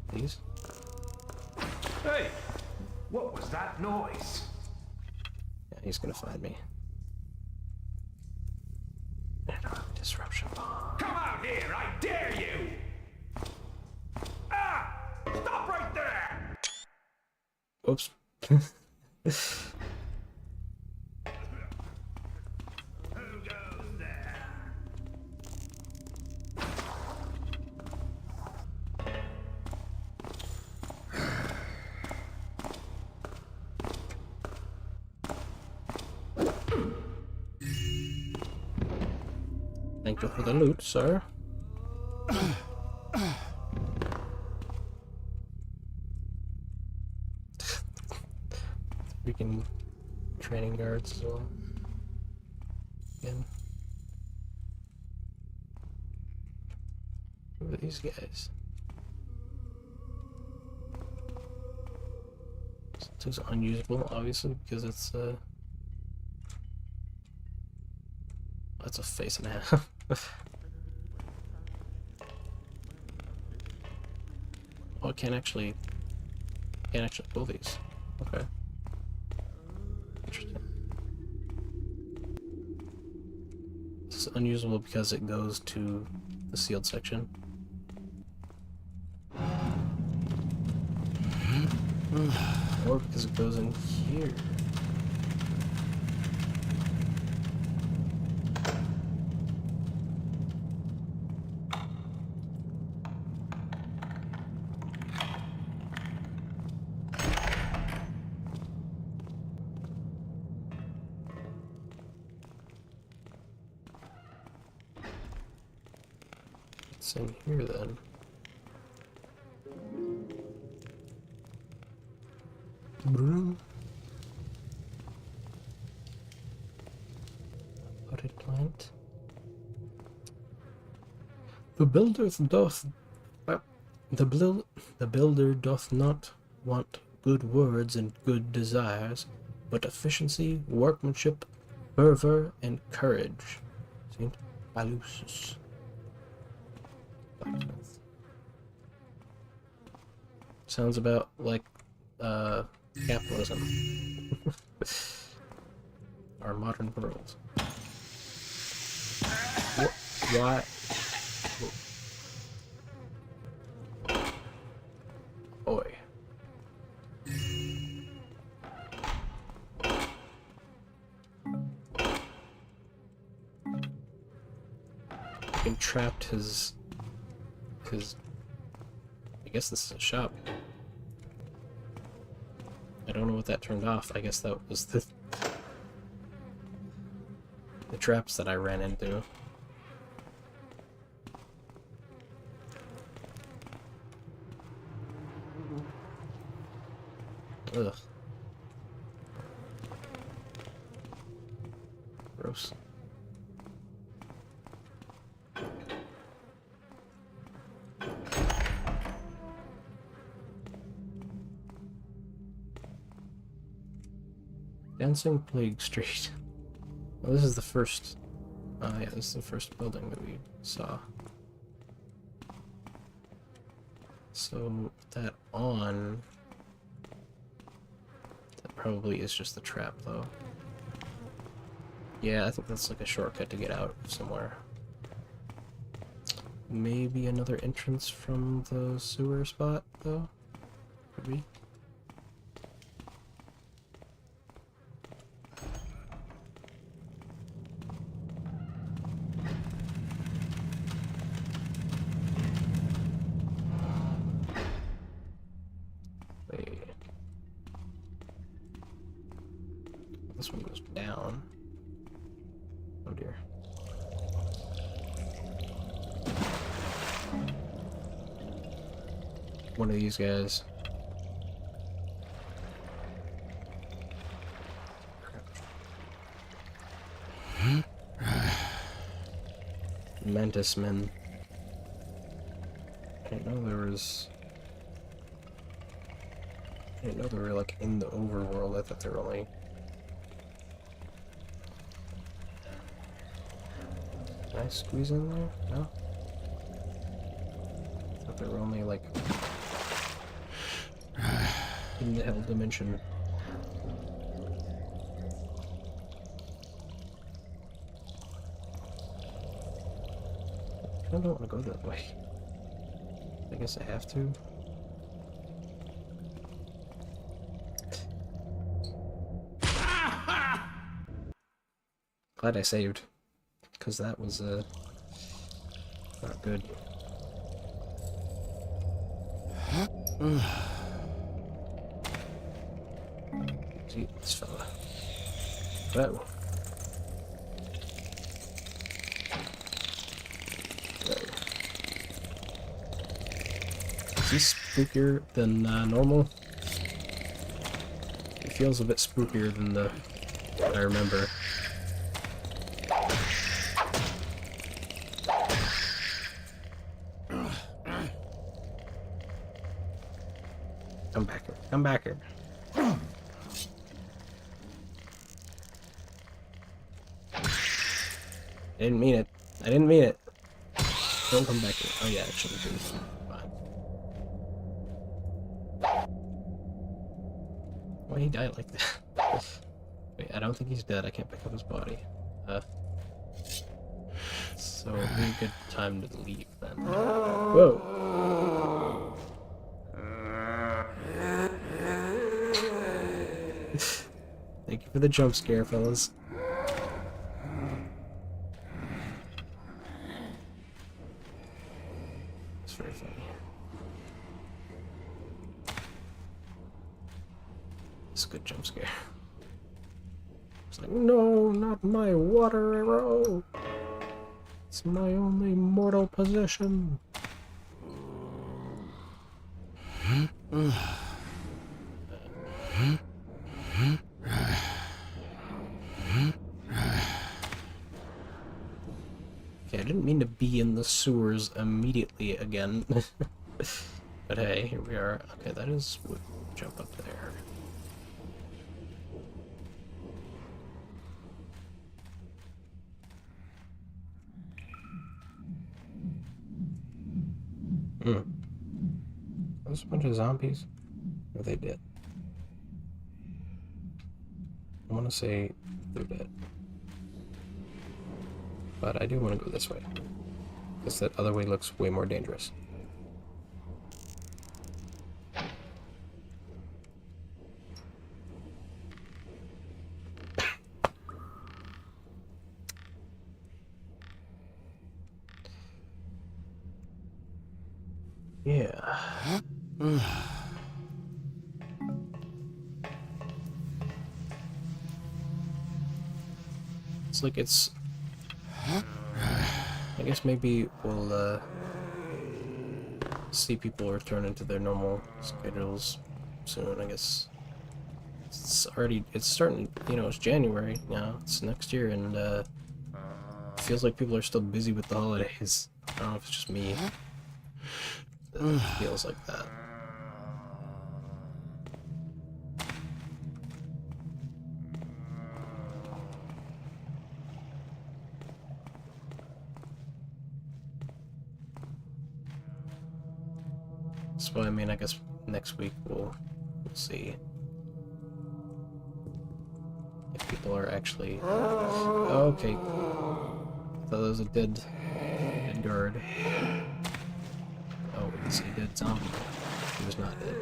Please? Hey! What was that noise? Yeah, he's gonna find me. Disruption bomb. Come out here, I dare you! Ah! Stop right there! Oops. Who goes there? Thank you for the loot, sir. Freaking training guards as well. Again. Who are these guys? This is unusable, obviously, because it's that's a face and a half. Oh, I can't actually pull these. Okay. Interesting. This is unusable because it goes to the sealed section. Or because it goes in here. It's in here then. Potted plant. The builder doth not want good words and good desires, but efficiency, workmanship, fervor, and courage. Saint Alusus. Blacksmith. Sounds about like capitalism. Our modern world. Why? Oi. fucking trapped his... I guess this is a shop. I don't know what that turned off. I guess that was the traps that I ran into. Ugh. Gross. Dancing Plague Street. Well, this is the first... yeah, this is the first building that we saw. So, with that on... That probably is just the trap, though. Yeah, I think that's like a shortcut to get out somewhere. Maybe another entrance from the sewer spot, though? Could be. Wait. This one goes down. Oh dear. One of these guys. Mantis men. I didn't know there was... I didn't know they were like in the overworld. I thought they were only... Can I squeeze in there? No? I thought they were only like... in the hell dimension. I don't want to go that way. I guess I have to. Glad I saved, because that was not good. See this fella. Whoa. Is he spookier than normal? He feels a bit spookier than the I remember. Come back here. Come back here. I didn't mean it. I didn't mean it. Don't come back here. Oh yeah, it shouldn't be. Fine. Why he died like that? Wait, I don't think he's dead. I can't pick up his body. So it'd be a good time to leave then. Whoa! Thank you for the jump scare, fellas. It's very funny. It's a good jump scare. It's like, no, not my water arrow. It's my only mortal possession. Okay, I didn't mean to be in the sewers immediately again. But hey, here we are. Okay, that is... We'll jump up there. There's a bunch of zombies. Or they dead? I want to say they're dead. But I do want to go this way. Because that other way looks way more dangerous. Yeah. It's like it's... I guess maybe we'll see people return into their normal schedules soon. I guess it's starting, you know, it's January now. It's next year, and it feels like people are still busy with the holidays. I don't know if it's just me. It feels like that. So I mean, I guess next week we'll see if people are actually... Okay. I thought that was a dead guard. Oh, we see a dead zombie. He was not dead.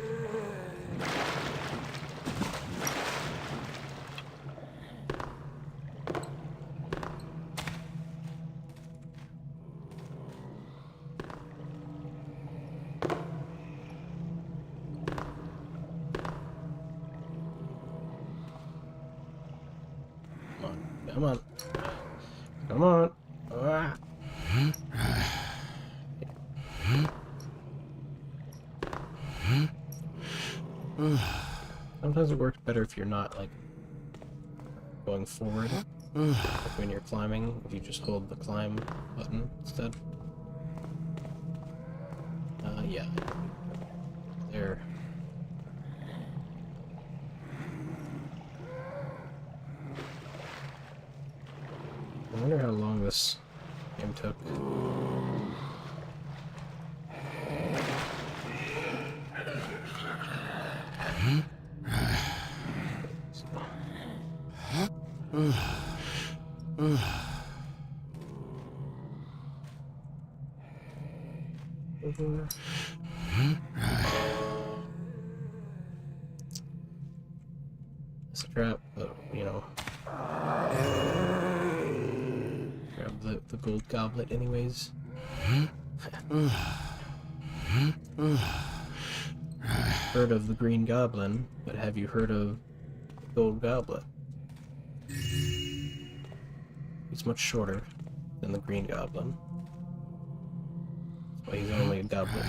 Come on. Come on. Ah. Sometimes it works better if you're not, like, going forward. Like when you're climbing, if you just hold the climb button instead. Yeah. There. I wonder how long this game took. It's a trap, but, you know. Grab the gold goblet anyways. Heard of the Green Goblin, but have you heard of the Gold Goblet? He's much shorter than the Green Goblin. That's why he's only a goblet.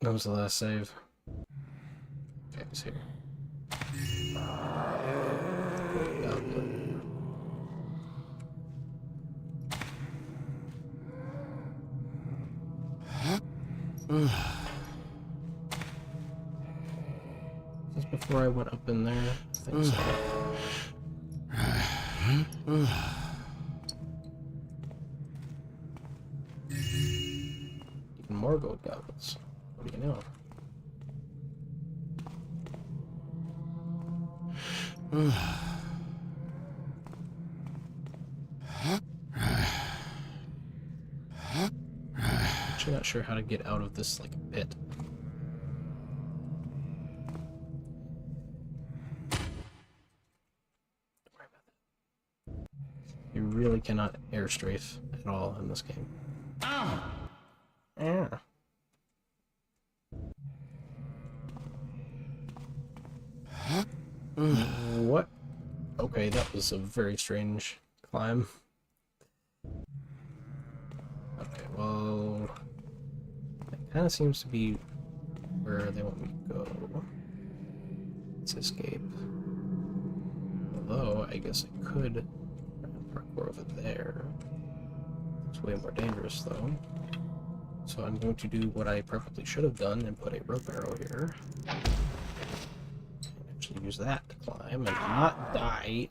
That was the last save. Okay, it's here. Gold Goblet. Just before I went up in there, I think so. Even more gold goblets. What do you know? Actually not sure how to get out of this, like, pit. Don't worry about that. You really cannot air strafe at all in this game. Yeah. What? Okay, that was a very strange climb. Okay, well... That kind of seems to be where they want me to go. Let's escape. Although, I guess I could parkour over there. It's way more dangerous, though. So I'm going to do what I probably should have done and put a rope arrow here. Actually use that to climb and not die.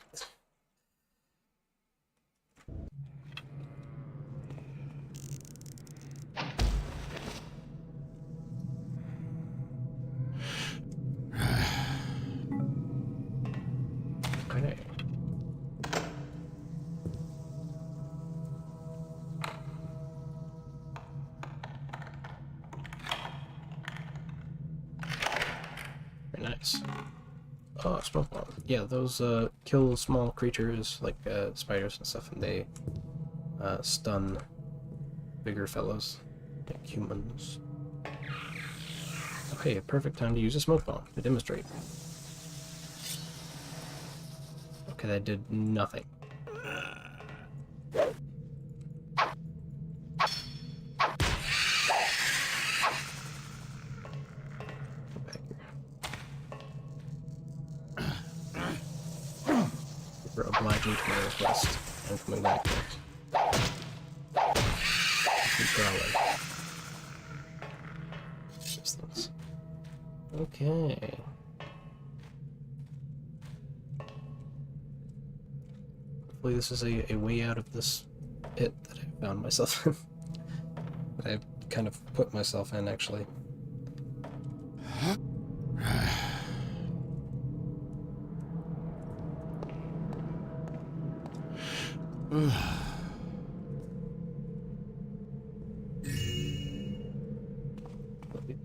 Nice. Oh, smoke bomb. Yeah, those kill small creatures like spiders and stuff, and they stun bigger fellows like humans. Okay, perfect time to use a smoke bomb to demonstrate. Okay, that did nothing. For obliging to my request. I'm coming back here. Keep growling. Distance. Okay. Hopefully this is a way out of this pit that I found myself in. That I kind of put myself in, actually.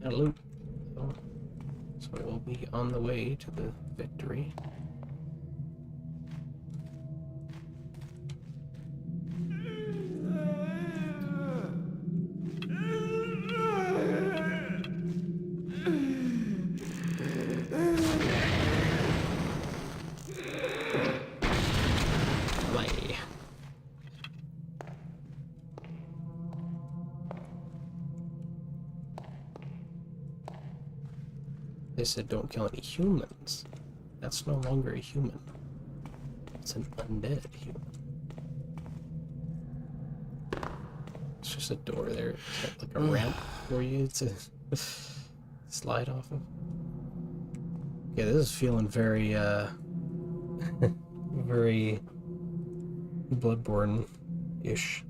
That loot. So we'll be on the way to the victory. Play. They said don't kill any humans. That's no longer a human. It's an undead human. It's just a door there. It's got like a ramp for you to slide off of. Yeah, this is feeling very, very Bloodborne-ish.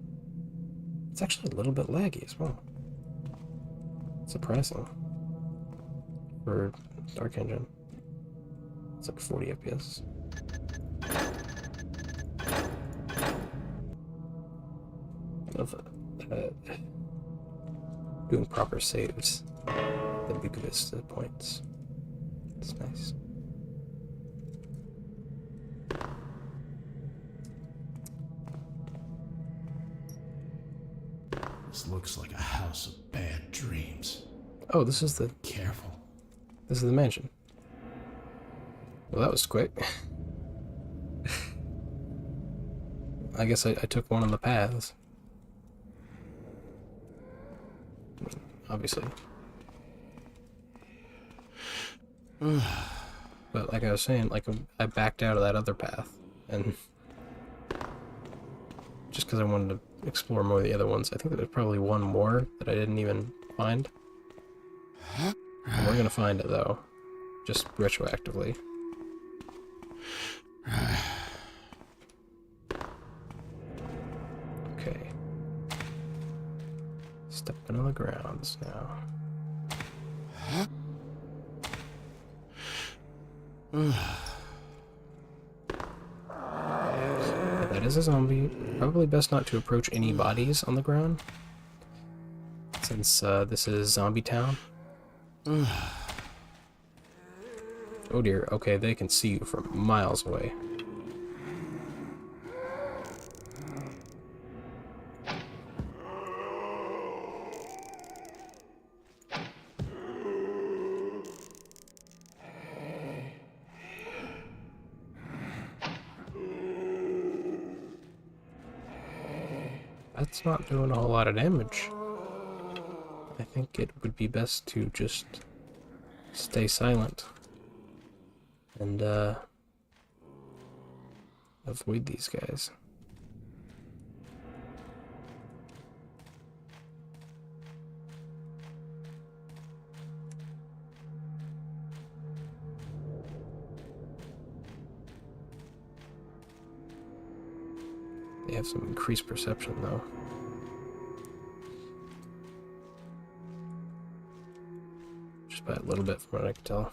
It's actually a little bit laggy as well. Surprising. For Dark Engine. It's like 40 FPS. Love doing proper saves. The Buca Vista points. It's nice. This looks like a house of bad dreams. Oh, this is the Careful. This is the mansion. Well, that was quick. I guess I took one of the paths. I mean, obviously. But like I was saying, like I backed out of that other path, and just because I wanted to explore more of the other ones. I think there's probably one more that I didn't even find. And we're gonna find it though, just retroactively. Okay. Stepping on the grounds now. That is a zombie. Probably best not to approach any bodies on the ground, since this is Zombie Town. Oh dear, okay, they can see you from miles away. That's not doing a whole lot of damage. I think it would be best to just stay silent and avoid these guys. They have some increased perception though. Just by a little bit from what I can tell.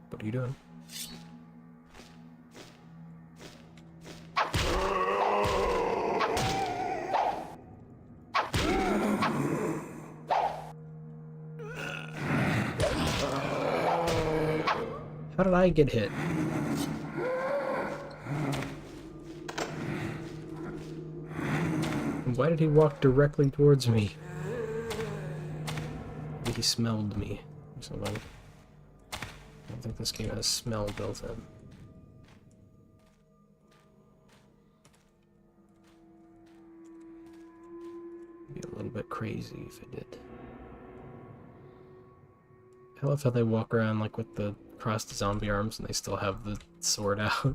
What are you doing? How did I get hit? And why did he walk directly towards me? Maybe he smelled me or something. I don't think this game has smell built in. Be a little bit crazy if it did. I love how they walk around like with the crossed zombie arms and they still have the sword out.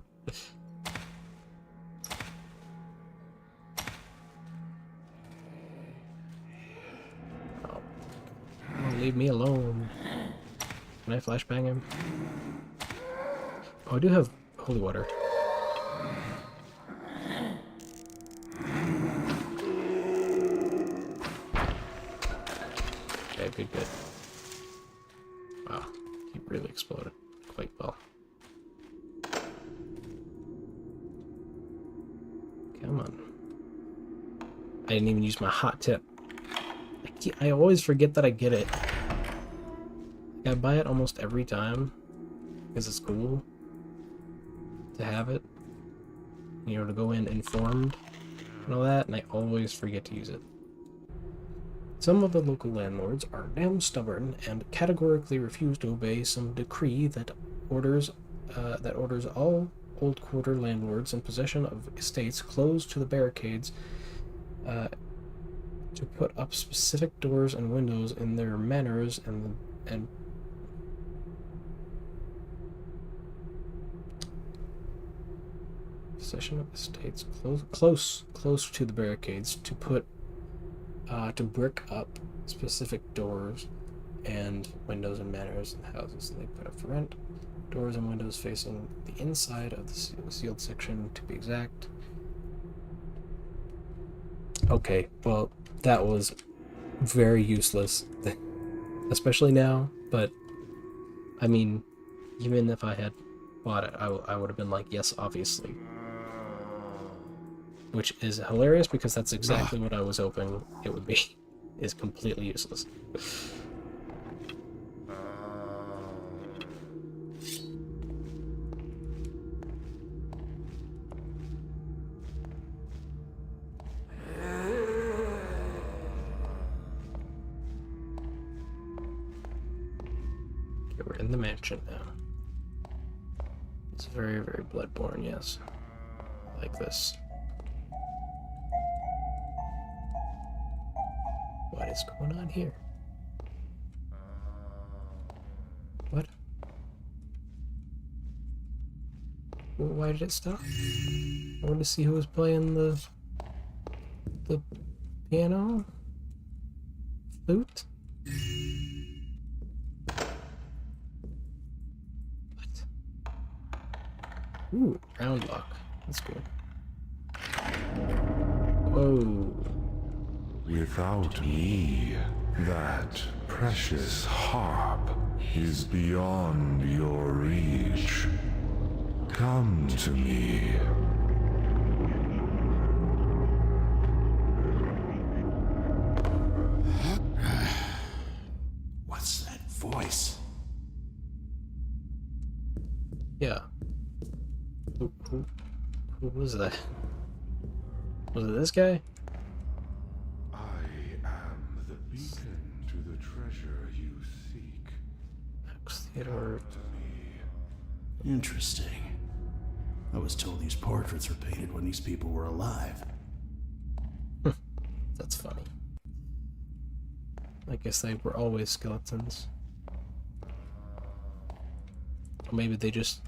Oh, leave me alone. Can I flashbang him? Oh, I do have holy water. Okay, good, good. Wow, he really exploded quite well. Come on. I didn't even use my hot tip. I always forget that I get it. I buy it almost every time because it's cool to have it. You know, to go in informed and all that, and I always forget to use it. Some of the local landlords are damn stubborn and categorically refuse to obey some decree that orders all old quarter landlords in possession of estates close to the barricades to put up specific doors and windows in their manors and possession of estates close to the barricades to put to brick up specific doors and windows and manors in houses they put up for rent. Doors and windows facing the inside of the sealed section, to be exact. Okay, well, that was very useless, especially now, but I mean, even if I had bought it, I would have been like, yes, obviously. Which is hilarious because that's exactly what I was hoping it would be. Is completely useless. Okay, we're in the mansion now. It's very, very Bloodborne, yes. Like this. What is going on here? What? Well, why did it stop? I wanted to see who was playing the piano? Flute? What? Ooh, round lock. That's cool. Whoa. Without me, that precious harp is beyond your reach. Come to me. What's that voice? Yeah. Who was that? Was it this guy? I am the beacon to the treasure you seek. Max Theodore. Interesting. I was told these portraits were painted when these people were alive. That's funny. I guess they were always skeletons. Or maybe they just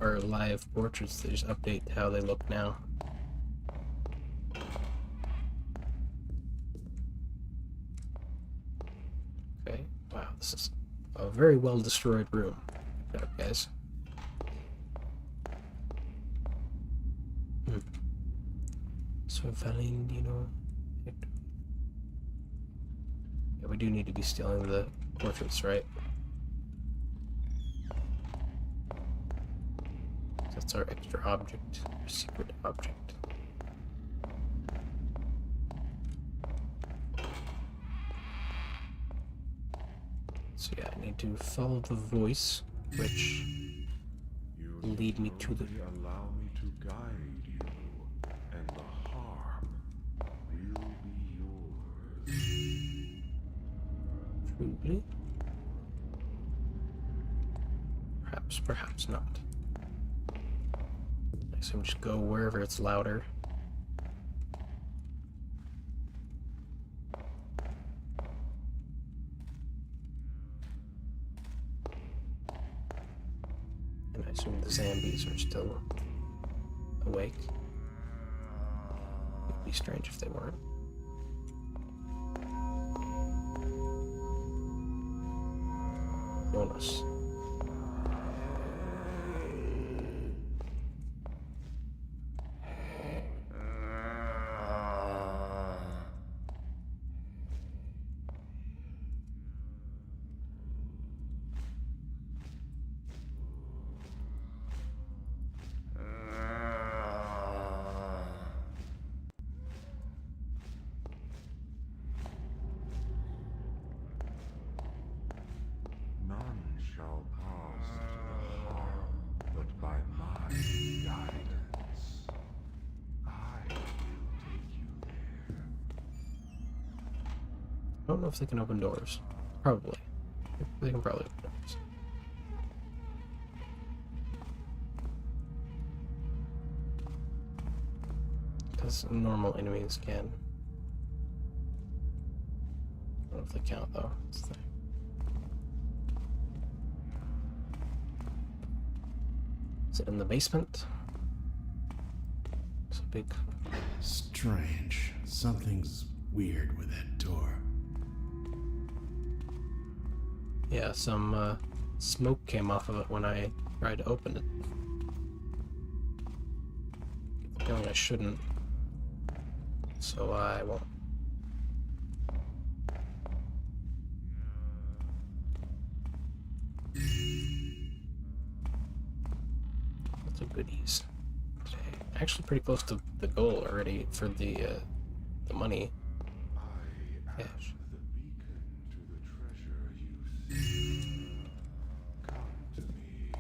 are live portraits, they just update how they look now. Okay, wow, this is a very well destroyed room. Good job, guys. So Valentino. Yeah, we do need to be stealing the portraits, right? That's our extra object, our secret object. So yeah, I need to follow the voice, which lead me to the... Only allow me to guide you, and the harm will be yours. Truly? Perhaps, perhaps not. I assume just go wherever it's louder. And I assume the zombies are still awake. It'd be strange if they weren't. Bonus. None shall pass to the harm, but by my guidance, I will take you there. I don't know if they can open doors. Probably. They can probably open doors. Because normal enemies can. I don't know if they count though. That's the thing. Is it in the basement? It's a big... Strange. Something's weird with that door. Yeah, some smoke came off of it when I tried to open it. I get the feeling I shouldn't. So I won't. Lots of goodies. Okay. Actually pretty close to the goal already for the money. I am Cash. the beacon to the treasure you seek. Come to me.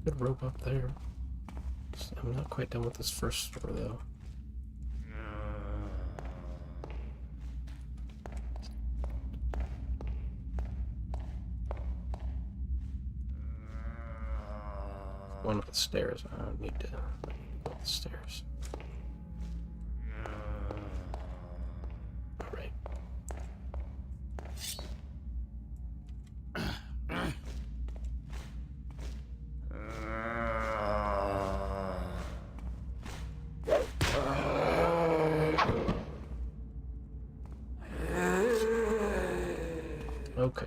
Good rope up there. I'm not quite done with this first store though. One of the stairs. I don't need to go up the stairs. Alright. Okay.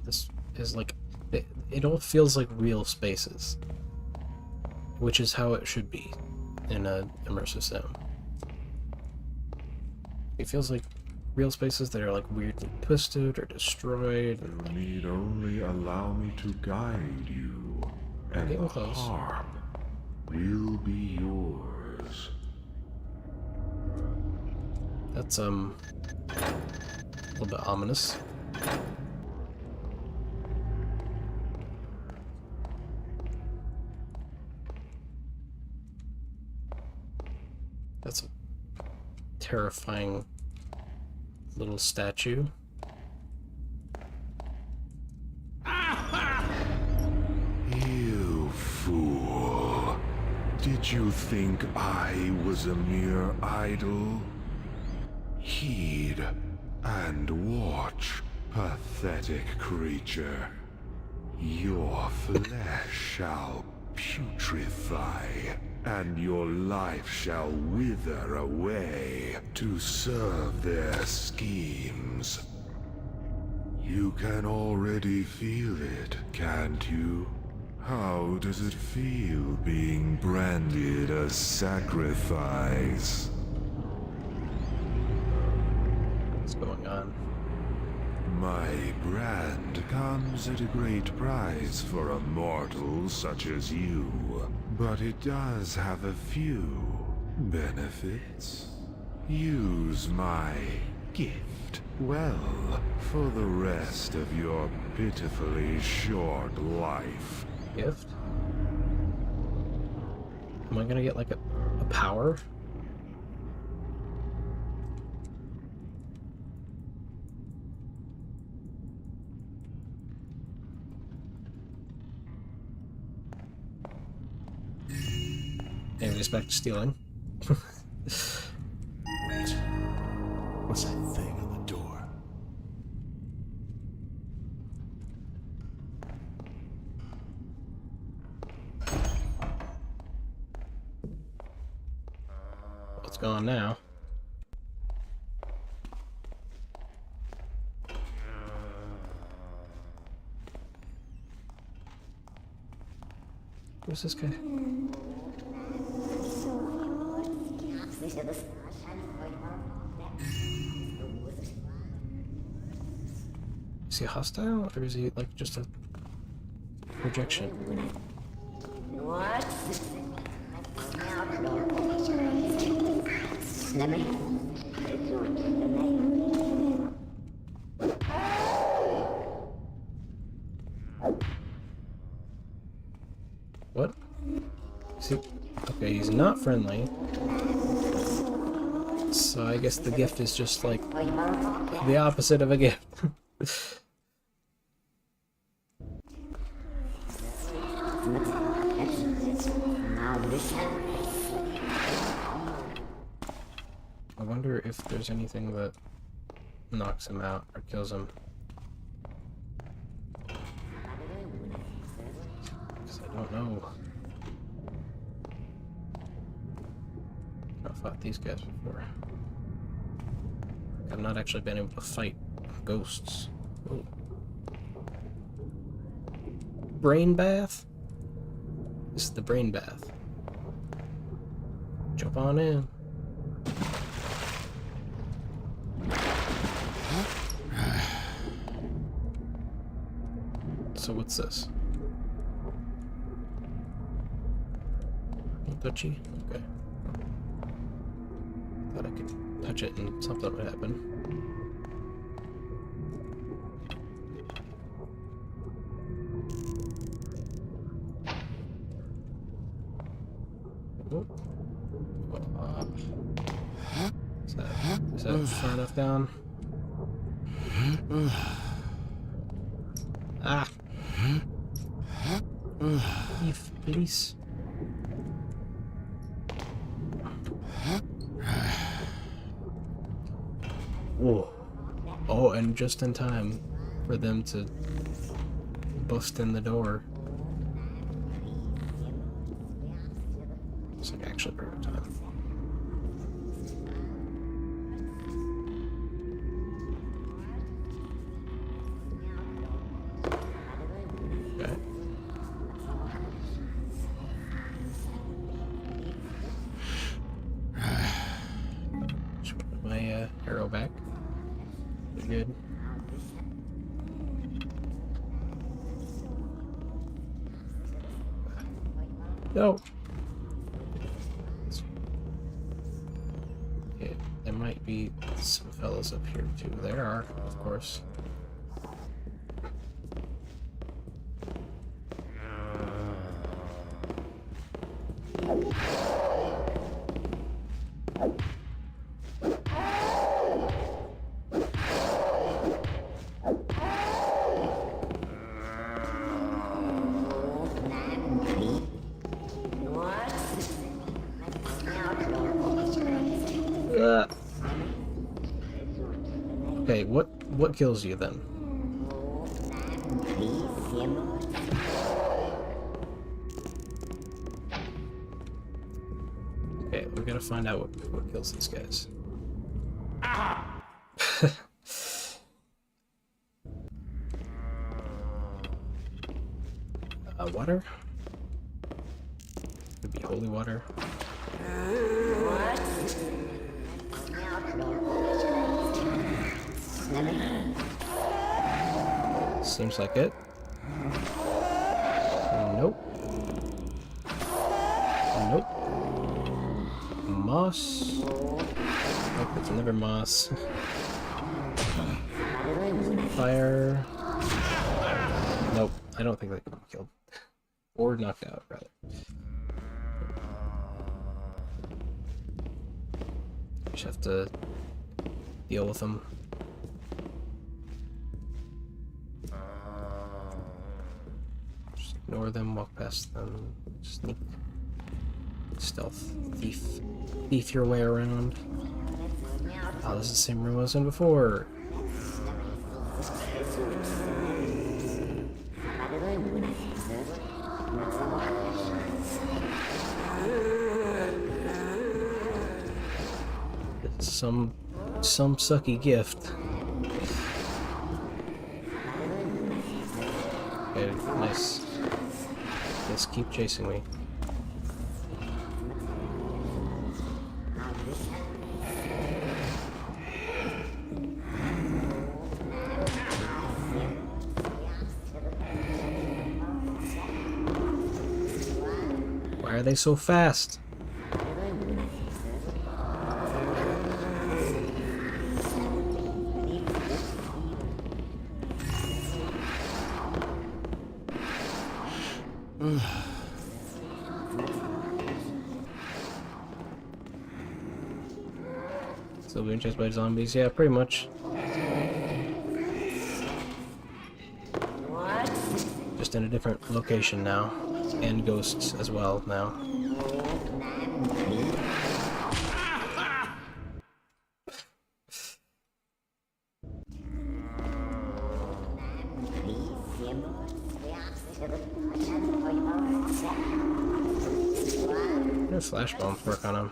This is like... It all feels like real spaces. Which is how it should be in a immersive sim. It feels like real spaces that are like weirdly twisted or destroyed. You And need only allow me to guide you, and Getting the close. harm will be yours. that's a little bit ominous. That's a terrifying little statue. You fool. Did you think I was a mere idol? Heed and watch, pathetic creature. Your flesh shall putrefy, and your life shall wither away to serve their schemes. You can already feel it, can't you? How does it feel being branded a sacrifice? What's going on? My brand comes at a great price for a mortal such as you, but it does have a few benefits. Use my gift well for the rest of your pitifully short life. Gift? Am I gonna get like a power? Anyways, back to stealing. Wait. What's that thing on the door? What's going on now? Who's this guy? Is he hostile, or is he like just a projection? What? Is he... Okay, he's not friendly. So I guess the gift is just like the opposite of a gift. I wonder if there's anything that knocks him out or kills him. Because I don't know. I've fought these guys before. I've not actually been able to fight ghosts. Ooh. Brain bath? This is the brain bath. Jump on in. So what's this? Touchy? Okay. Thought I could touch it and something would happen. Oh. Is that far enough down? Ah! Leave, please. Whoa. Oh, and just in time for them to bust in the door. It's like actually perfect time. Okay. Just put my arrow back. Pretty good. No. Okay, there might be some fellas up here too. There are, of course. Okay, what kills you then? Okay, we gotta find out what kills these guys. Water? Could be holy water. Seems like it. Nope. Nope. Moss. Nope, it's another moss. Fire. Nope, I don't think they can be killed. Or knocked out, rather. Just have to deal with them. Just ignore them, walk past them, sneak. Stealth. Thief your way around. Oh, this is the same room I was in before. It's some sucky gift. Okay, nice. Just keep chasing me. Why are they so fast? Still being chased by zombies? Yeah, pretty much. Just in a different location now. And ghosts as well now. Their flash bombs work on him.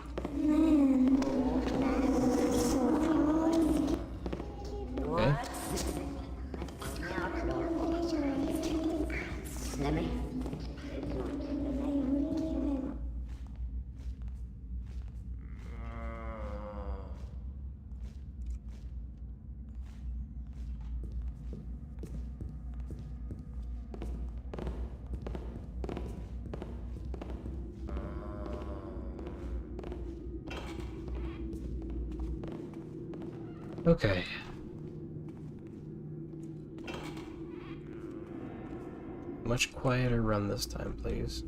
Okay. Okay. Much quieter run this time, please.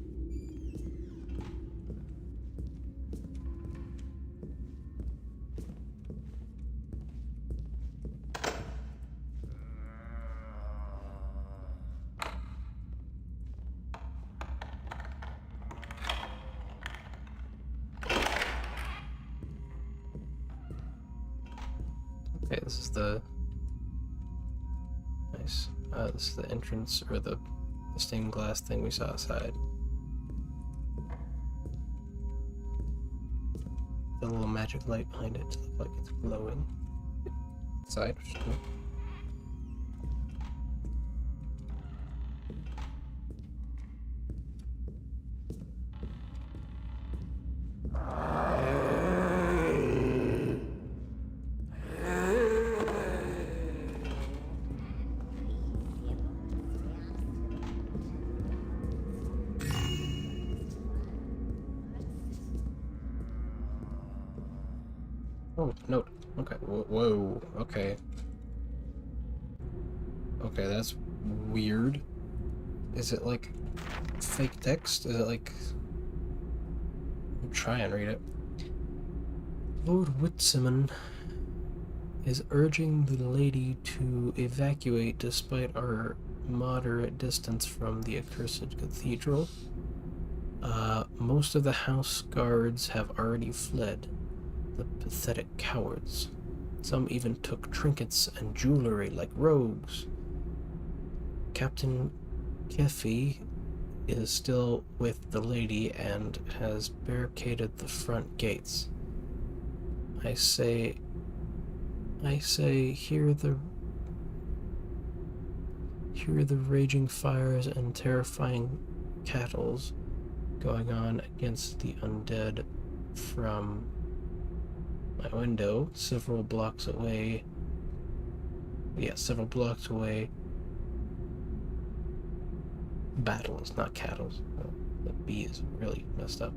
Okay, this is the... Nice. This is the entrance, or the stained glass thing we saw outside. The little magic light behind it to look like it's glowing. Inside, which is cool. Oh, note. Okay. Whoa. Okay. Okay, that's weird. Is it like fake text? Is it like... I'll try and read it. Lord Whitsimon is urging the lady to evacuate despite our moderate distance from the accursed cathedral. Most of the house guards have already fled. The pathetic cowards. Some even took trinkets and jewelry like rogues. Captain Kefi is still with the lady and has barricaded the front gates. I say, hear the raging fires and terrifying cattles going on against the undead from my window, several blocks away. Yeah, several blocks away. battles, not cattles. The B is really messed up.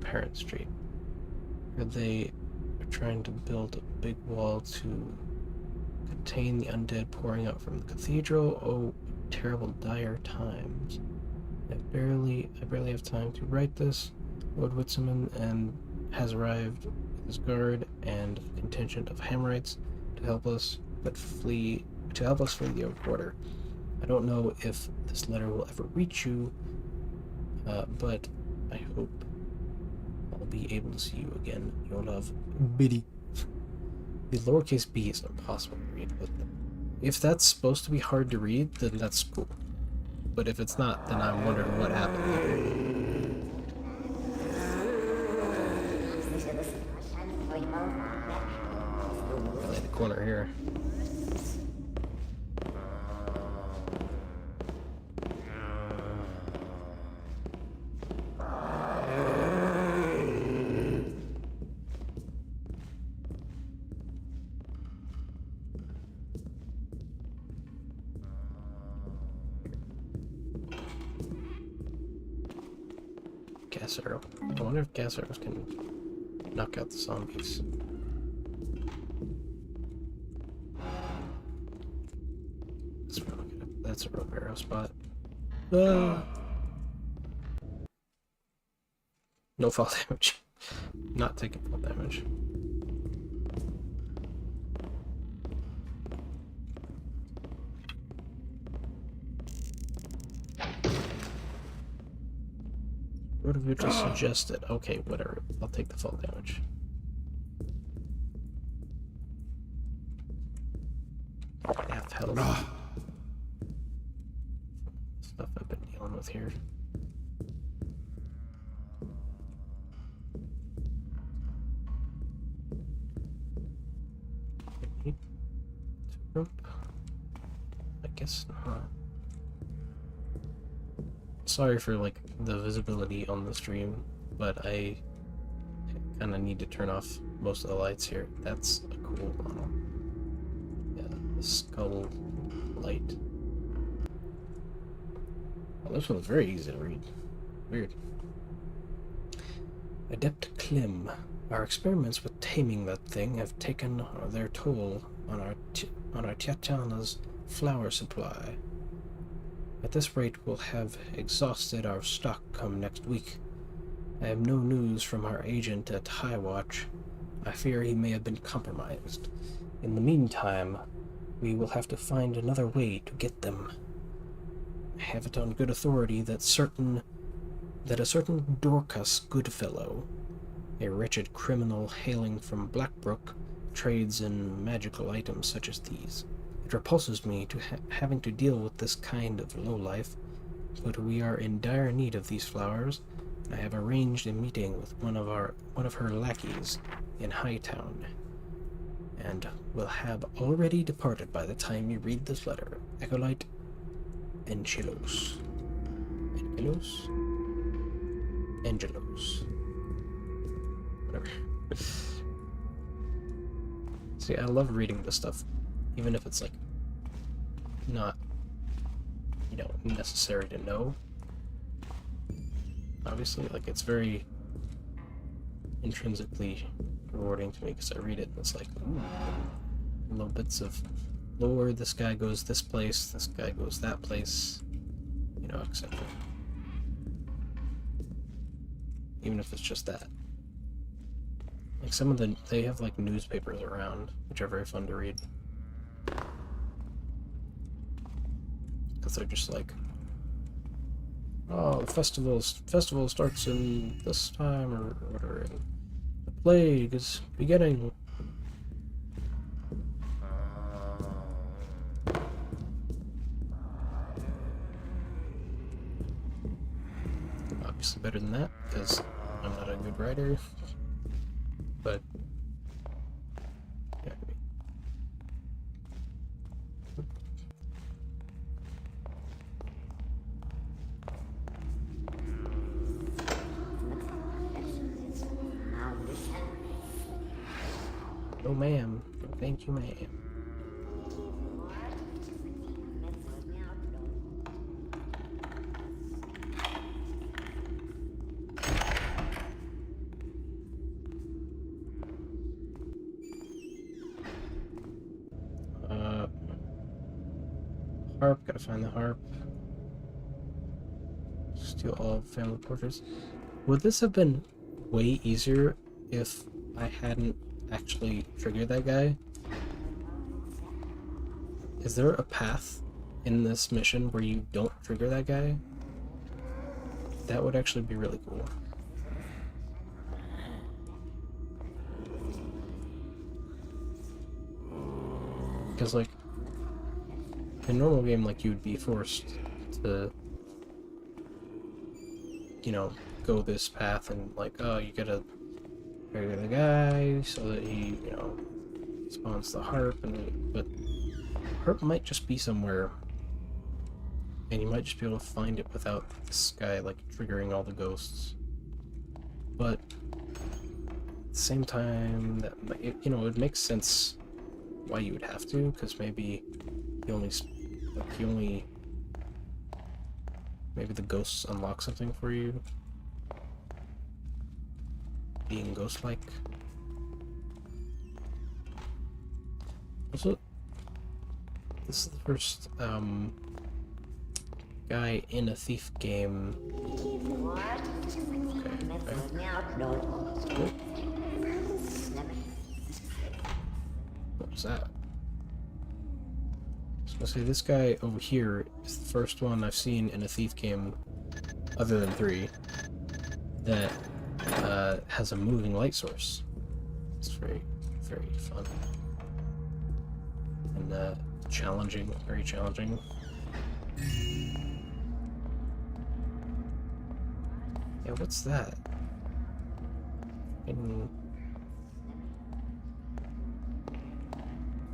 Parent Street, where they are trying to build a big wall to contain the undead pouring out from the cathedral. Oh, terrible, dire times. I barely have time to write this. Lord Whitsaman and has arrived with his guard and a contingent of Hammerites to help us flee the Oak Quarter. I don't know if this letter will ever reach you, but I hope I'll be able to see you again. You'll love, Biddy. The lowercase b is impossible to read, but if that's supposed to be hard to read, then that's cool. But if it's not, then I'm wondering what happened. Really in the corner here. Gas arrow. I wonder if gas arrows can knock out the zombies. That's a real arrow spot. No fall damage. Not taking fall damage. What have you just suggested? Okay, whatever. I'll take the fall damage. Half health. Stuff I've been dealing with here. I guess not. Sorry for like the visibility on the stream, but I kind of need to turn off most of the lights here. That's a cool model. Yeah, the skull light. Oh, this one's very easy to read. Weird. Adept Klim. Our experiments with taming that thing have taken their toll on our Tiatana's flower supply. At this rate, we'll have exhausted our stock come next week. I have no news from our agent at High Watch. I fear he may have been compromised. In the meantime, we will have to find another way to get them. I have it on good authority that a certain Dorcas Goodfellow, a wretched criminal hailing from Blackbrook, trades in magical items such as these. It repulses me to having to deal with this kind of lowlife, but we are in dire need of these flowers. I have arranged a meeting with one of her lackeys in Hightown, and will have already departed by the time you read this letter. Acolyte Angelos. Angelos. Whatever. See, I love reading this stuff, even if it's like not, necessary to know. Obviously, like, it's very intrinsically rewarding to me because I read it and it's like, ooh, little bits of lore. This guy goes this place, this guy goes that place, etc. Even if it's just that. Like, some of they have like newspapers around, which are very fun to read. Because they're just like, oh, the festival starts in this time or whatever, and the plague is beginning. Obviously better than that, because I'm not a good writer, but yeah. No, ma'am. No, thank you, ma'am. harp. Gotta find the harp. Steal all family portraits. Would this have been way easier if I hadn't actually triggered that guy? Is there a path in this mission where you don't trigger that guy? That would actually be really cool. Because, like, in a normal game, like, you'd be forced to, you know, go this path and, like, oh, you gotta trigger the guy so that he, you know, spawns the harp, but harp might just be somewhere, and you might just be able to find it without this guy, like, triggering all the ghosts. But at the same time, that, you know, it makes sense why you would have to, because maybe maybe the ghosts unlock something for you, being ghost-like. Also, this is the first guy in a thief game. Okay. What was that? So say this guy over here is the first one I've seen in a thief game, other than 3, that has a moving light source. It's very, very fun. And challenging, very challenging. Yeah, what's that?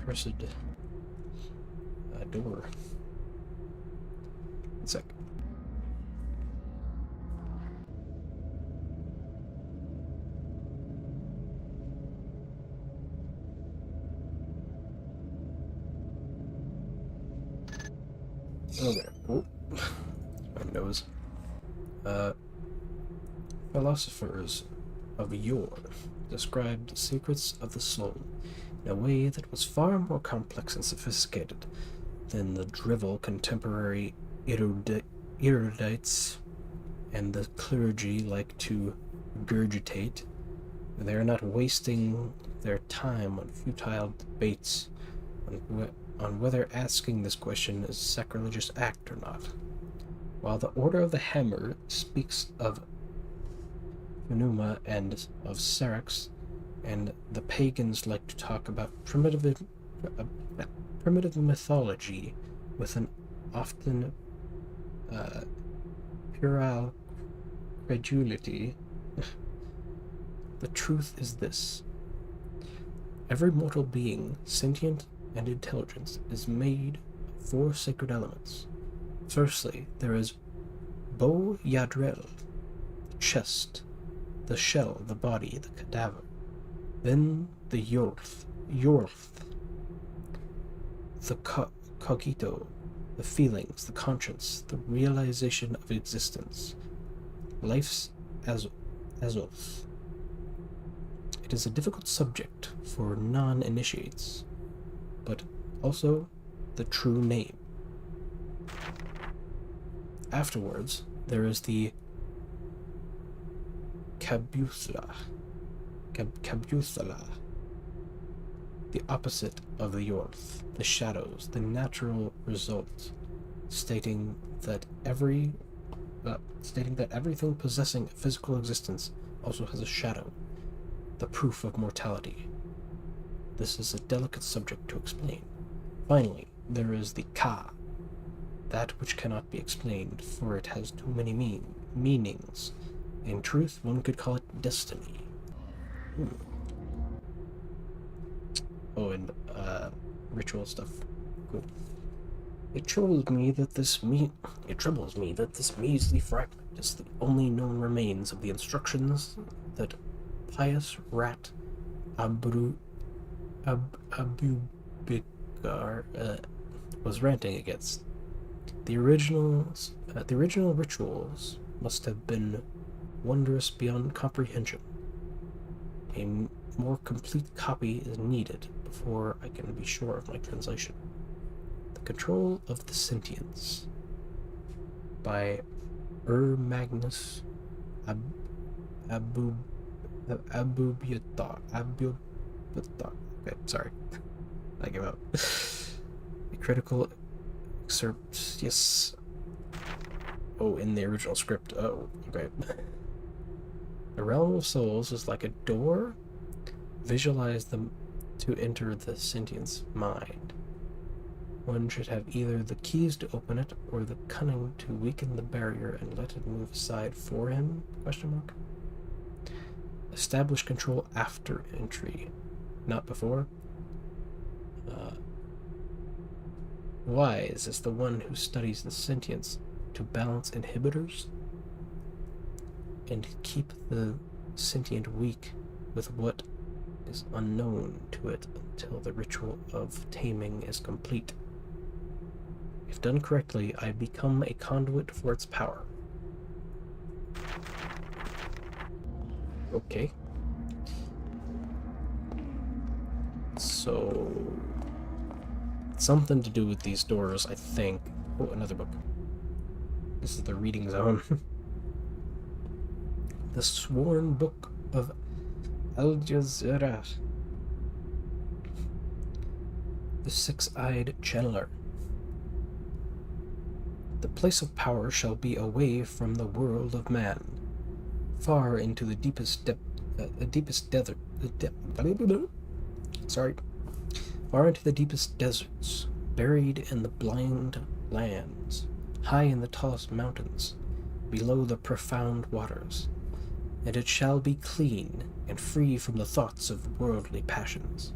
Cursed door. 1 sec. Okay. Oh. My nose. Philosophers of yore described the secrets of the soul in a way that was far more complex and sophisticated than the drivel contemporary erudites and the clergy like to regurgitate. They are not wasting their time on futile debates on whether asking this question is a sacrilegious act or not. While the Order of the Hammer speaks of Pneuma and of Syrinx, and the pagans like to talk about primitive mythology with an often puerile credulity, the truth is this: every mortal being, sentient and intelligent, is made of 4 sacred elements. Firstly, there is Bo Yadrel, the chest, the shell, the body, the cadaver. Then the Yorth, the cogito, the feelings, the conscience, the realization of existence. Life's Azoth. It is a difficult subject for non-initiates, but also the true name. Afterwards, there is the Kabuthala, the opposite of the Yorth, the shadows, the natural result, stating that everything possessing a physical existence also has a shadow, the proof of mortality. This is a delicate subject to explain. Finally, there is the Ka, that which cannot be explained, for it has too many meanings. In truth, one could call it destiny. Oh, and ritual stuff. Cool. It troubles me that this measly fragment is the only known remains of the instructions that pious rat Abubikar was ranting against. The original rituals must have been wondrous beyond comprehension. A more complete copy is needed before I can be sure of my translation. The Control of the Sentience by Magnus Abubutar. Okay, sorry. I give up. The critical excerpt, yes. Oh, in the original script. Oh, okay. The realm of souls is like a door. Visualize them to enter the sentient's mind. One should have either the keys to open it or the cunning to weaken the barrier and let it move aside for him? Question mark. Establish control after entry, not before. Wise is the one who studies the sentience to balance inhibitors and keep the sentient weak with what is unknown to it until the ritual of taming is complete. If done correctly, I become a conduit for its power. Okay. So, something to do with these doors, I think. Oh, another book. This is the reading zone. The Sworn Book of Al Jazeera. The Six-Eyed Channeler. The place of power shall be away from the world of man, far into the deepest desert. Far into the deepest deserts, buried in the blind lands, high in the tallest mountains, below the profound waters. And it shall be clean and free from the thoughts of worldly passions.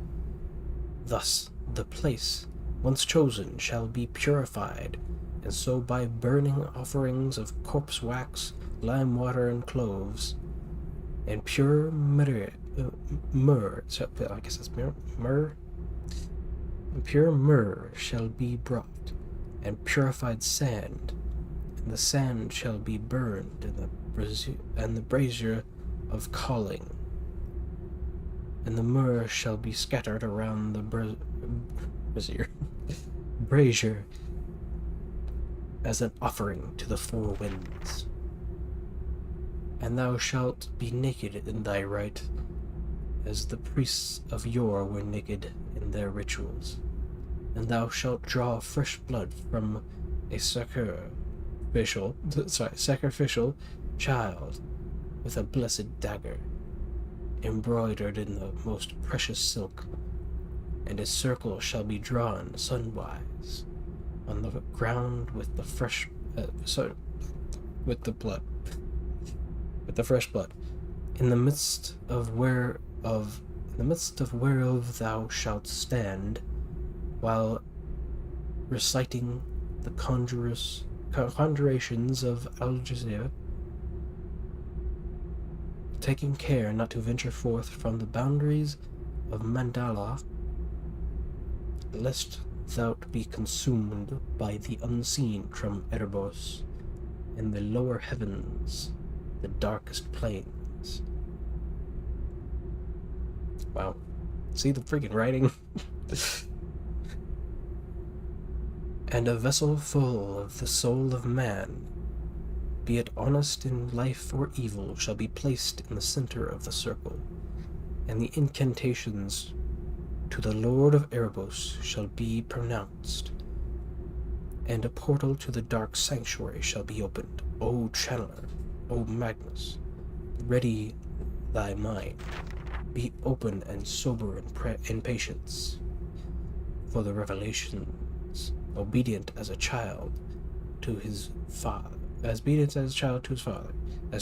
Thus the place, once chosen, shall be purified, and so by burning offerings of corpse wax, lime water, and cloves, and pure myrrh, I guess that's myrrh. Pure myrrh shall be brought, and purified sand, and the sand shall be burned in the brazier of calling, and the myrrh shall be scattered around the brazier as an offering to the four winds. And thou shalt be naked in thy right, as the priests of yore were naked in their rituals. And thou shalt draw fresh blood from a sacrificial child with a blessed dagger, embroidered in the most precious silk, and a circle shall be drawn sunwise on the ground with the fresh with the fresh blood, in the midst of whereof thou shalt stand, while reciting the conjurations of Al Jazeera, taking care not to venture forth from the boundaries of Mandala, lest thou be consumed by the unseen from Erebos, in the lower heavens, the darkest plains. Wow. See the freaking writing? And a vessel full of the soul of man, be it honest in life or evil, shall be placed in the center of the circle, and the incantations to the Lord of Erebos shall be pronounced, and a portal to the dark sanctuary shall be opened. O Channeler, O Magnus, ready thy mind, be open and sober in patience, for the revelations, obedient as a child to his father, as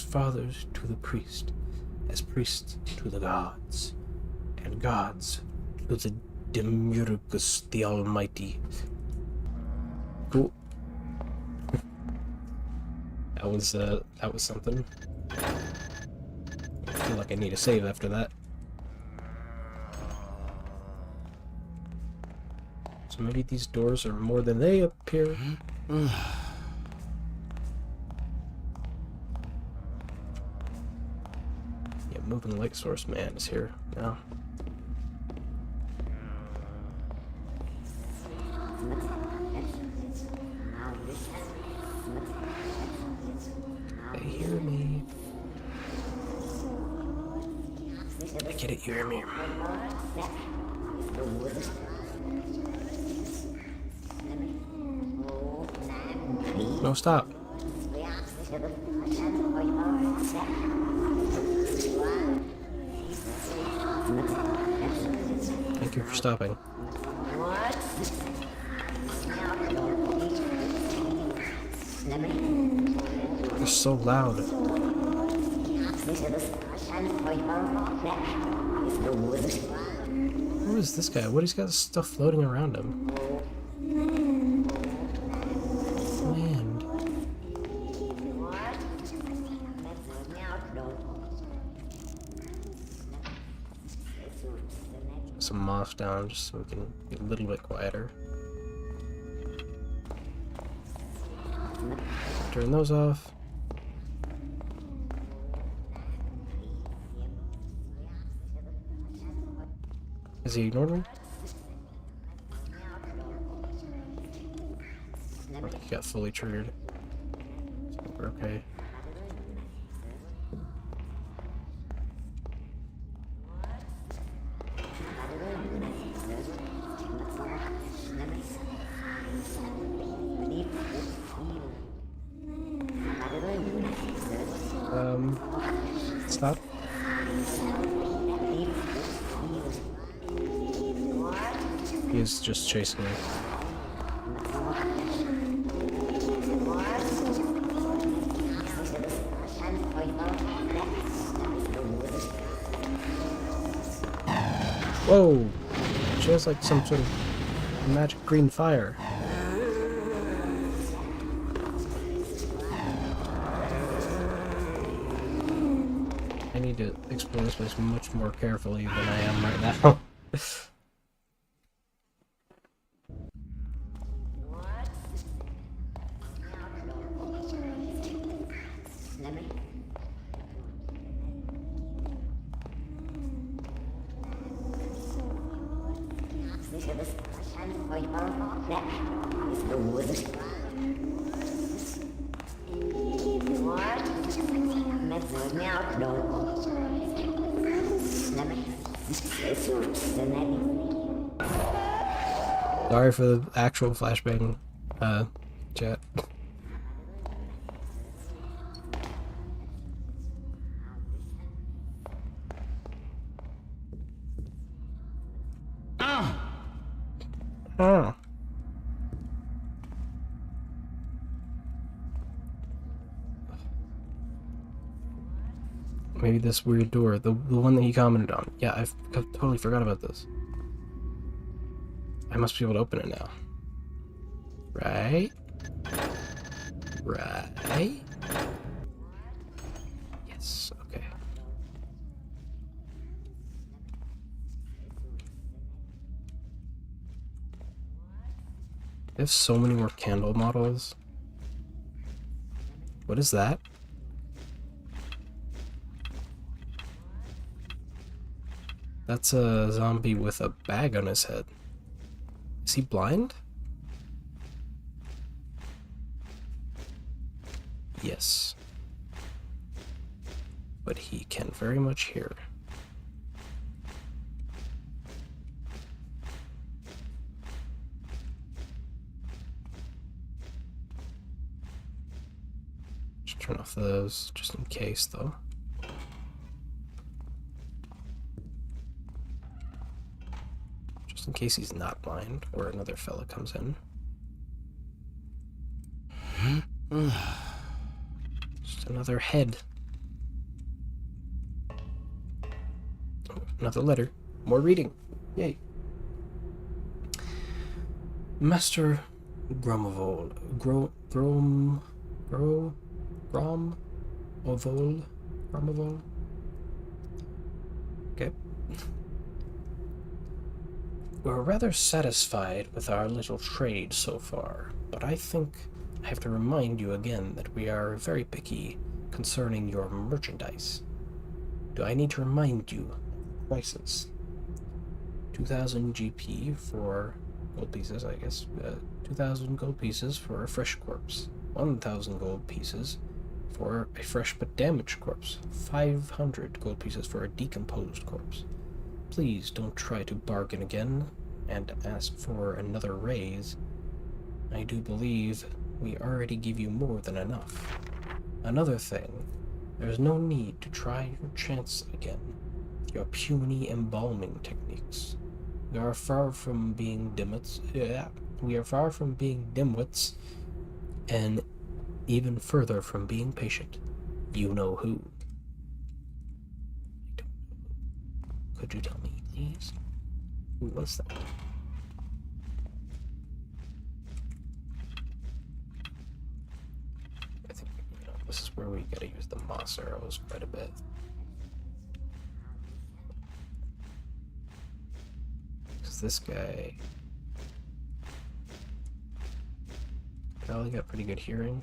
fathers to the priest, as priests to the gods, and gods to the Demiurgus the Almighty. Cool. That was something. I feel like I need a save after that. So maybe these doors are more than they appear. Yeah, moving light source man is here now. Get it, you hear me? No, stop. Thank you for stopping. They're so loud. Who is this guy? What, he's got stuff floating around him? Land. Some moss down just so we can be a little bit quieter. Turn those off. Has he ignored me? Or he got fully triggered. So we're okay. Stop. He is just chasing me. Whoa! She has like some sort of magic green fire. I need to explore this place much more carefully than I am right now. Sorry for the actual flashbang, chat. Oh. Maybe this weird door, the one that he commented on. Yeah, I've totally forgot about this. I must be able to open it now. Right? Right? Yes, okay. They have so many more candle models. What is that? That's a zombie with a bag on his head. Is he blind? Yes. But he can very much hear. Just turn off those, just in case, though. Just in case he's not blind, or another fella comes in. Just another head. Oh, another letter. More reading. Yay. Master Gromavol. Gromavol. Okay. We're rather satisfied with our little trade so far, but I think I have to remind you again that we are very picky concerning your merchandise. Do I need to remind you prices? 2,000 GP for gold pieces, I guess. 2,000 gold pieces for a fresh corpse. 1,000 gold pieces for a fresh but damaged corpse. 500 gold pieces for a decomposed corpse. Please don't try to bargain again and ask for another raise. I do believe we already give you more than enough. Another thing, there's no need to try your chance again with your puny embalming techniques. We are far from being dimwits, and even further from being patient. You know who. I don't know. Could you tell me, please? Who was that? I think, this is where we gotta use the moss arrows quite a bit. Because this guy probably got pretty good hearing.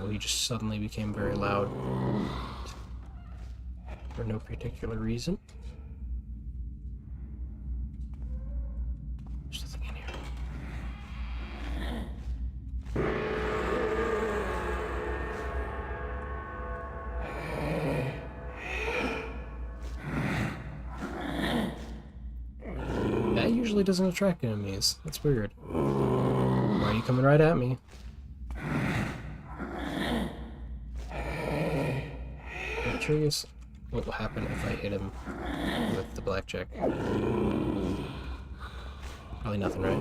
He just suddenly became very loud for no particular reason. There's nothing in here. That usually doesn't attract enemies. That's weird. Why are you coming right at me? I'm curious what will happen if I hit him with the blackjack. Probably nothing, right?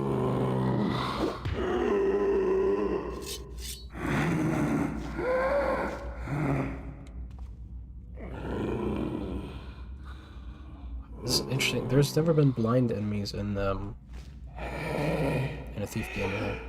This is interesting. There's never been blind enemies in a Thief game, right?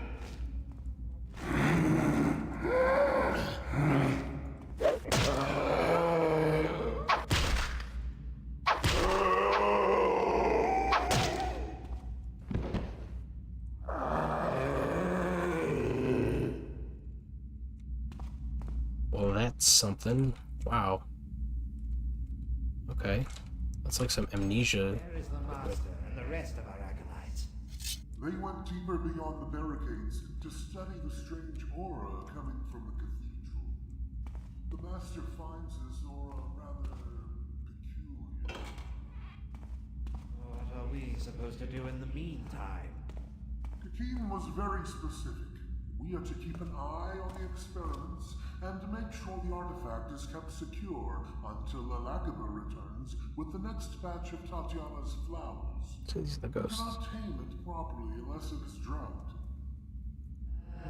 Well, that's something. Wow. Okay. That's like some amnesia. Where is the master and the rest of our acolytes? They went deeper beyond the barricades to study the strange aura coming from the cathedral. The master finds this aura rather peculiar. What are we supposed to do in the meantime? Kakim was very specific. We are to keep an eye on the experiments and to make sure the artifact is kept secure until Alakaba returns with the next batch of Tatiana's flowers. So these are the We ghosts. cannot tame it properly unless it is drugged.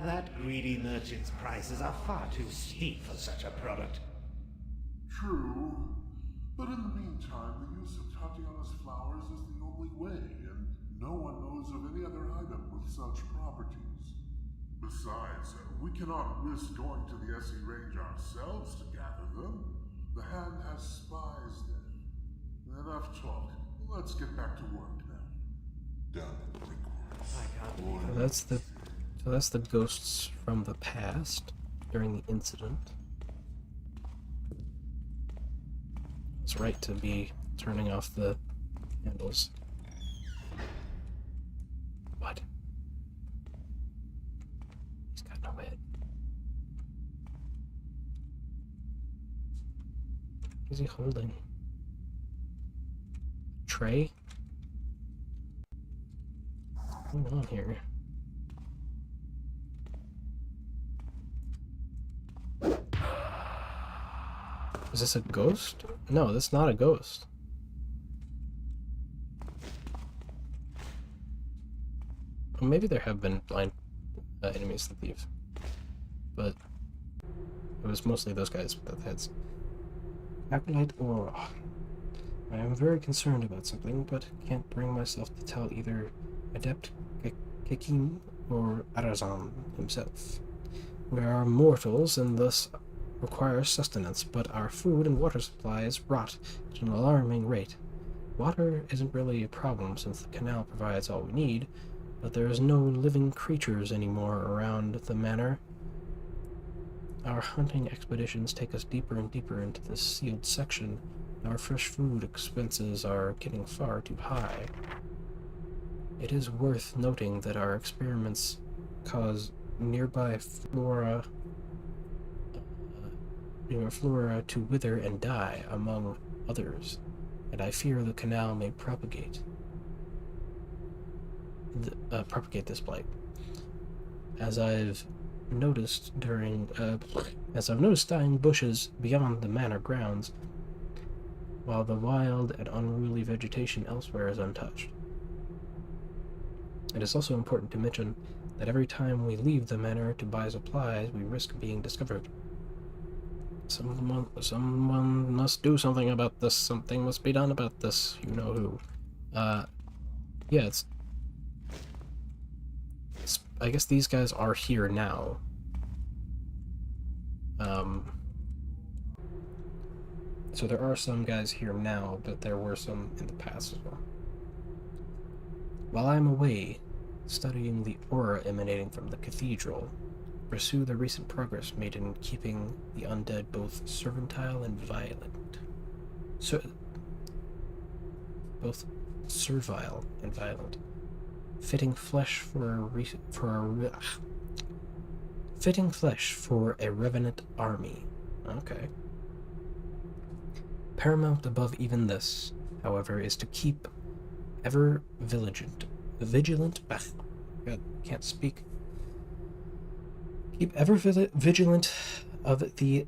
That greedy merchant's prices are far too steep for such a product. True, but in the meantime, the use of Tatiana's flowers is the only way, and no one knows of any other item with such properties. Besides, we cannot risk going to the SE range ourselves to gather them. The hand has spies there. Enough talk. Let's get back to work now. Done. I can't believe So that's the ghosts from the past during the incident. It's right to be turning off the handles. What? He's got no head. What is he holding? Tray? What's going on here? Is this a ghost? No, that's not a ghost. Well, maybe there have been blind enemies to the thief, but it was mostly those guys with the heads. Acolyte Aura. I am very concerned about something, but can't bring myself to tell either Adept Kakim or Arazan himself. We are mortals and thus require sustenance, but our food and water supplies rot at an alarming rate. Water isn't really a problem since the canal provides all we need, but there is no living creatures anymore around the manor. Our hunting expeditions take us deeper and deeper into this sealed section. Our fresh food expenses are getting far too high. It is worth noting that our experiments cause nearby flora to wither and die, among others, and I fear the canal may propagate this blight. As I've noticed dying bushes beyond the manor grounds, while the wild and unruly vegetation elsewhere is untouched. It is also important to mention that every time we leave the manor to buy supplies, we risk being discovered. Someone must do something about this. Something must be done about this. You know who. Yeah, it's I guess these guys are here now. So there are some guys here now, but there were some in the past as well. While I'm away, studying the aura emanating from the cathedral, pursue the recent progress made in keeping the undead both servile and violent. Both servile and violent. Fitting flesh for a revenant army. Okay. Paramount above even this, however, is to keep ever vigilant. God, can't speak. Keep ever vigilant of the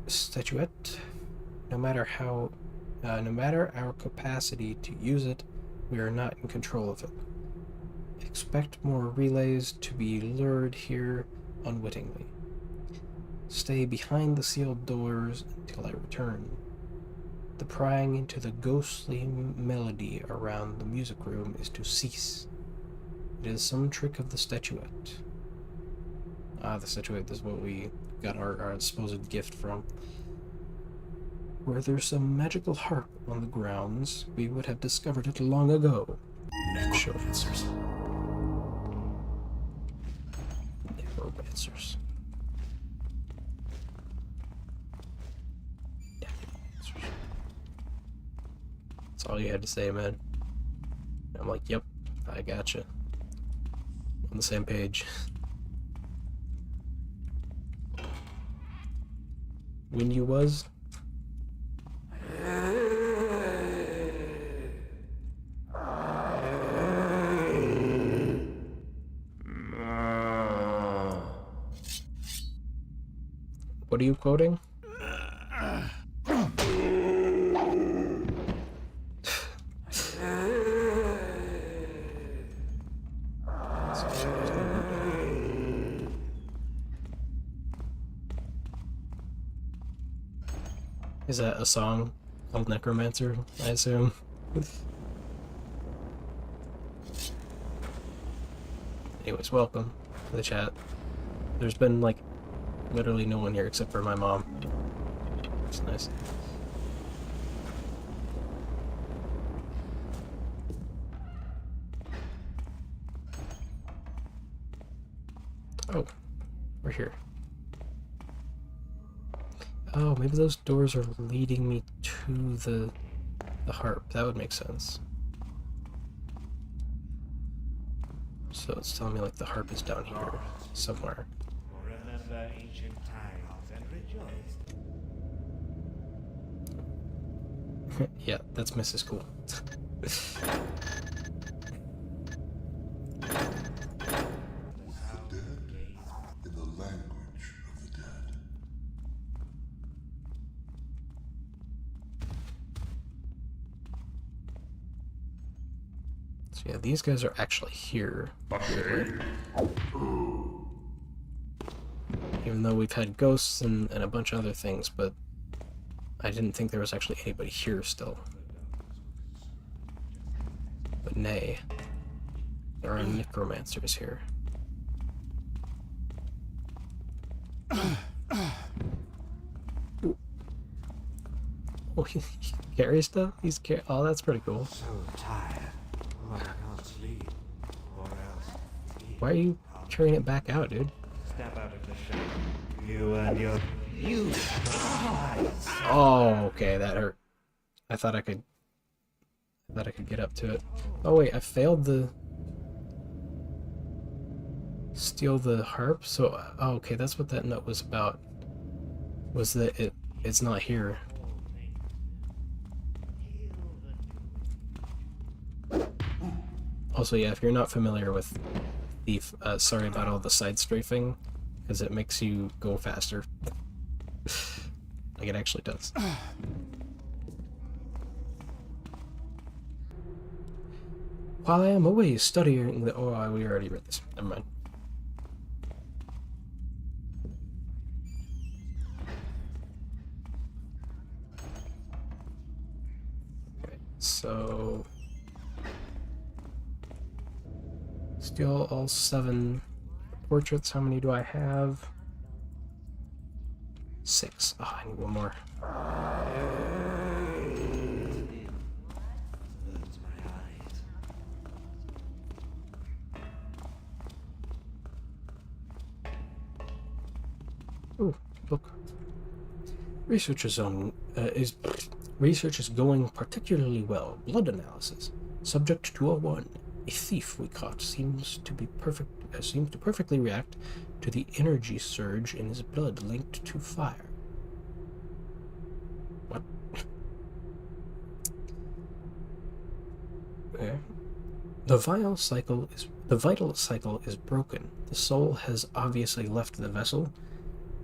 statuette. No matter our capacity to use it, we are not in control of it. Expect more relays to be lured here unwittingly. Stay behind the sealed doors until I return. The prying into the ghostly melody around the music room is to cease. It is some trick of the statuette. The statuette is what we got our supposed gift from. Were there some magical harp on the grounds, we would have discovered it long ago. Necromancers. Necromancers. That's all you had to say, man. I'm like, yep, I gotcha. On the same page. When you was? What are you quoting? Is that a song called Necromancer, I assume? Anyways, welcome to the chat. There's been, like, literally no one here except for my mom. It's nice. Oh, we're here. Oh, maybe those doors are leading me to the harp. That would make sense. So it's telling me like the harp is down here somewhere. Remember ancient times and rejoice. Yeah, that's Mrs. Cool. In the language of the dead. So yeah, these guys are actually here. Even though we've had ghosts and a bunch of other things, but I didn't think there was actually anybody here still. But nay, there are necromancers here. Ooh. Oh, he carries stuff? Oh, that's pretty cool. So tired, but I can't sleep, or Why are you carrying it back out, dude? Step out of the shadow. You and your eyes. Oh, okay, that hurt. I thought I could get up to it. Oh wait, I failed the steal the harp. So oh, okay, that's what that note was about. Was that it's not here. Also, yeah, if you're not familiar with Thief, sorry about all the side strafing, because it makes you go faster. Like it actually does. While I am away studying the... Oh, we already read this. Never mind. Okay, so... Steal all 7 portraits. How many do I have? 6. Oh, I need one more. Ooh, look. Research is going particularly well. Blood analysis. Subject 201. A thief we caught seems to perfectly react to the energy surge in his blood linked to fire. What? Okay. The vital cycle is broken. The soul has obviously left the vessel,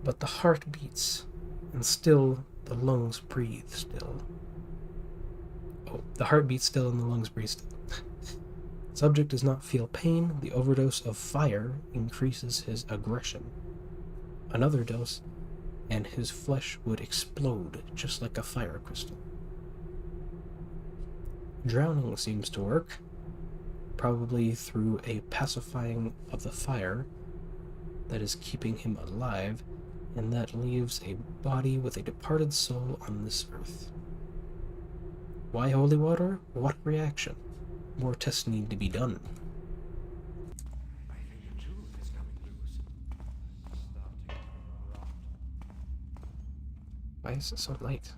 but the heart beats, and still the lungs breathe still. Oh, the heart beats still and the lungs breathe still. Subject does not feel pain. The overdose of fire increases his aggression. Another dose, and his flesh would explode just like a fire crystal. Drowning seems to work, probably through a pacifying of the fire that is keeping him alive, and that leaves a body with a departed soul on this earth. Why holy water? What reaction? More tests need to be done. I think the truth is coming loose. Starting to rot. Why is it so light?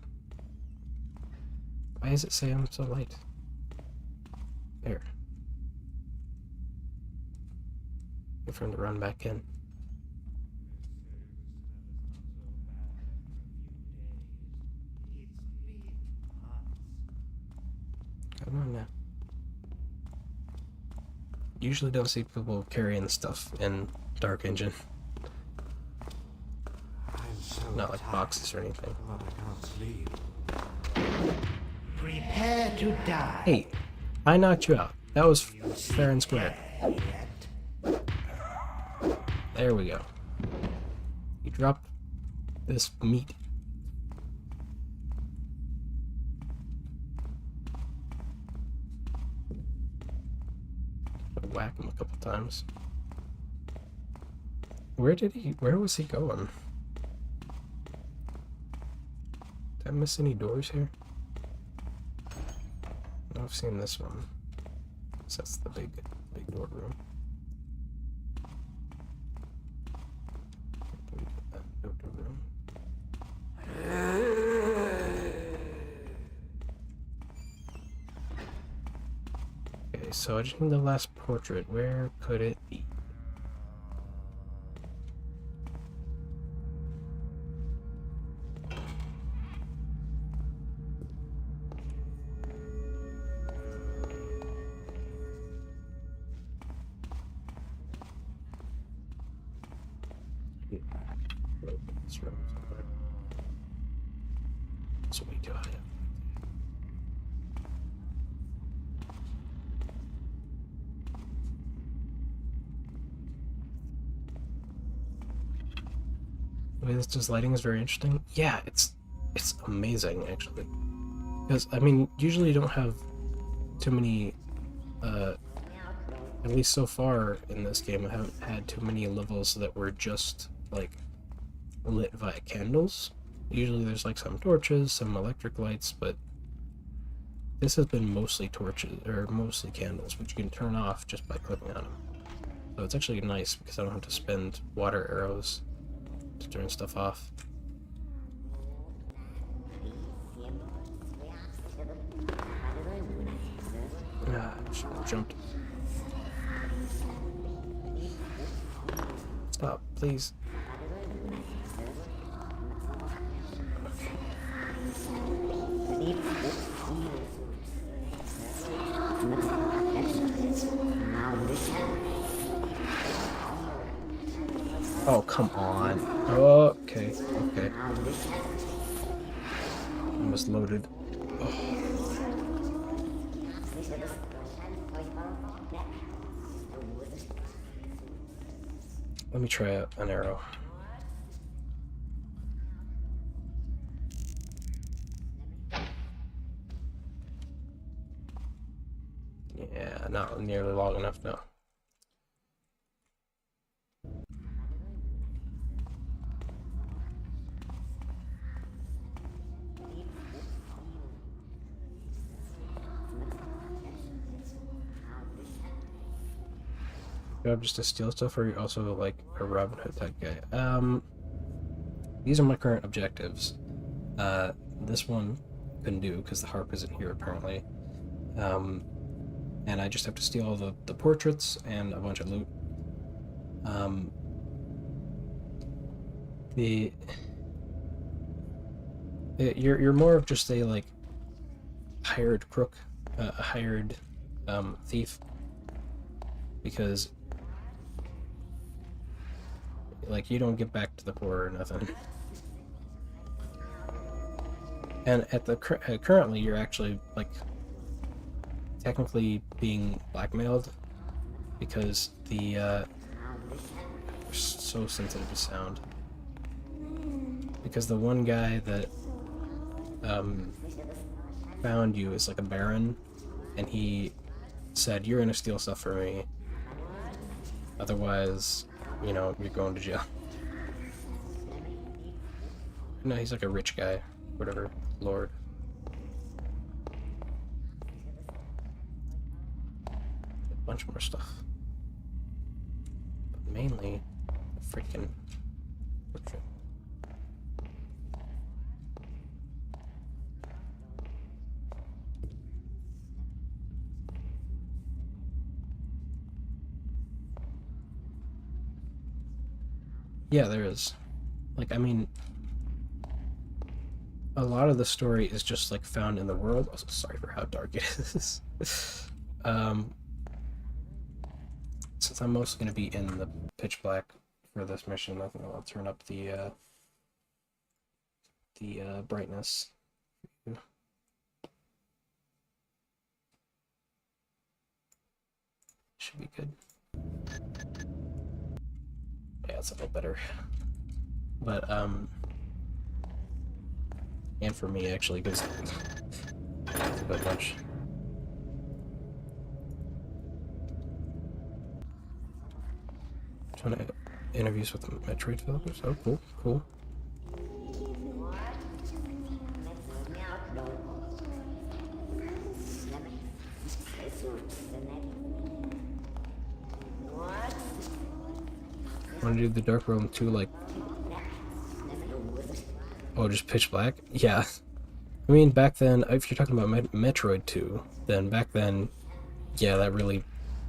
Why does it say I'm so light? There. Wait for him to run back in. Come on now. Usually don't see people carrying stuff in Dark Engine. I'm so Not like tired, boxes or anything. but I can't sleep. Prepare to die. Hey, I knocked you out. That was fair and square. Yet. There we go. You drop this meat. Whack him a couple times. Where was he going? Did I miss any doors here? No, I've seen this one. So that's the big door room. No door room. Okay, so I just need the last portrait. Where could it be? This room somewhere. It's way too high up. The way this does lighting is very interesting. Yeah, it's amazing actually. Because I mean, usually you don't have too many at least so far in this game I haven't had too many levels that were just like lit via candles. Usually there's like some torches, some electric lights, but this has been mostly torches or mostly candles, which you can turn off just by clicking on them. So it's actually nice because I don't have to spend water arrows to turn stuff off. Ah, should have jumped. Stop, please. Oh, come on. Okay, okay. Almost loaded. Oh. Let me try an arrow. Yeah, not nearly long enough now. I'm just a steal stuff, or you're also like a Robin Hood type guy? These are my current objectives. This one couldn't do because the harp isn't here apparently. And I just have to steal all the portraits and a bunch of loot. You're more of just a like hired crook, a hired thief, because like you don't get back to the poor or nothing. And at the currently you're actually like technically being blackmailed because the they're so sensitive to sound. Because the one guy that found you is like a baron, and he said, "You're gonna steal stuff for me, otherwise, you know, you're going to jail." No, he's like a rich guy, whatever, lord. A bunch more stuff, but mainly a freaking portrait. Yeah, there is. Like, I mean, a lot of the story is just like found in the world. Also, sorry for how dark it is. Since I'm mostly going to be in the pitch black for this mission, I think I'll turn up the brightness. Should be good. Yeah, it's a little better. But, and for me, actually, because it's a bit much. Trying to interviews with Metroid developers. Oh, cool, cool. Want to do the Dark Realm 2, like... Oh, just pitch black? Yeah. I mean, back then, if you're talking about Metroid 2, then back then, yeah, that really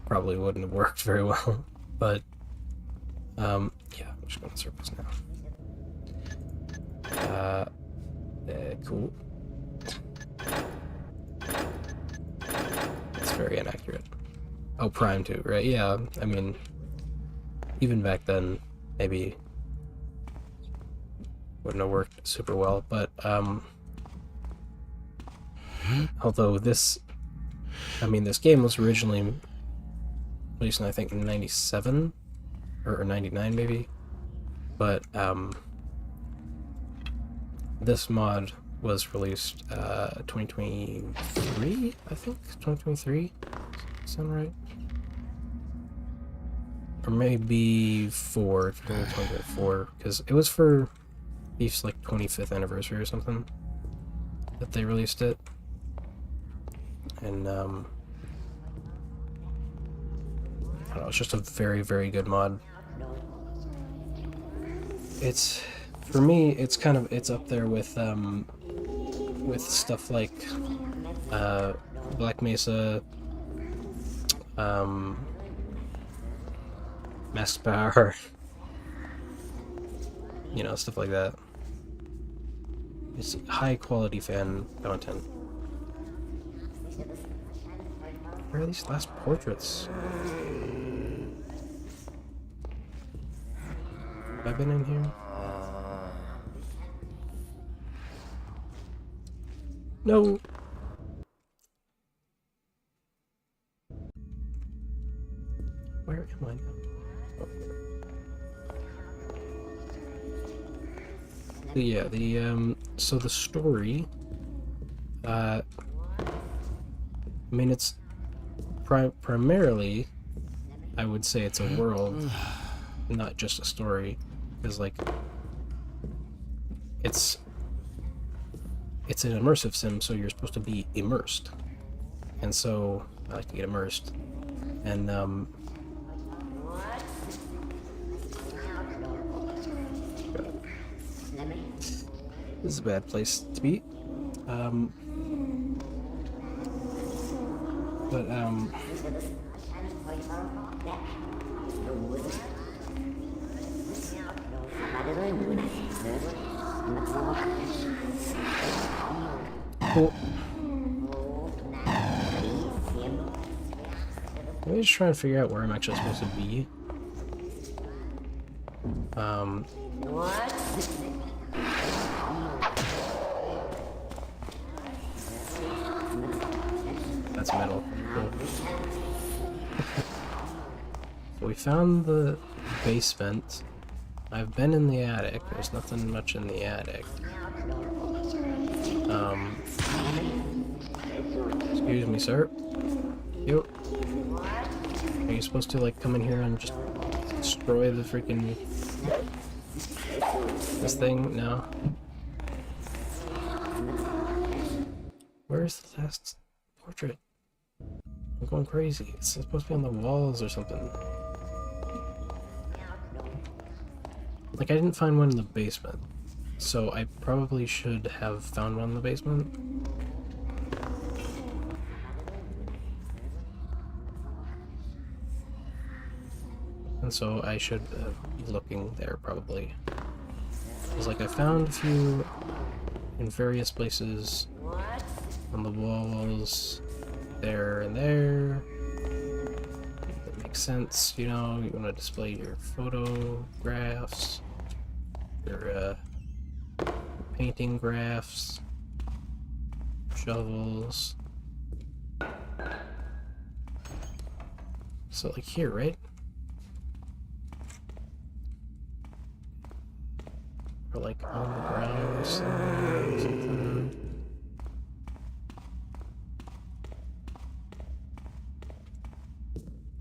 probably wouldn't have worked very well. But, yeah, I'm just going to circles now. Cool. It's very inaccurate. Oh, Prime 2, right? Yeah, I mean... Even back then, maybe wouldn't have worked super well, but although this game was originally released in, I think, 97 or 99 maybe, but this mod was released 2023, I think. 2023, sound right? Or maybe 2024, because it was for Thief's like 25th anniversary or something that they released it. And I don't know, it's just a very, very good mod. It's, for me, it's kind of, it's up there with stuff like Black Mesa, Mass Power, you know, stuff like that. It's high quality fan content. Where are these last portraits? Have I been in here? No! Where am I now? Oh. Yeah, so the story, I mean, it's primarily, I would say it's a world, not just a story, because, like, it's an immersive sim, so you're supposed to be immersed, and so I like to get immersed, and, this is a bad place to be, but, cool. Let me just try and figure out where I'm actually supposed to be. That's metal. Cool. So we found the basement. I've been in the attic. There's nothing much in the attic. Excuse me, sir. You. Are you supposed to, like, come in here and just destroy the freaking... this thing? No. Where's the last portrait? I'm going crazy. It's supposed to be on the walls or something. Like, I didn't find one in the basement, so I probably should have found one in the basement. And so I should be looking there, probably. Because, like, I found a few in various places on the walls, there and there. That makes sense, you know, you want to display your photographs, your painting graphs, shovels. So, like, here, right? Or, like, on the ground or something.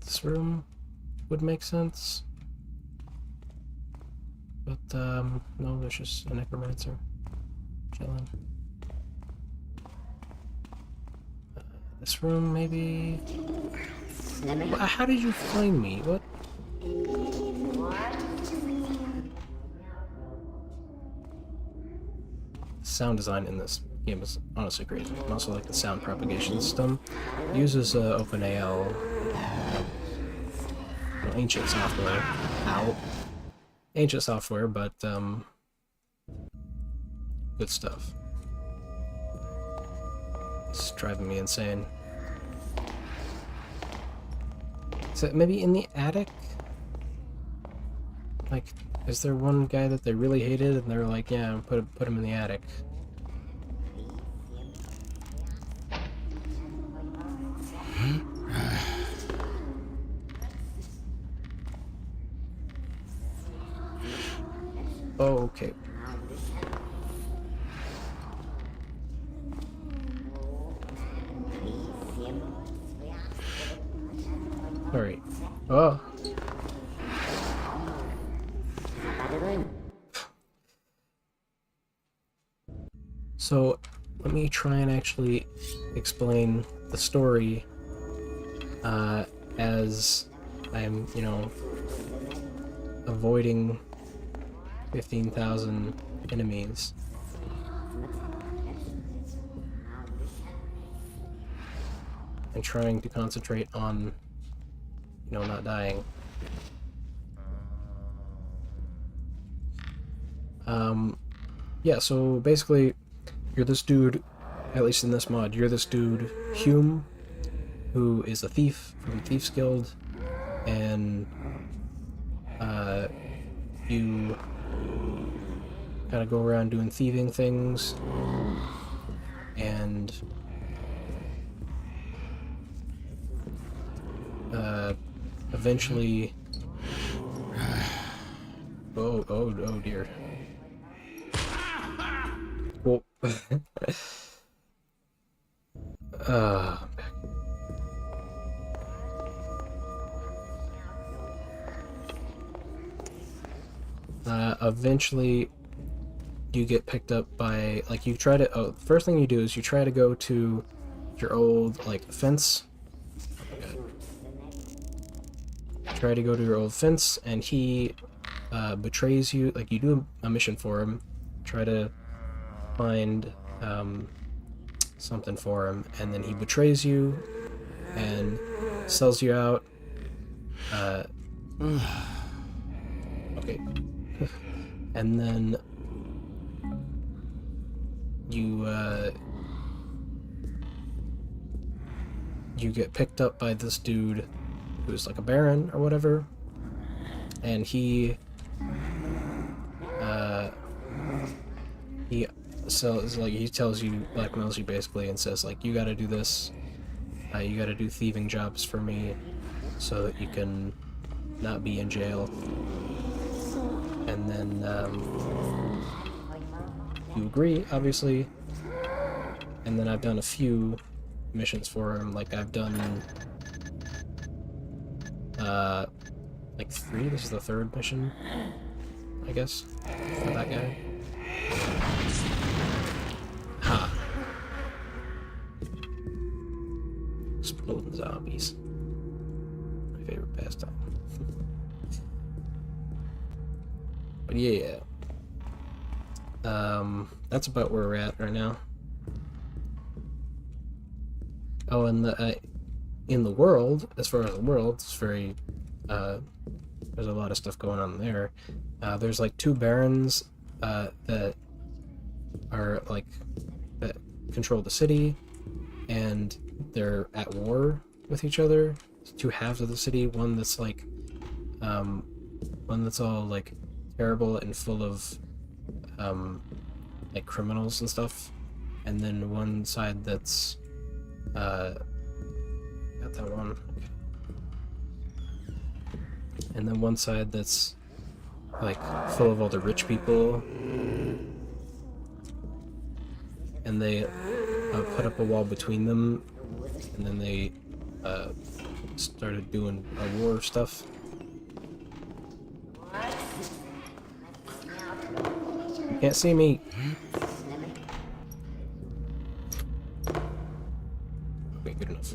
This room would make sense. But, no, there's just a necromancer chilling. This room, maybe? How did you find me? What? Sound design in this game is honestly great. I also like the sound propagation system. It uses OpenAL, ancient software. Ow. Ancient software, but good stuff. It's driving me insane. So maybe in the attic? Like, is there one guy that they really hated and they're like, yeah, put him in the attic? Oh, okay. Alright. Oh. So, let me try and actually explain the story as I am, you know, avoiding 15,000 enemies. And trying to concentrate on, you know, not dying. Yeah, so basically, you're this dude, at least in this mod, you're this dude, Hume, who is a thief from the Thieves Guild, and, you kind of go around doing thieving things, and, eventually... Oh dear. Well, eventually you get picked up by, like, you try to, the first thing you do is you try to go to your old, like, fence. Try to go to your old fence, and he betrays you. Like, you do a mission for him, try to find something for him, and then he betrays you and sells you out. Okay. And then you you get picked up by this dude who's like a baron or whatever, and he sells, like, he tells you, blackmails you basically, and says, like, you gotta do this, you gotta do thieving jobs for me so that you can not be in jail. And then you agree, obviously, and then I've done a few missions for him. Like, I've done like 3. This is the 3rd mission, I guess, for that guy. Ha! Exploding zombies. My favorite pastime. But yeah, that's about where we're at right now. Oh, and in the world, as far as the world, it's very, there's a lot of stuff going on there. There's like 2 barons, that are like, that control the city, and they're at war with each other. It's 2 halves of the city, one that's like, one that's all like terrible and full of like criminals and stuff, and then one side that's got that one, and then one side that's like full of all the rich people, and they put up a wall between them, and then they started doing war stuff. Can't see me. Okay, good enough.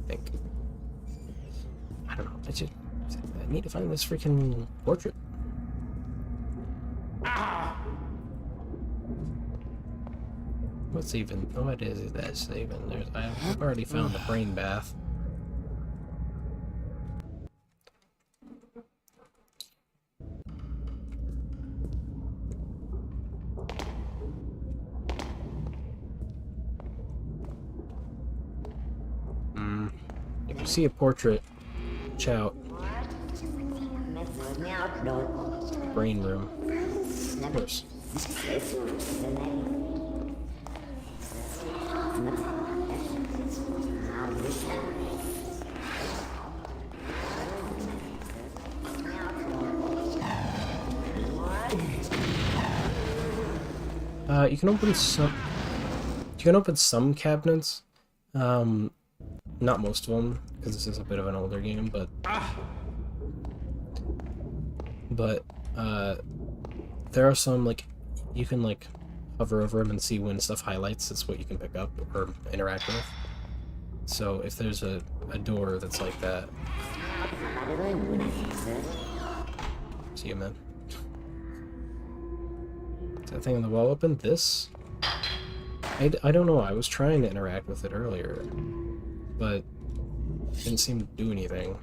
I think. I don't know. I need to find this freaking portrait. What's even? Oh, it is. That's even. I've already found the brain bath. If you see a portrait, shout. Brain room. Of course. You can open some. You can open some cabinets. Not most of them, because this is a bit of an older game, but there are some, like, you can, like, hover over them and see when stuff highlights. That's what you can pick up or interact with. So if there's a door that's like that... See you, man. Is that thing on the wall open? This? I don't know, I was trying to interact with it earlier, but it didn't seem to do anything.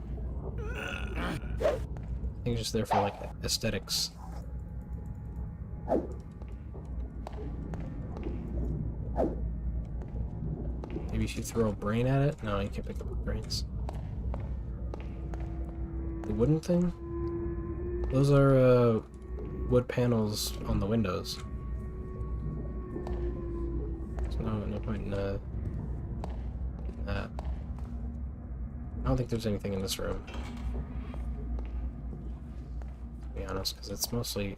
I think it's just there for, like, aesthetics. Maybe if you throw a brain at it? No, you can't pick up brains. The wooden thing? Those are, wood panels on the windows. So no point in, that. I don't think there's anything in this room. To be honest, because it's mostly...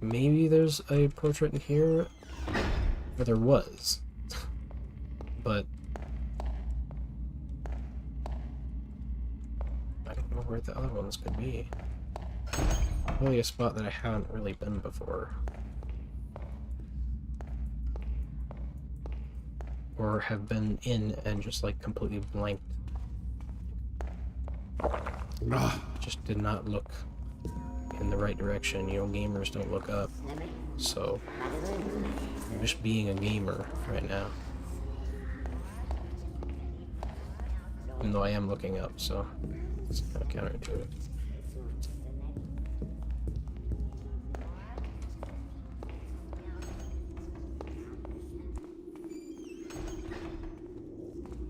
Maybe there's a portrait in here? Or there was. But... I don't know where the other ones could be. Probably a spot that I haven't really been before. Or have been in and just like completely blanked. Just did not look in the right direction. You know, gamers don't look up. So, I'm just being a gamer right now. Even though I am looking up, so it's kind of counterintuitive.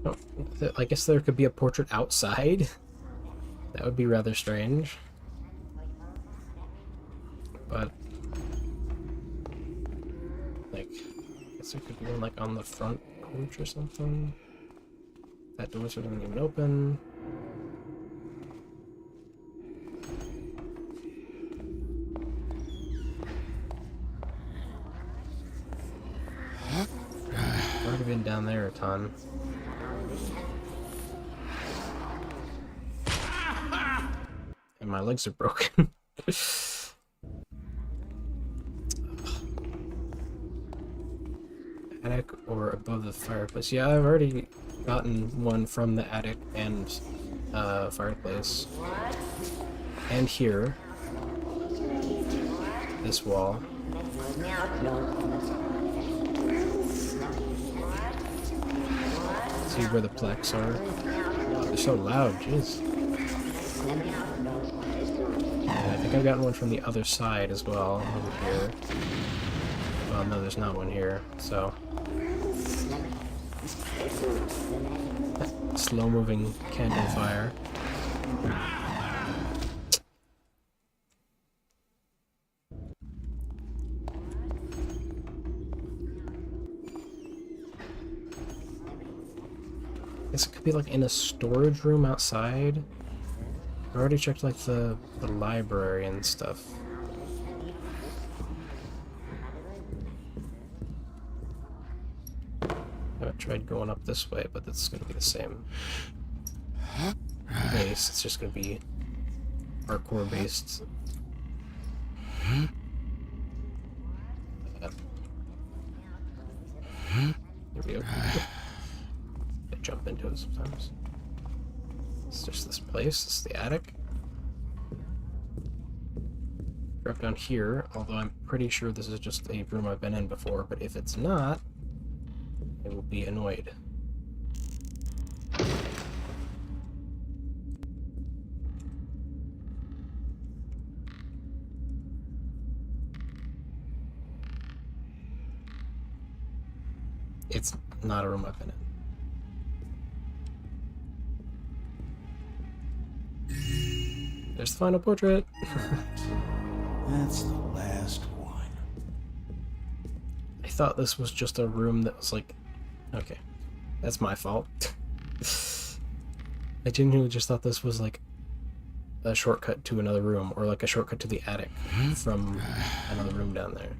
Oh, I guess there could be a portrait outside. That would be rather strange. But, like, I guess there could be one, like, on the front porch or something. That door doesn't even open. I've already been down there a ton. And my legs are broken. Attic or above the fireplace. Yeah, I've already gotten one from the attic and fireplace. And here. This wall. See where the plaques are. Oh, they're so loud, jeez. Yeah, I think I've gotten one from the other side as well, over here. Well, no, there's not one here, so... Slow-moving candle fire. Guess it could be like in a storage room outside. I already checked like the library and stuff. I haven't tried going up this way, but it's gonna be the same base. It's just gonna be hardcore based. Here we go. I jump into it sometimes. It's just this place. This is the attic. Drop down here, although I'm pretty sure this is just a room I've been in before, but if it's not, I will be annoyed. It's not a room I've been in. There's the final portrait. That's the last one. I thought this was just a room that was like... Okay. That's my fault. I genuinely just thought this was like a shortcut to another room, or like a shortcut to the attic from another room down there.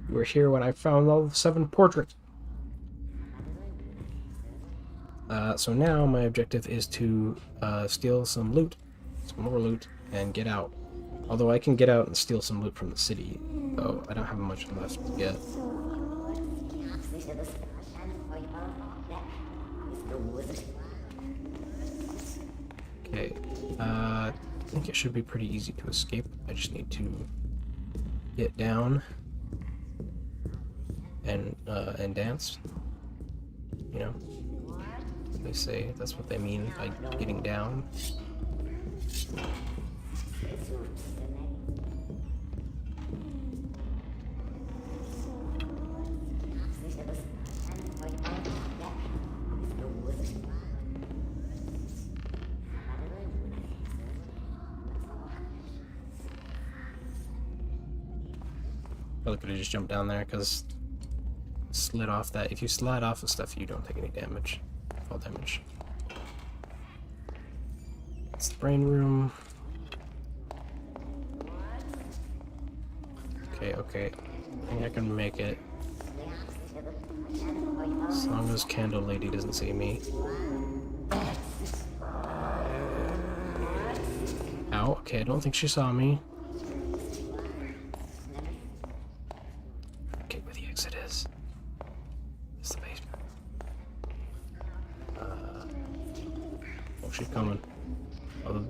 You were here when I found all 7 portraits. So now my objective is to steal some loot, some more loot, and get out. Although I can get out and steal some loot from the city, though I don't have much left yet. Okay, I think it should be pretty easy to escape. I just need to get down and dance. You know, they say that's what they mean by getting down. Probably could have just jumped down there because slid off that. If you slide off of stuff, you don't take any damage. Fall damage. It's the brain room. Okay, okay. I think I can make it. As long as Candle Lady doesn't see me. Ow, okay, I don't think she saw me. Okay, where the exit is. It's the basement. Oh, she's coming. Oh, the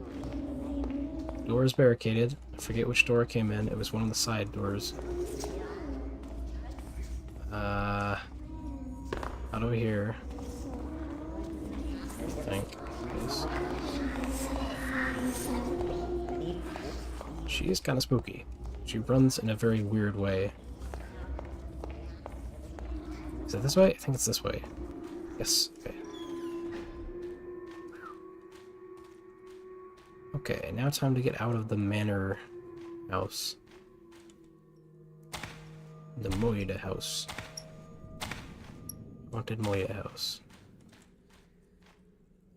door is barricaded. I forget which door I came in. It was one of the side doors. Out over here. I think. Yes. She is kind of spooky. She runs in a very weird way. Is it this way? I think it's this way. Yes. Okay. Okay, now time to get out of the manor house. The Moida house. Haunted Moida house.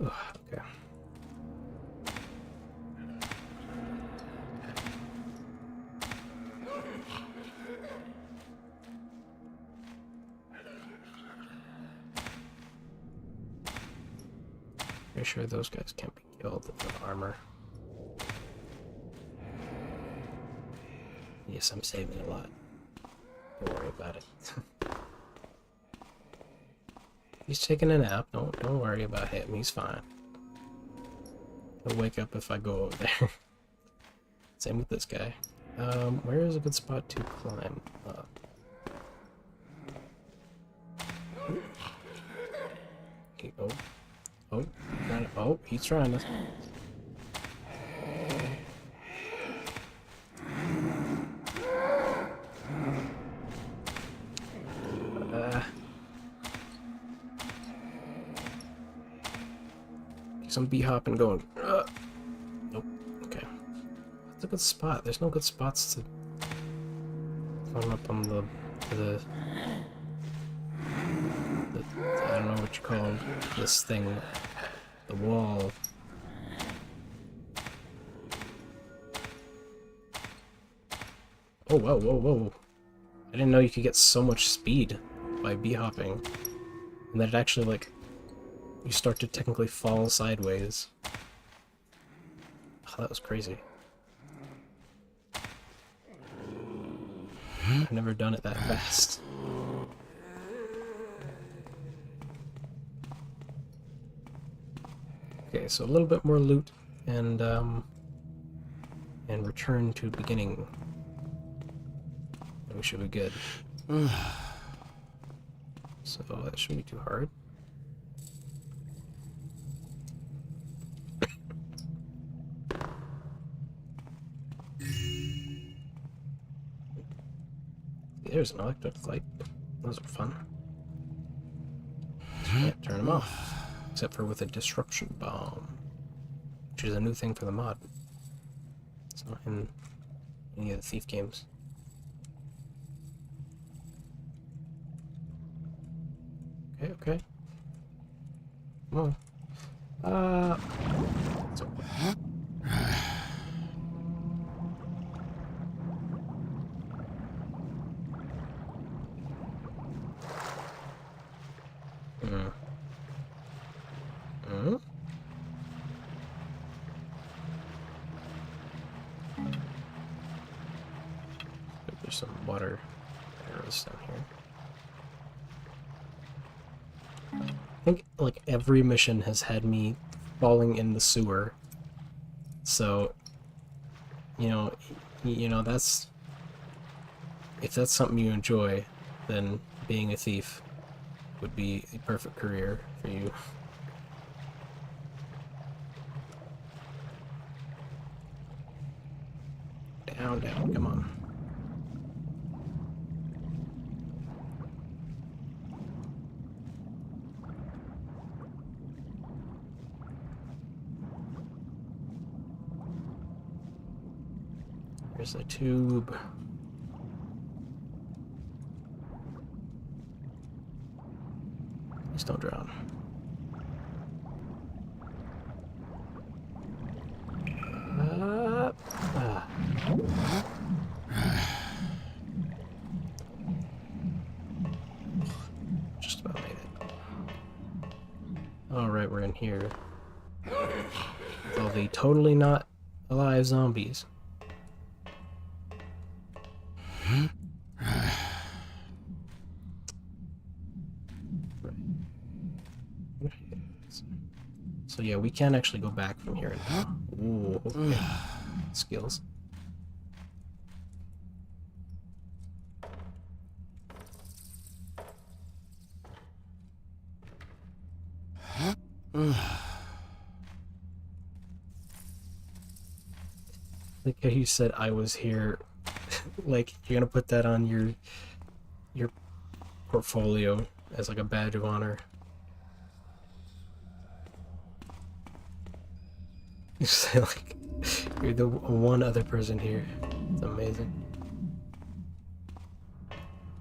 Ugh, okay. Pretty sure those guys can't be killed with armor. Yes, I'm saving a lot. Don't worry about it. He's taking a nap. Don't worry about him. He's fine. He'll wake up if I go over there. Same with this guy. Where is a good spot to climb up? Okay, oh, he's trying to. Some bee-hopping going. Nope. Okay. That's a good spot. There's no good spots to climb up on the I don't know what you call this thing. The wall. Oh, whoa, whoa, whoa. I didn't know you could get so much speed by bee-hopping. And that it actually, like, you start to technically fall sideways. Oh, that was crazy. I've never done it that fast. Okay, so a little bit more loot and return to beginning. And we should be good. So that shouldn't be too hard. There's an electric light. Those are fun. Can't turn them off. Except for with a disruption bomb. Which is a new thing for the mod. It's not in any of the Thief games. Okay, okay. Come on. So. There's some water arrows down here. I think like every mission has had me falling in the sewer. So, that's if that's something you enjoy, then being a thief would be a perfect career for you. Down, down, come on. Here's a tube. Please don't drown. Just about made it. Alright, we're in here. With all the totally not alive zombies. So yeah, we can actually go back from here now. Ooh, okay. Skills. Like how you said I was here. Like you're gonna put that on your portfolio as like a badge of honor. You say like you're the one other person here. It's amazing.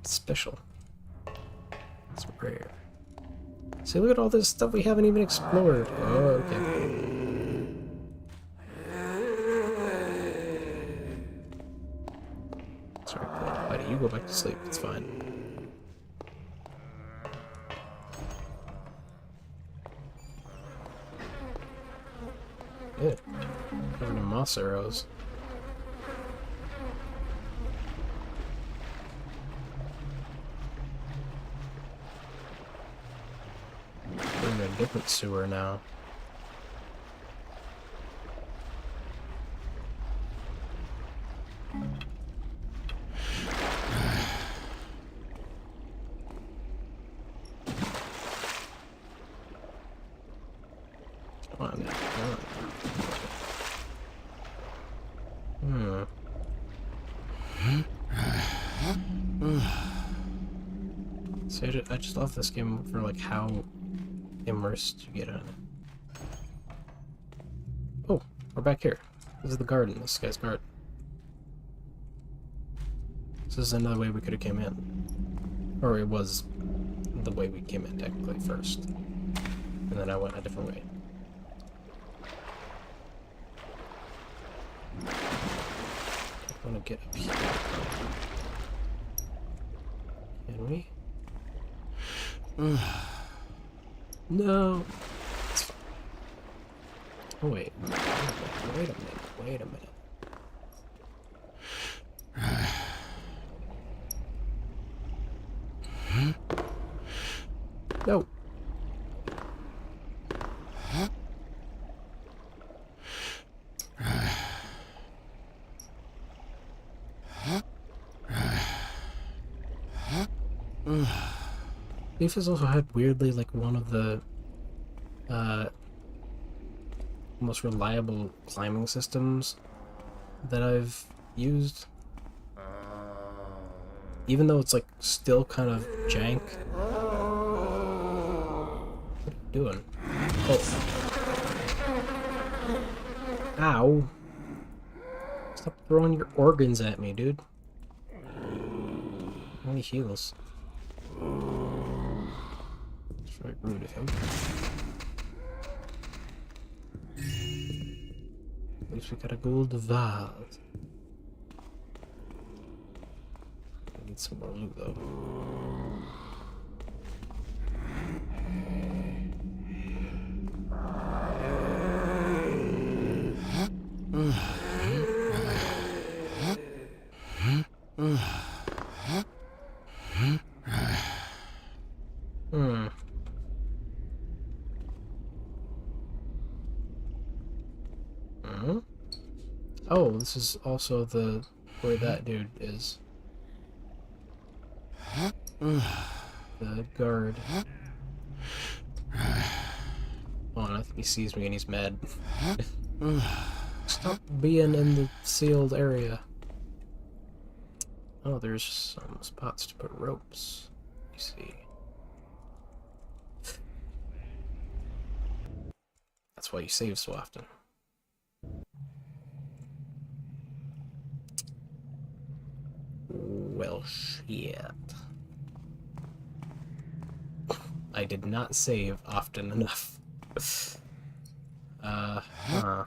It's special. It's rare. See, look at all this stuff we haven't even explored. Oh, okay. Sorry, buddy, you go back to sleep. It's fine. Yeah. Covered in moss arrows. We're in a different sewer now. Come on now, come on. So I just love this game for like how immersed you get on it. Oh, we're back here. This is the garden, this guy's garden. This is another way we could have came in. Or it was the way we came in technically first. And then I went a different way. I want to get up here. Can we? No. It's fine. Oh wait. Wait a minute. No. Leaf has also had weirdly like one of the most reliable climbing systems that I've used. Even though it's like still kind of jank. What are you doing? Oh. Ow. Stop throwing your organs at me, dude. Only heals. It's very rude of him. At least we got a gold vase. I need some more loot though. Hmm? Oh, this is also the where that dude is. The guard. Oh, and I think he sees me and he's mad. Stop being in the sealed area. Oh, there's some spots to put ropes. You see. That's why you save so often. Well, shit. I did not save often enough. Huh.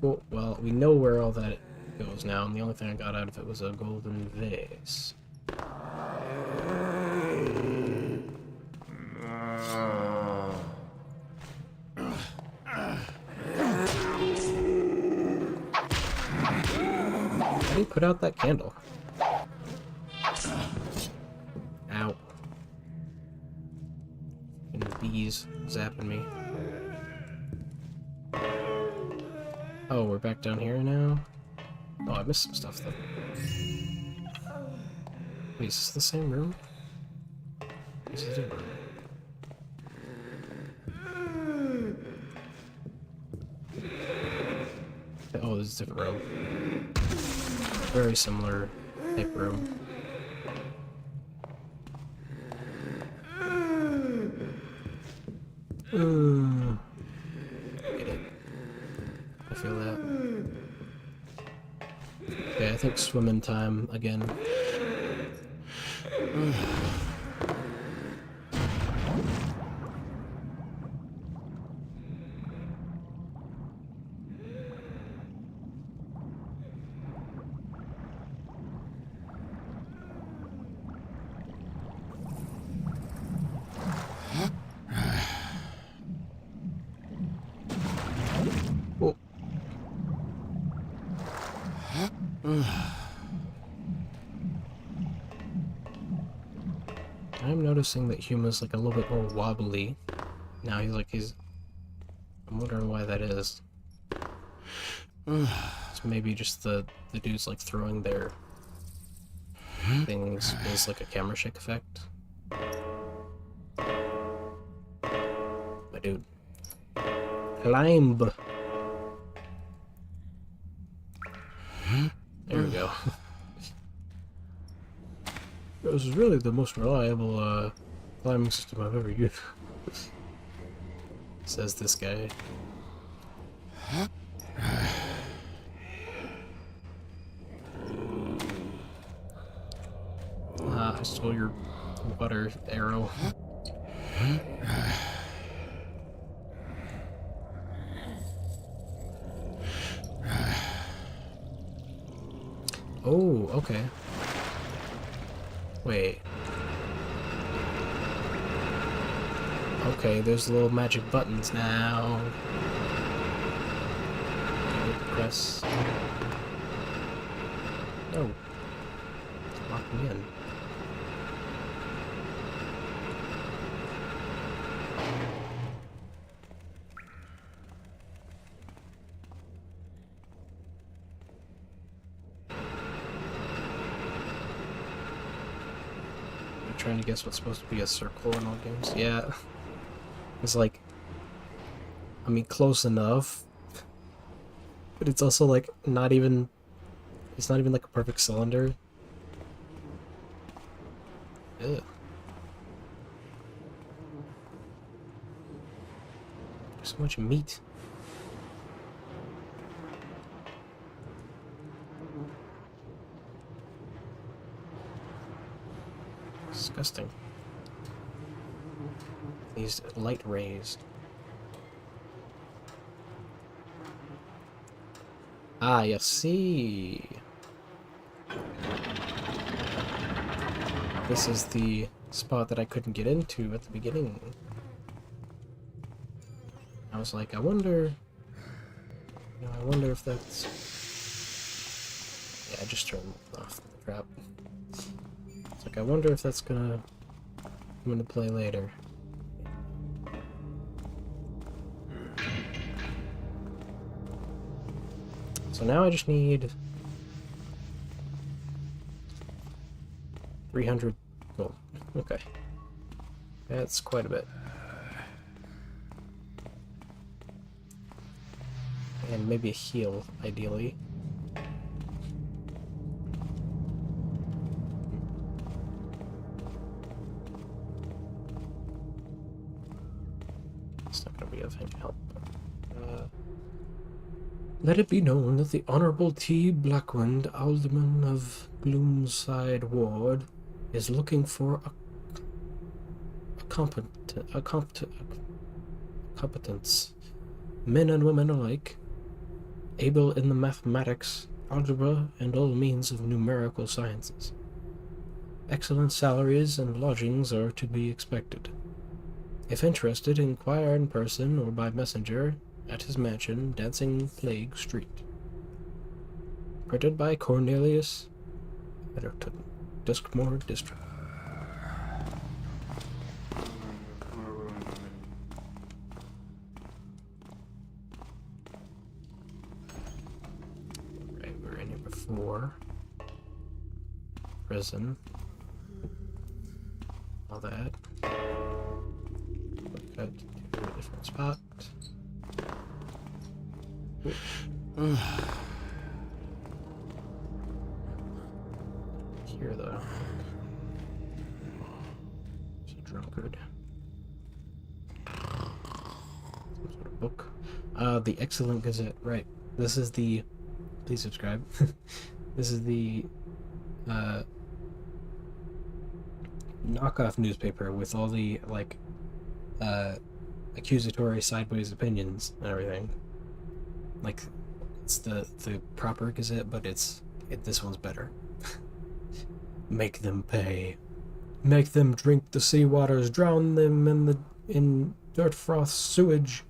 Cool. Well, we know where all that goes now, and the only thing I got out of it was a golden vase. How do you put out that candle? Ow. And the bees zapping me. Oh, we're back down here now? Oh, I missed some stuff, though. Wait, is this the same room? This is a different room. Oh, this is a different room. Very similar type room. Get it. I feel that. Okay, I think swimming time again. Oh. I'm noticing that Huma's like a little bit more wobbly. Now he's I'm wondering why that is. It's maybe just the dudes like throwing their things is like a camera shake effect. My dude. Climb! There we go. This is really the most reliable climbing system I've ever used. Says this guy. I stole your water arrow. Oh, okay. Wait. Okay, there's little magic buttons now. Press. No. Lock me in. Trying to guess what's supposed to be a circle in all games. Yeah. It's like, I mean, close enough. But it's also like not even, it's not even like a perfect cylinder. Ugh. There's so much meat. Disgusting. These light rays. Ah, you see. This is the spot that I couldn't get into at the beginning. I was like, I wonder if that's... Yeah, I just turned off the trap. It's like, I wonder if that's gonna come into play later. So now I just need 300 gold. Okay. That's quite a bit. And maybe a heal, ideally. It's not gonna be of any help. Let it be known that the Honorable T. Blackwind, Alderman of Gloomside Ward, is looking for competence. Men and women alike, able in the mathematics, algebra, and all means of numerical sciences. Excellent salaries and lodgings are to be expected. If interested, inquire in person or by messenger at his mansion, Dancing Plague Street. Printed by Cornelius Edgerton, Duskmore District. Right, we were in here before. Prison. All that. Put that to a different spot. Here though. It's a drunkard. Some sort of book. The Excellent Gazette. Right. This is the. Please subscribe. This is the knockoff newspaper with all the like accusatory sideways opinions and everything. Like it's the proper Gazette, but this one's better. Make them pay. Make them drink the sea waters, drown them in dirt froth sewage.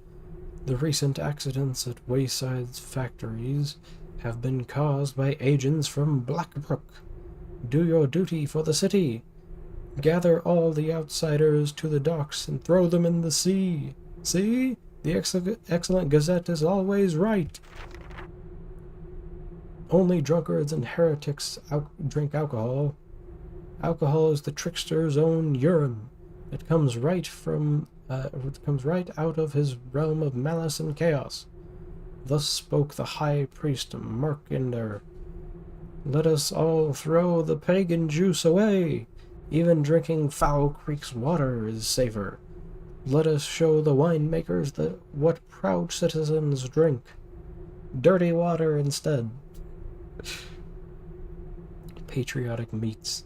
The recent accidents at wayside factories have been caused by agents from Blackbrook. Do your duty for the city. Gather all the outsiders to the docks and throw them in the sea. See? The Excellent Gazette is always right. Only drunkards and heretics drink alcohol. Alcohol is the trickster's own urine. It comes right out of his realm of malice and chaos. Thus spoke the high priest Markinder. Let us all throw the pagan juice away. Even drinking Foul Creek's water is safer. Let us show the winemakers what proud citizens drink. Dirty water instead. Patriotic meats.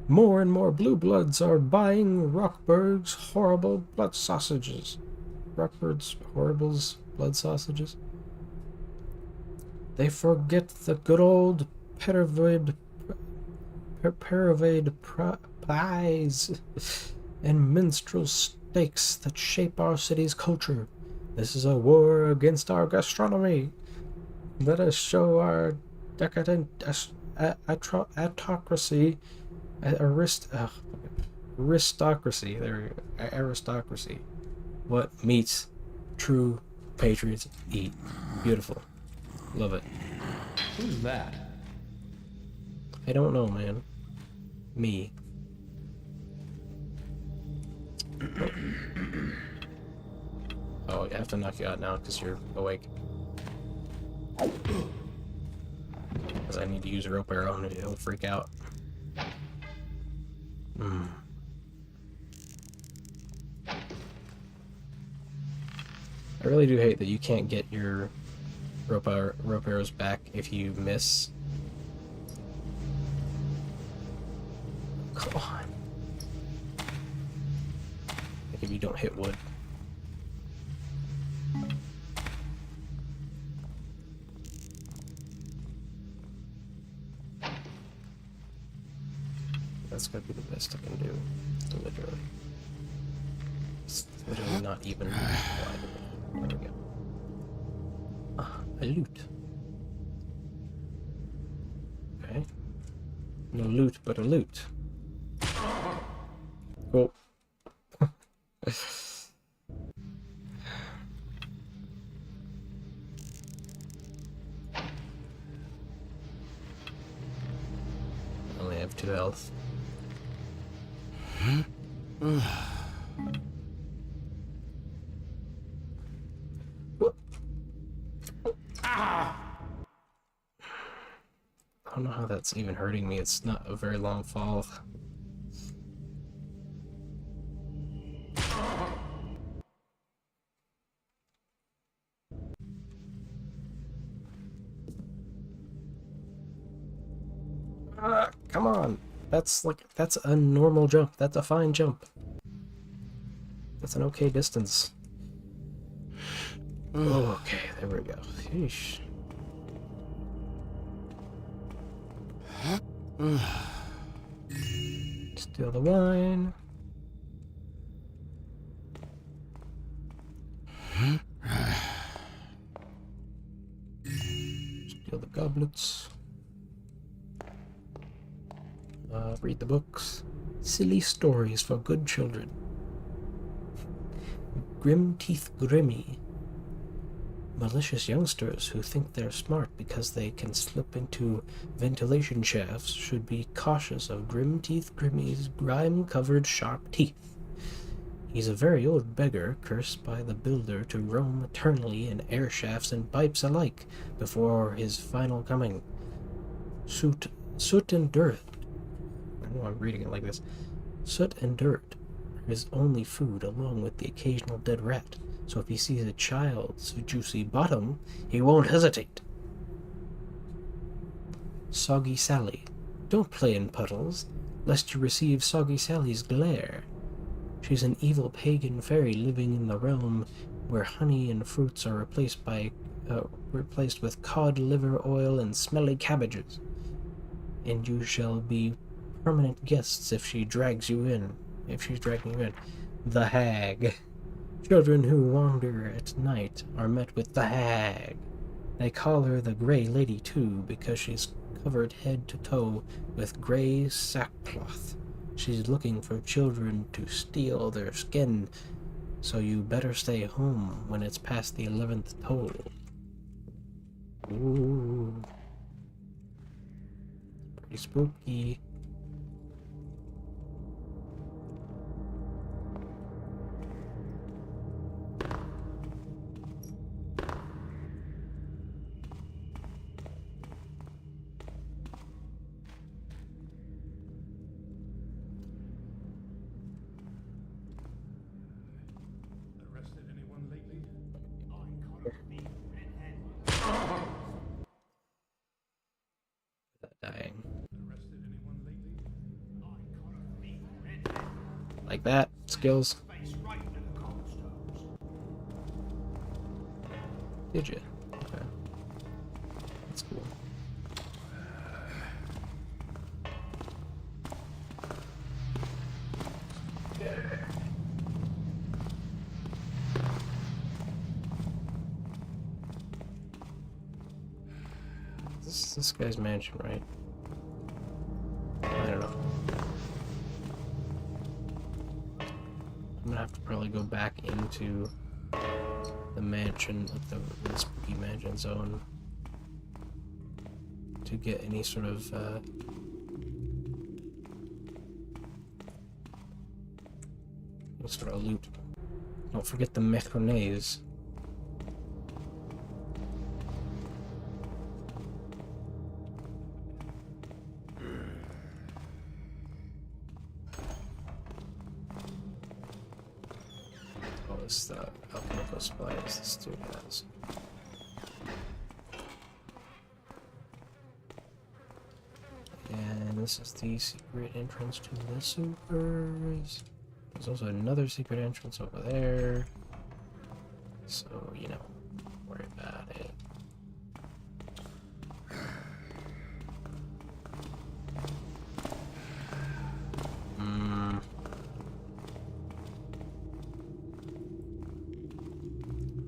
More and more blue bloods are buying Rockberg's horrible blood sausages. Rockbird's Horrible's blood sausages. They forget the good old Perovade pies and minstrel steaks that shape our city's culture. This is a war against our gastronomy. Let us show our decadent autocracy, aristocracy. There, aristocracy. What meats true patriots eat. Beautiful. Love it. Who's that? I don't know, man. Me. Oh, I have to knock you out now because you're awake. Because I need to use a rope arrow and he'll freak out. I really do hate that you can't get your rope arrows back if you miss. Come on. Like if you don't hit wood. That's gotta be the best I can do. Literally. It's literally not even applied. There we go. Ah, a loot. Okay. No loot, but a loot. Cool. 42 health. I don't know how that's even hurting me. It's not a very long fall. Come on. That's a normal jump. That's a fine jump. That's an okay distance. Oh, okay, there we go. Sheesh. Steal the wine. Steal the goblets. Read the books. Silly stories for good children. Grim Teeth Grimmy. Malicious youngsters who think they're smart because they can slip into ventilation shafts should be cautious of Grim Teeth Grimmy's grime-covered sharp teeth. He's a very old beggar, cursed by the builder to roam eternally in air shafts and pipes alike before his final coming. Soot and dirt. I know I'm reading it like this. Soot and dirt are his only food, along with the occasional dead rat. So if he sees a child's juicy bottom, he won't hesitate. Soggy Sally. Don't play in puddles, lest you receive Soggy Sally's glare. She's an evil pagan fairy living in the realm where honey and fruits are replaced with cod liver oil and smelly cabbages. And you shall be permanent guests if she drags you in. If she's dragging you in. The Hag. Children who wander at night are met with the Hag. They call her the Grey Lady, too, because she's covered head to toe with grey sackcloth. She's looking for children to steal their skin, so you better stay home when it's past the 11th toll. Ooh. Pretty spooky. Dying. Like that. Skills. Did you? Okay. That's cool. This guy's mansion, right? I don't know. I'm gonna have to probably go back into the mansion, like the spooky mansion zone, to get any sort of loot. Don't forget the mechones. The alchemical supplies this dude has. And this is the secret entrance to the supers. There's also another secret entrance over there. So, you know, don't worry about it.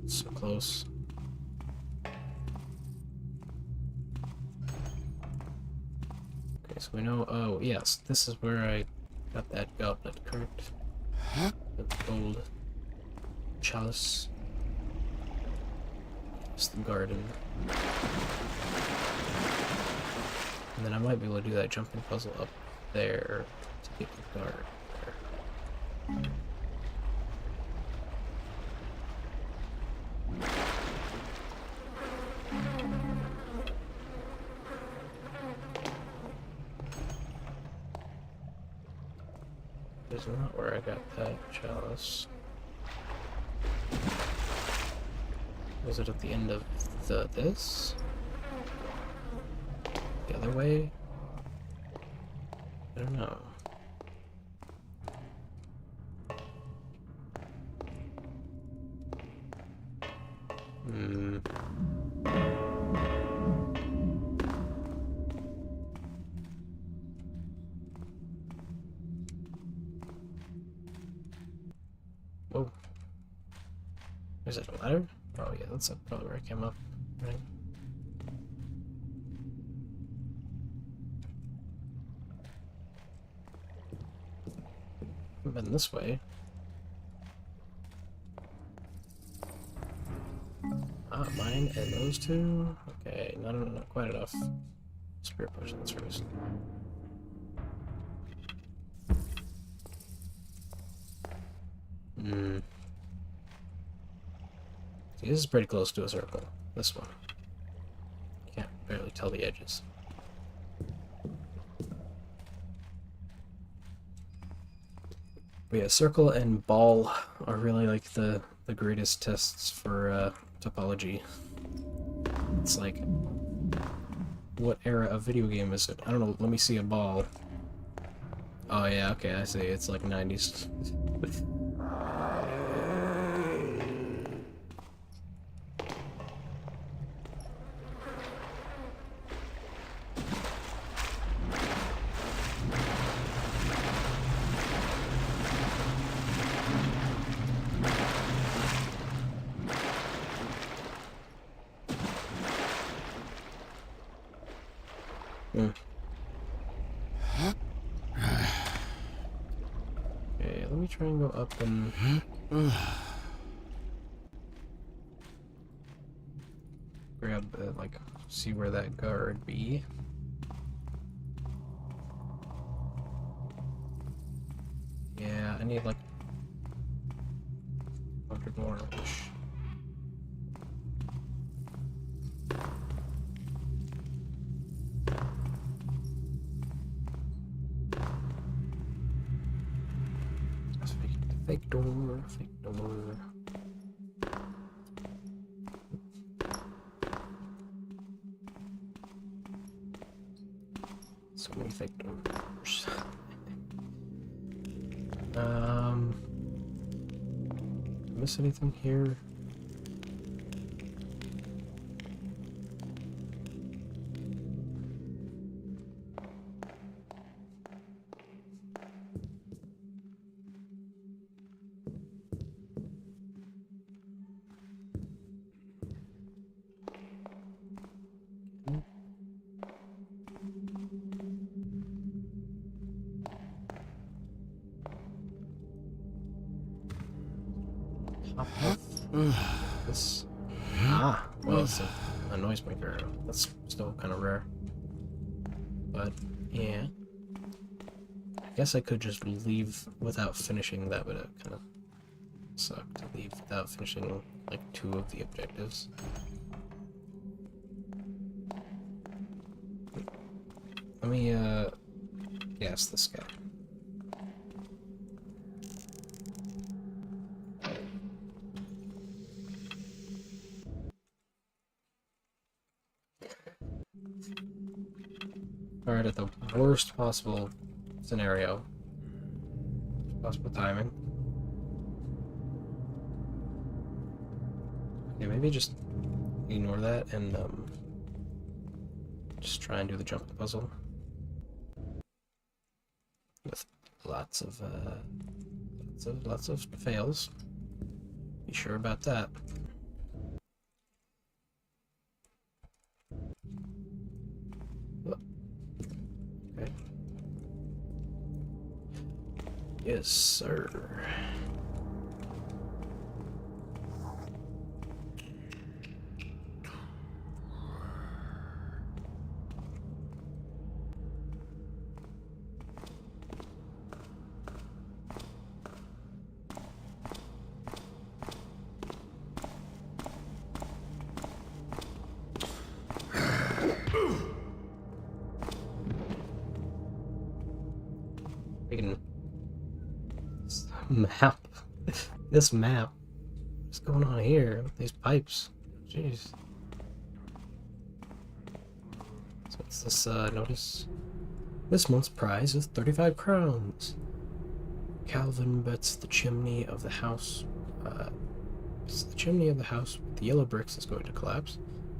So close. Okay, so we know. Oh, yes, this is where I got that goblet, correct? The gold chalice. It's the garden. And then I might be able to do that jumping puzzle up there to get the guard there. Is not where I got that chalice. Was it at the end of this? The other way? I don't know. Whoa. Is it a ladder? Oh yeah, that's probably where I came up, right? I've been this way. Ah, mine and those two? Okay, not quite enough. Spirit potions first. See, this is pretty close to a circle. This one. Can't barely tell the edges. But yeah, circle and ball are really like the greatest tests for topology. It's like, what era of video game is it? I don't know, let me see a ball. Oh yeah, okay, I see, it's like 90s. Okay, let me try and go up and... grab the, like, see where that guard be. Yeah, I need like 100 more. Fake door, fake door. So many fake doors. Miss anything here? This. Ah, well, it's a noisemaker. That's still kind of rare. But, yeah. I guess I could just leave without finishing. That would kind of suck to leave without finishing, like, 2 of the objectives. Let me, gas this guy. Alright, at the worst possible scenario. Possible timing. Okay, maybe just ignore that and, just try and do the jump puzzle. With lots of fails. Be sure about that. Okay. Yes, sir. map. This map. What's going on here with these pipes? Jeez. So what's this, notice? This month's prize is 35 crowns. Calvin bets the chimney of the house, the chimney of the house with the yellow bricks is going to collapse.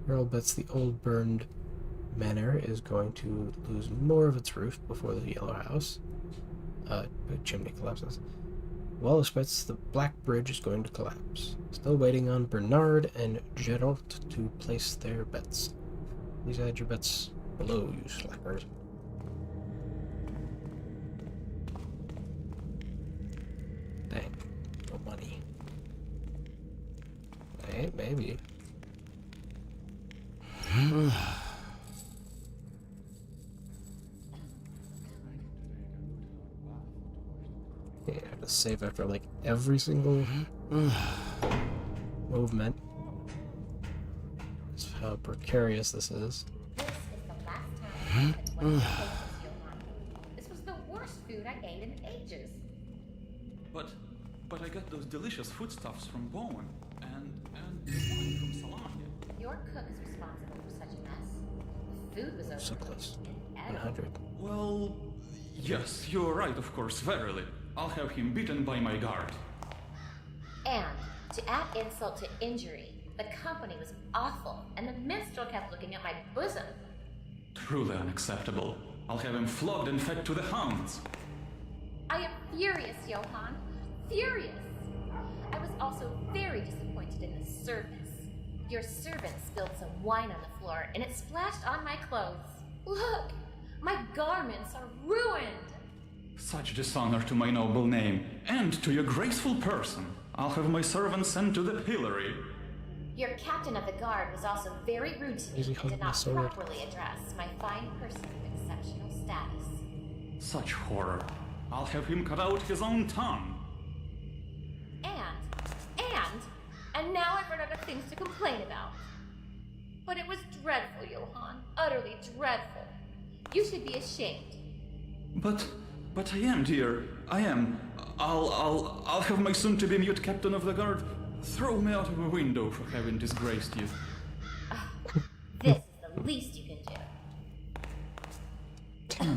Earl bets the old burned manor is going to lose more of its roof before the yellow house, chimney collapses. Wallace bets the Black Bridge is going to collapse. Still waiting on Bernard and Geralt to place their bets. Please add your bets below, you slackers. Dang, no money. Hey, maybe. Yeah, I have to save after like every single movement. That's how precarious this is. This is the last time I had one of your places, Johann. This was the worst food I ate in ages. But I got those delicious foodstuffs from Bowen and the wine from Salon. Your cook is responsible for such a mess. The food was over. So close. 100. Well, yes, you're right, of course, verily. I'll have him beaten by my guard. And to add insult to injury, the company was awful, and the minstrel kept looking at my bosom. Truly unacceptable. I'll have him flogged and fed to the hounds. I am furious, Johann. Furious. I was also very disappointed in the service. Your servant spilled some wine on the floor, and it splashed on my clothes. Look! My garments are ruined! Such dishonor to my noble name, and to your graceful person. I'll have my servant sent to the pillory. Your captain of the guard was also very rude to me and did not properly address my fine person of exceptional status. Such horror. I'll have him cut out his own tongue. And now I've run out of things to complain about. But it was dreadful, Johann. Utterly dreadful. You should be ashamed. But I am, dear. I am. I'll have my soon-to-be mute captain of the guard throw me out of a window for having disgraced you. This is the least you can do.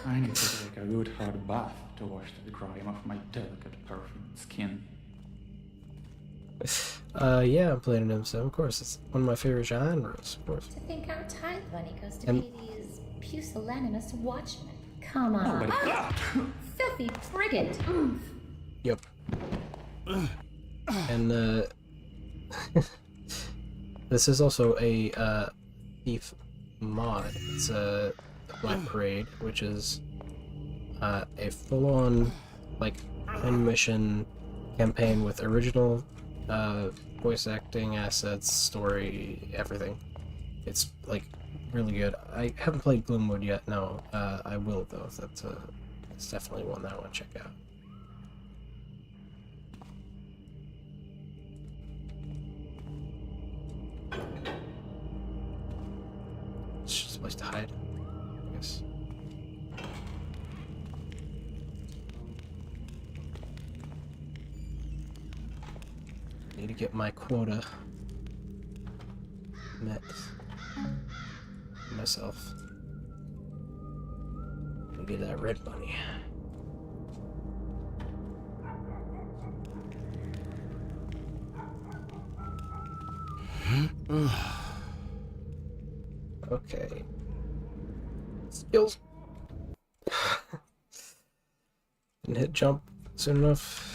I need to take a good hard bath to wash the grime off my delicate perfumed skin. Yeah, I'm playing an M7, of course. It's one of my favorite genres, of course. To think our tithe money goes to pay these pusillanimous watchmen. Come on. Filthy brigand. Oof. Yep. And, this is also a, Thief mod. It's a Black Parade, which is, a full-on, like, mission campaign with original voice acting, assets, story, everything. It's like really good. I haven't played Gloomwood yet. No, I will though. That's it's definitely one that I want to check out. It's just a place to hide, I guess. Need to get my quota met myself. And get that red money. Okay. Skills. Didn't hit jump soon enough.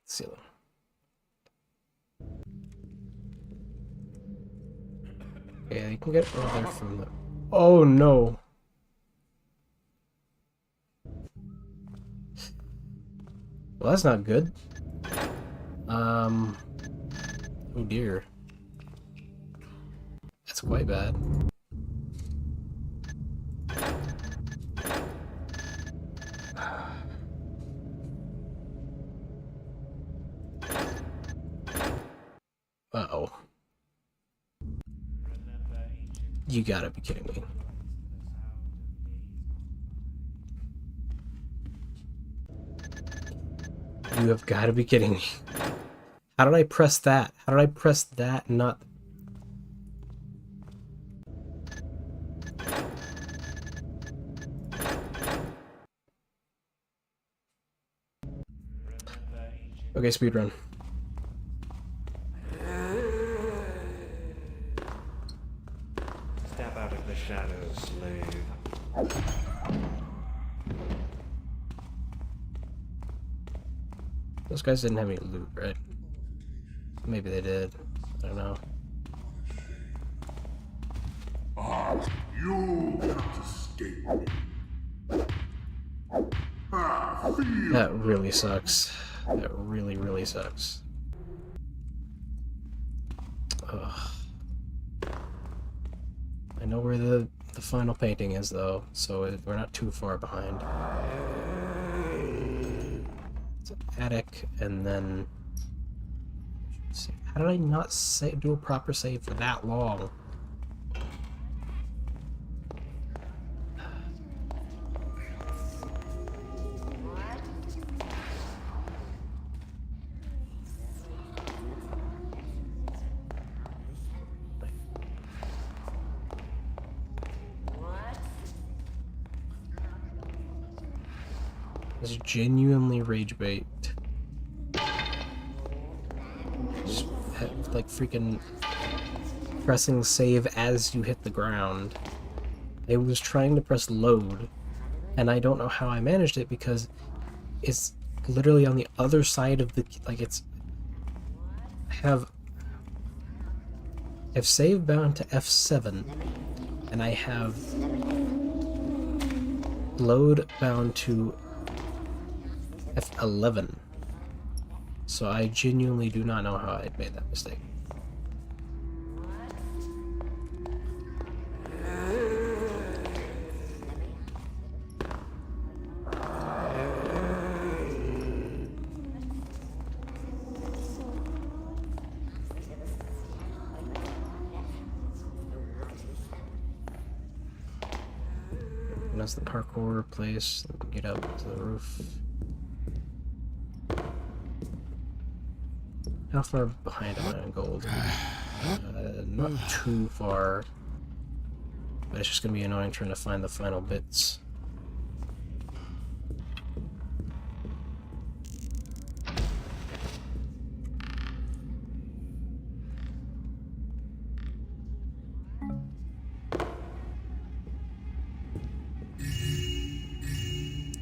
Ceiling. Yeah, you can get over there from the... Oh no! Well, that's not good. Oh dear. That's quite bad. Uh-oh. You gotta be kidding me. You have got to be kidding me. How did I press that? How did I press that and not... Okay, speedrun. Step out of the shadows, slave. Those guys didn't have any loot, right? Maybe they did. I don't know. You cannot escape me. Feel That really sucks. That really, really sucks. Ugh. I know where the final painting is, though, so we're not too far behind. It's an attic, and then... How did I not do a proper save for that long? It's genuinely rage bait. Just like freaking pressing save as you hit the ground. I was trying to press load, and I don't know how I managed it because it's literally on the other side of the, like, it's, I have save bound to F7, and I have load bound to F11. So I genuinely do not know how I made that mistake. And that's the parkour place. Get up to the roof. How far behind am I on gold? Not too far. But it's just gonna be annoying trying to find the final bits.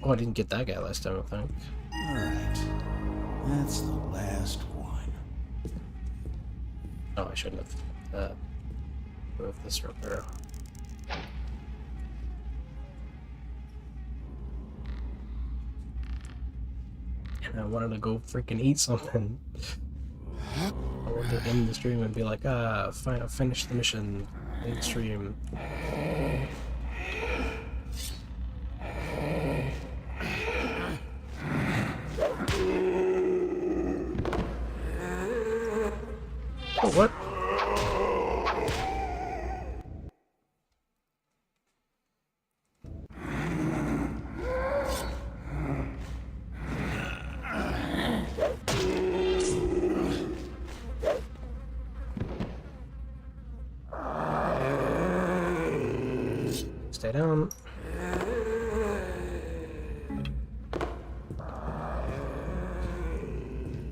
Oh, I didn't get that guy last time, I think. Alright. That's the last one. Oh, I shouldn't have moved this rope arrow. And I wanted to go freaking eat something. I wanted to end the stream and be like, finish the mission, end the stream. Oh, what? Stay down.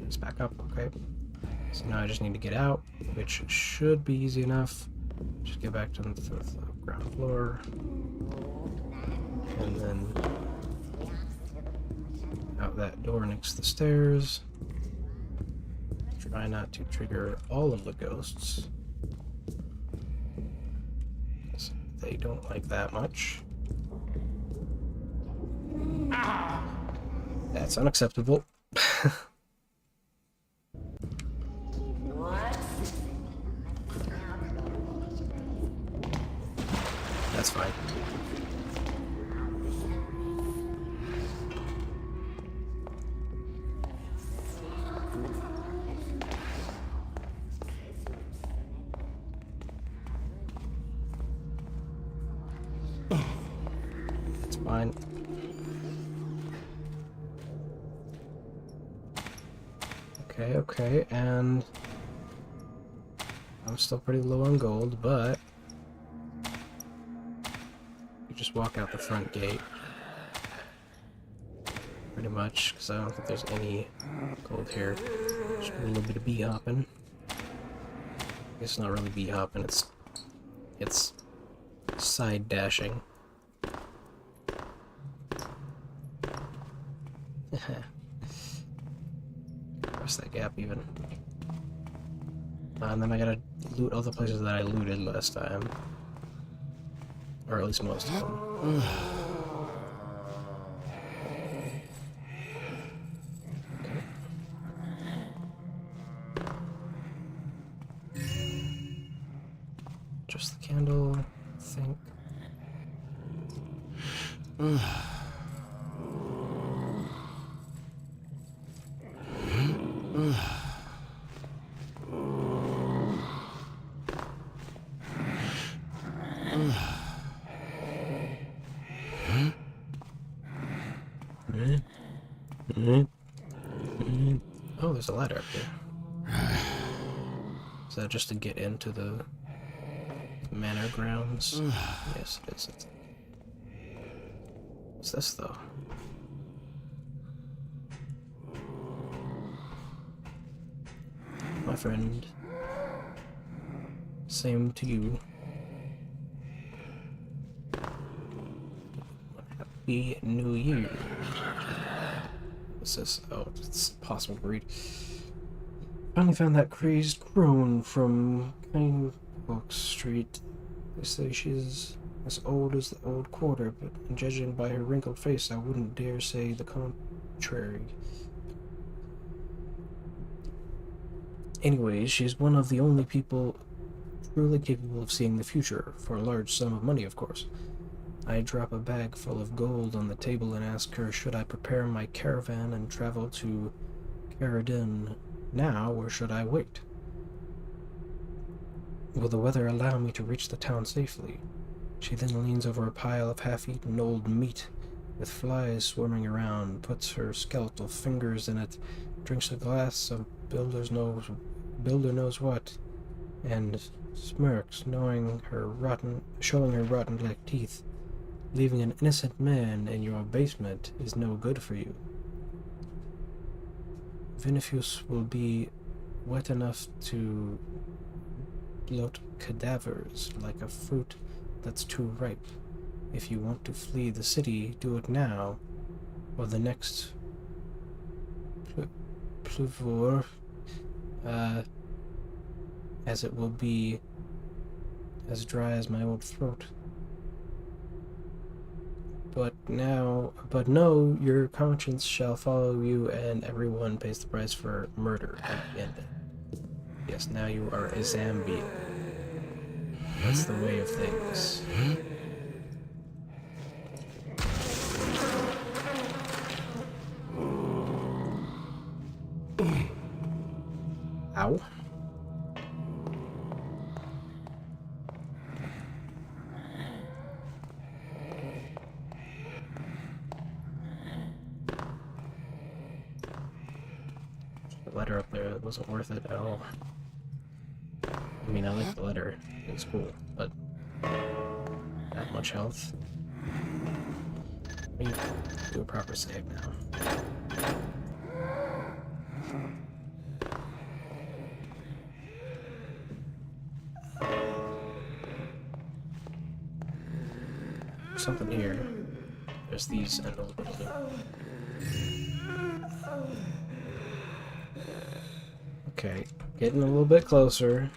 Let's back up, okay. So now I just need to get out, which should be easy enough. Just get back to the ground floor. And then out that door next to the stairs. Try not to trigger all of the ghosts. They don't like that much. That's unacceptable. That's fine. It's fine. Okay, and I'm still pretty low on gold, but you just walk out the front gate. Pretty much, because I don't think there's any gold here. Just a little bit of bee hopping. It's not really bee hopping, it's side dashing. Press that gap even. And then I gotta loot all the places that I looted last time. Or at least most of them. Just the candle, I think. Oh, there's a ladder up there. Is that just to get into the manor grounds? Yes, it is. What's this, though? My friend. Same to you. Happy New Year. What's this? Oh, it's possible to read. Finally found that crazed crone from Kinebook Street. They say she's as old as the old quarter, but judging by her wrinkled face, I wouldn't dare say the contrary. Anyways, she's one of the only people truly capable of seeing the future, for a large sum of money, of course. I drop a bag full of gold on the table and ask her, should I prepare my caravan and travel to Caradin now, or should I wait? Will the weather allow me to reach the town safely? She then leans over a pile of half-eaten old meat with flies swarming around, puts her skeletal fingers in it, drinks a glass of builder knows what, and smirks, showing her rotten black teeth. Leaving an innocent man in your basement is no good for you. Vinifus will be wet enough to bloat cadavers like a fruit that's too ripe. If you want to flee the city, do it now, or the next pluvor, as it will be as dry as my old throat. But no, your conscience shall follow you, and everyone pays the price for murder at the end. Yes, now you are a Zambian. That's the way of things. Ow. The letter up there wasn't worth it at all. I mean, I like the letter. It's cool, but not much health. We need to do a proper save now. There's something here. There's these and a little bit of Okay, getting a little bit closer.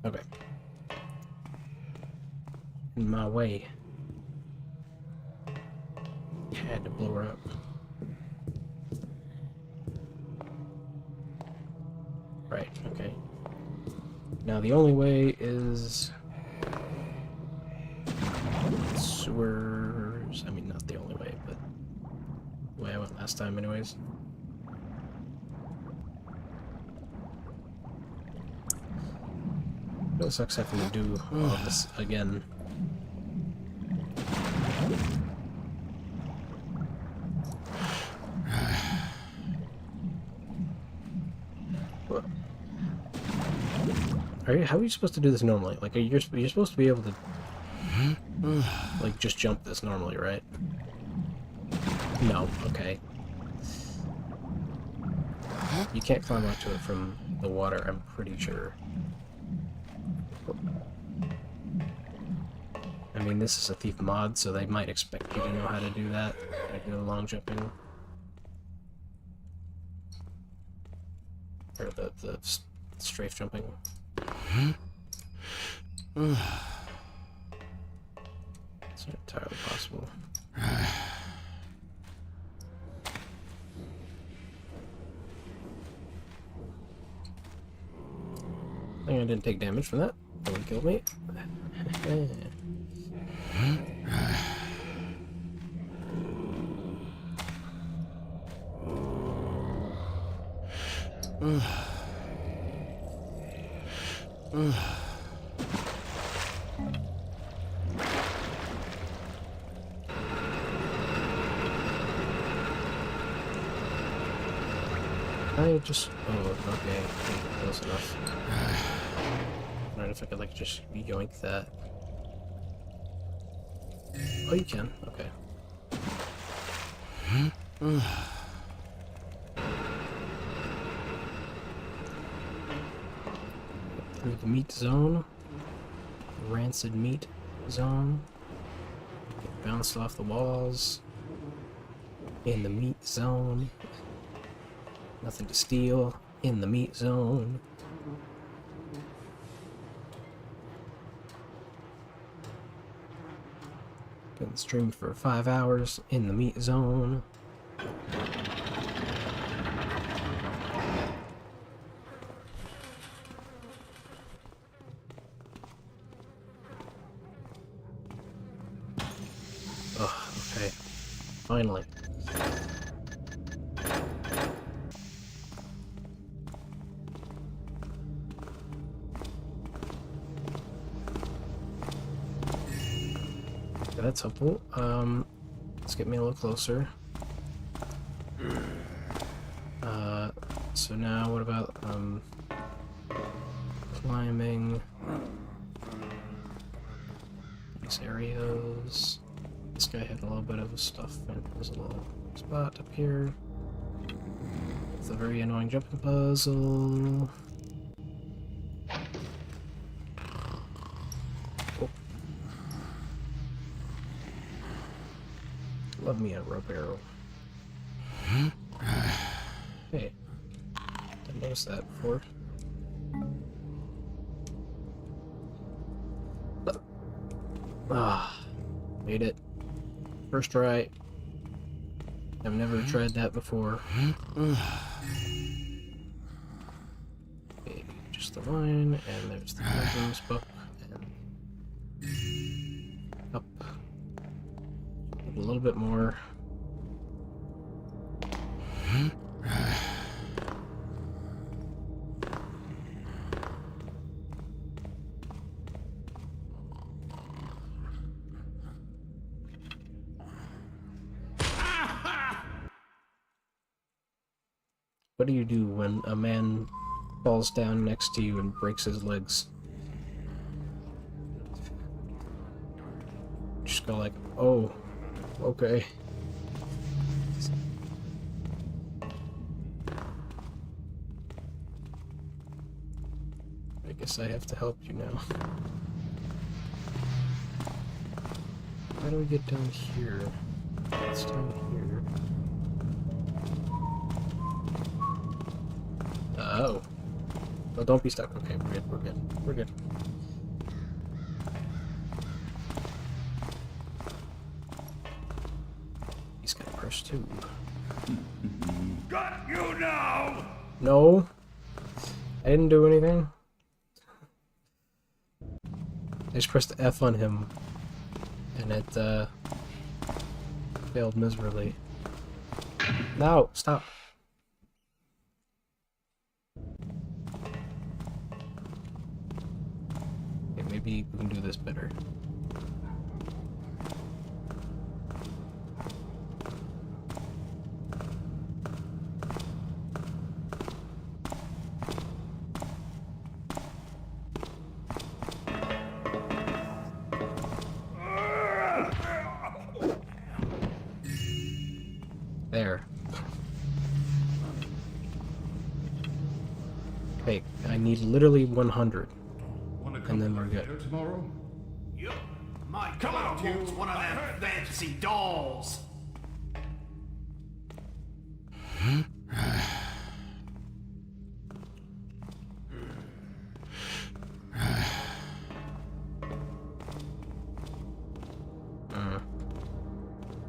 Okay. In my way. Had to blow her up. Right, okay. Now the only way is... sewers. I mean, not the only way, but the way I went last time anyways. It really sucks having to do all this again. What? How are you supposed to do this normally? Like, you're supposed to be able to, like, just jump this normally, right? No, okay. You can't climb onto it from the water, I'm pretty sure. I mean, this is a Thief mod, so they might expect you to know how to do that. Like, the long jumping. Or the strafe jumping. It's not entirely possible. I think I didn't take damage from that. No one killed me. I just... Oh, okay. Close enough. I don't know if I could, like, just yoink that. Oh, you can. Okay. Through the meat zone. Rancid meat zone. Get bounced off the walls. In the meat zone. Nothing to steal. In the meat zone. Been streamed for 5 hours. In the meat zone. Oh, okay. Finally. That's helpful. Let's get me a little closer. So now what about, climbing these areas? This guy had a little bit of stuff, and there's a little spot up here. It's a very annoying jumping puzzle. Love me a rope arrow. Hey, didn't notice that before. Ah, made it. First try. I've never tried that before. Okay, just the line, and there's the children's book, and up. A little bit more. What do you do when a man falls down next to you and breaks his legs? Just go like, oh. Okay. I guess I have to help you now. How do we get down here? It's down here. Oh. Oh, don't be stuck. Okay, we're good, we're good. We're good. He's got a purse too. Got you now! No. I didn't do anything. I just pressed F on him. and it failed miserably. No, stop. Okay, maybe we can do this better. There. Okay, I need literally 100. And then we're good. Tomorrow? Yup. My God, wants one of them fancy dolls.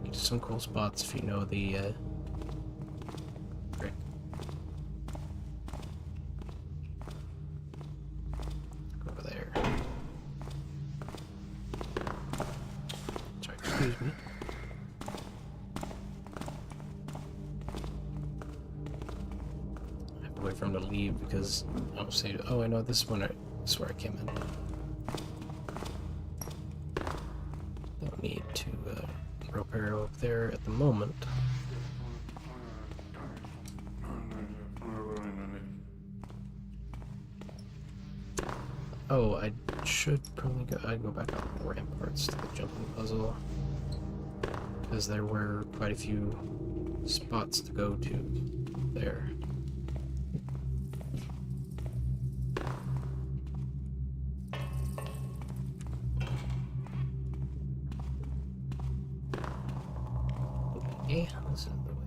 Need some cool spots if you know the trick. Go over there. Sorry, excuse me. I have to wait for him to leave because I'll say, oh, I know this is this is where I came in. Don't need to repair over there at the moment. Oh, I should probably go back up the ramparts to the jumping puzzle, because there were quite a few spots to go to there. Okay, this is the way.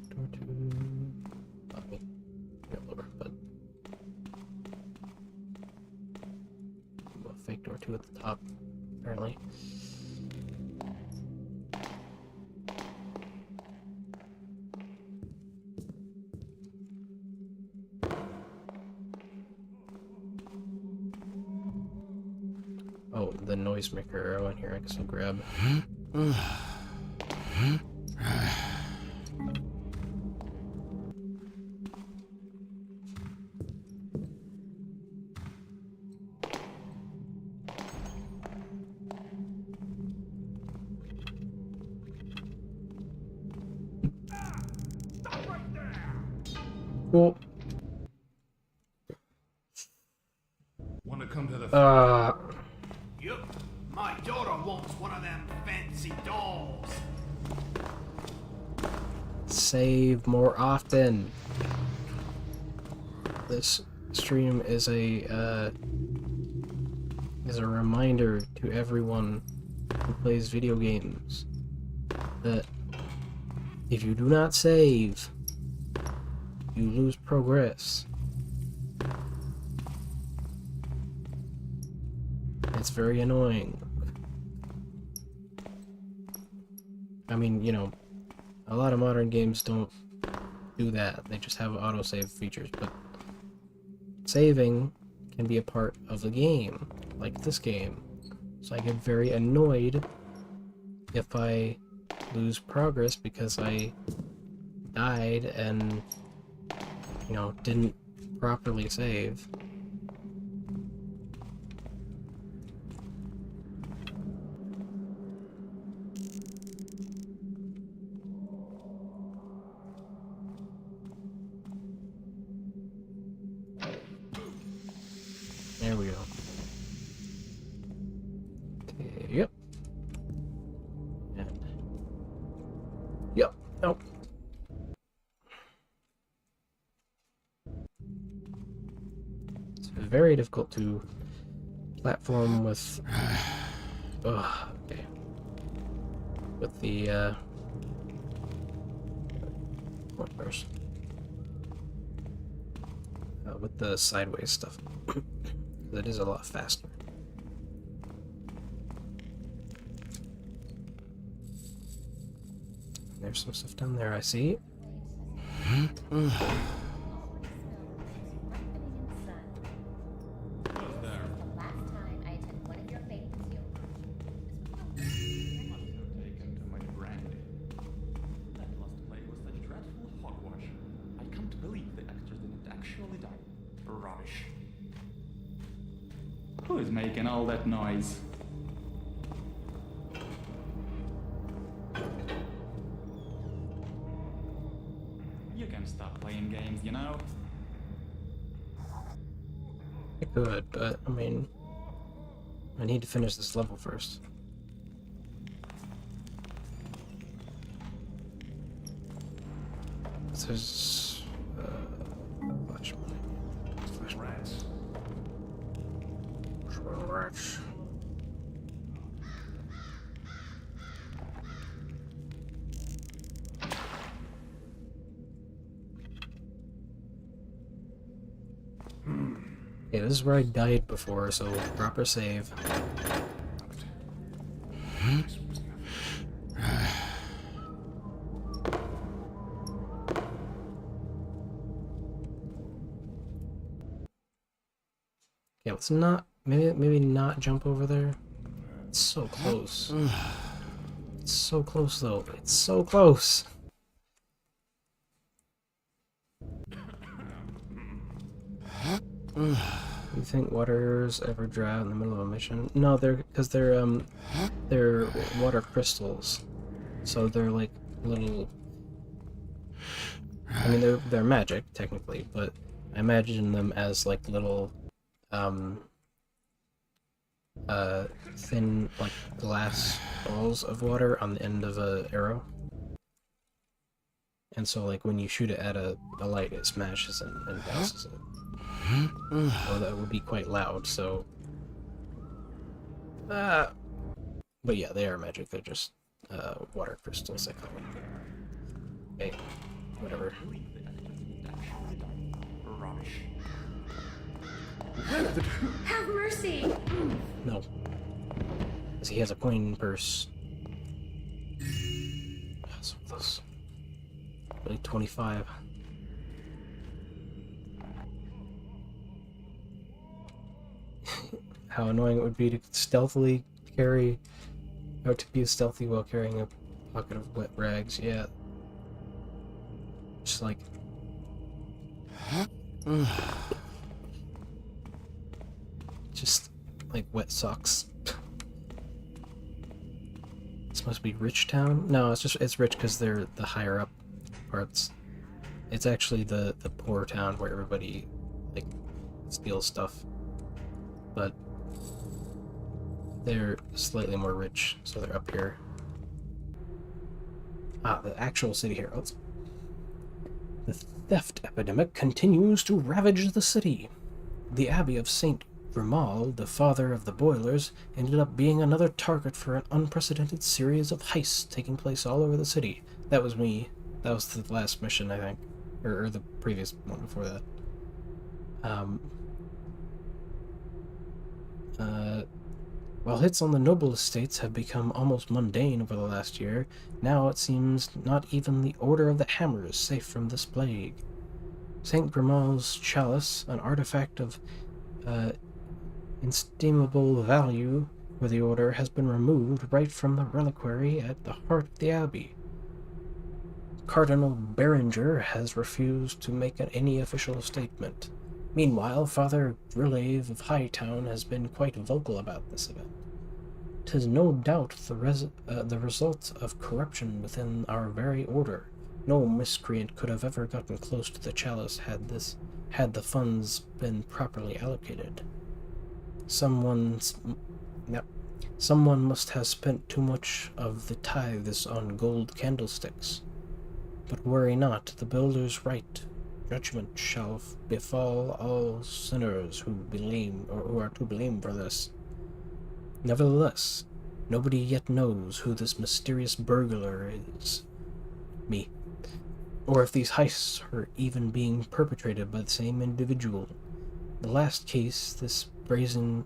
Door two. I mean, go lower, but fake door two at the top, apparently. Oh, the noisemaker arrow in here I guess I'll grab. Cool. Want to come to the... Yup. My daughter wants one of them fancy dolls. Save more often. This stream is a reminder to everyone who plays video games that if you do not save, you lose progress. It's very annoying. I mean, you know, a lot of modern games don't do that. They just have autosave features, but saving can be a part of the game, like this game. So I get very annoyed if I lose progress because I died and, you know, didn't properly save. There we go. Okay, yep. And yep. Nope. It's very difficult to platform with okay. With the pointers. With the sideways stuff. That is a lot faster. There's some stuff down there, I see. Who is making all that noise? You can stop playing games, you know? I could, but I mean, I need to finish this level first. There's Rats. rats. Yeah, this is where I died before, so proper save. Yeah, let's not maybe not jump over there. It's so close. It's so close though. It's so close. You think waters ever dry out in the middle of a mission? No, they're water crystals, so they're like little. I mean, they're magic technically, but I imagine them as like little, thin like glass balls of water on the end of a arrow. And so, like when you shoot it at a light, it smashes and bounces it. Well, that would be quite loud, so... but yeah, they are magic, they're just, water crystals, I call them. Okay, whatever. Have mercy! No. Because he has a coin purse. So close. Really 25. How annoying it would be to stealthily carry, or to be stealthy while carrying a pocket of wet rags, yeah. Just like... just like wet socks. This must be Rich Town? No, it's rich because they're the higher up parts. It's actually the poor town where everybody like steals stuff. But they're slightly more rich, so they're up here. Ah, the actual city heroes. The theft epidemic continues to ravage the city. The Abbey of St. Grimal, the father of the boilers, ended up being another target for an unprecedented series of heists taking place all over the city. That was me. That was the last mission, I think. Or the previous one before that. While hits on the noble estates have become almost mundane over the last year, now it seems not even the Order of the Hammer is safe from this plague. St. Grimal's chalice, an artifact of inestimable value for the Order, has been removed right from the reliquary at the heart of the Abbey. Cardinal Berenger has refused to make any official statement. Meanwhile, Father Grillave of Hightown has been quite vocal about this event. 'Tis no doubt the result of corruption within our very order. No miscreant could have ever gotten close to the chalice had the funds been properly allocated. Someone must have spent too much of the tithes on gold candlesticks. But worry not, the builder's right. Judgment shall befall all sinners who are to blame for this. Nevertheless, nobody yet knows who this mysterious burglar is. Me. Or if these heists are even being perpetrated by the same individual. The last case, this brazen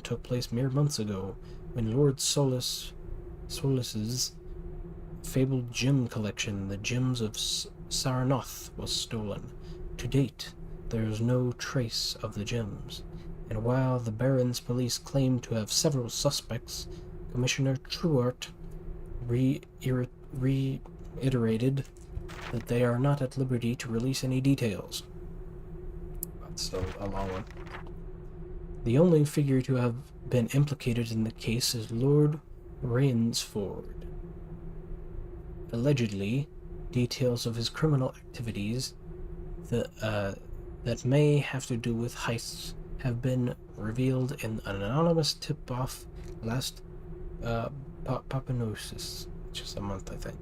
took place mere months ago, when Lord Solis's fabled gem collection, the Gems of Sarnoth, was stolen. To date, there is no trace of the gems, and while the Baron's police claim to have several suspects, Commissioner Truart reiterated that they are not at liberty to release any details. That's still a long one. The only figure to have been implicated in the case is Lord Rainsford. Allegedly, details of his criminal activities that may have to do with heists have been revealed in an anonymous tip-off last Papanosis, just a month, I think.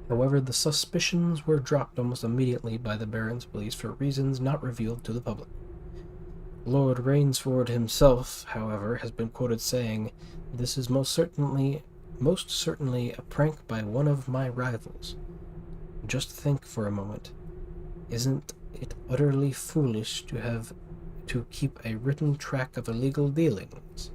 However, the suspicions were dropped almost immediately by the Baron's police for reasons not revealed to the public. Lord Rainsford himself, however, has been quoted saying, "This is most certainly a prank by one of my rivals. Just think for a moment. Isn't it utterly foolish to have to keep a written track of illegal dealings?"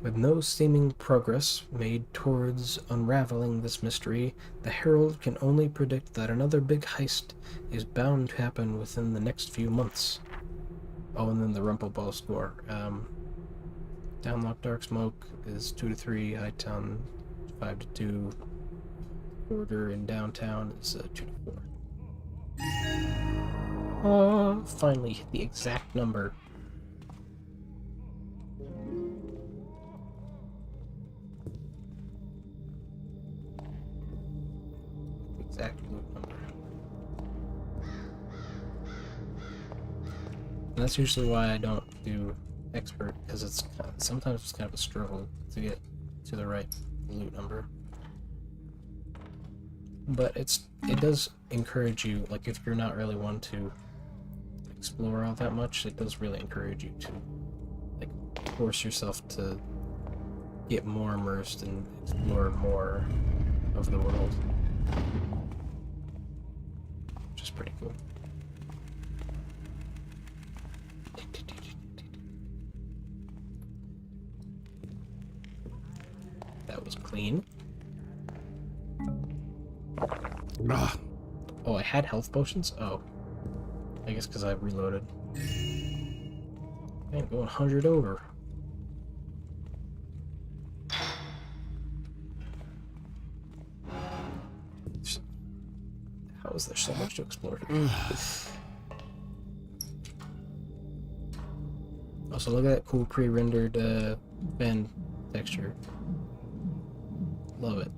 With no seeming progress made towards unraveling this mystery, the Herald can only predict that another big heist is bound to happen within the next few months. Oh, and then the Rumpelball score. Downlock Dark Smoke is 2 to 3, Hightown 5 to 2, Order in Downtown is 2 to 4. Finally hit the exact number. Exact loot number. And that's usually why I don't do expert, because sometimes it's kind of a struggle to get to the right loot number. But it does encourage you, like if you're not really one to explore all that much, it does really encourage you to like force yourself to get more immersed and explore more of the world. Which is pretty cool. That was clean. Oh, I had health potions? Oh. I guess because I reloaded. Man, going 100 over. How is there so much to explore here? Also, look at that cool pre-rendered band texture. Love it.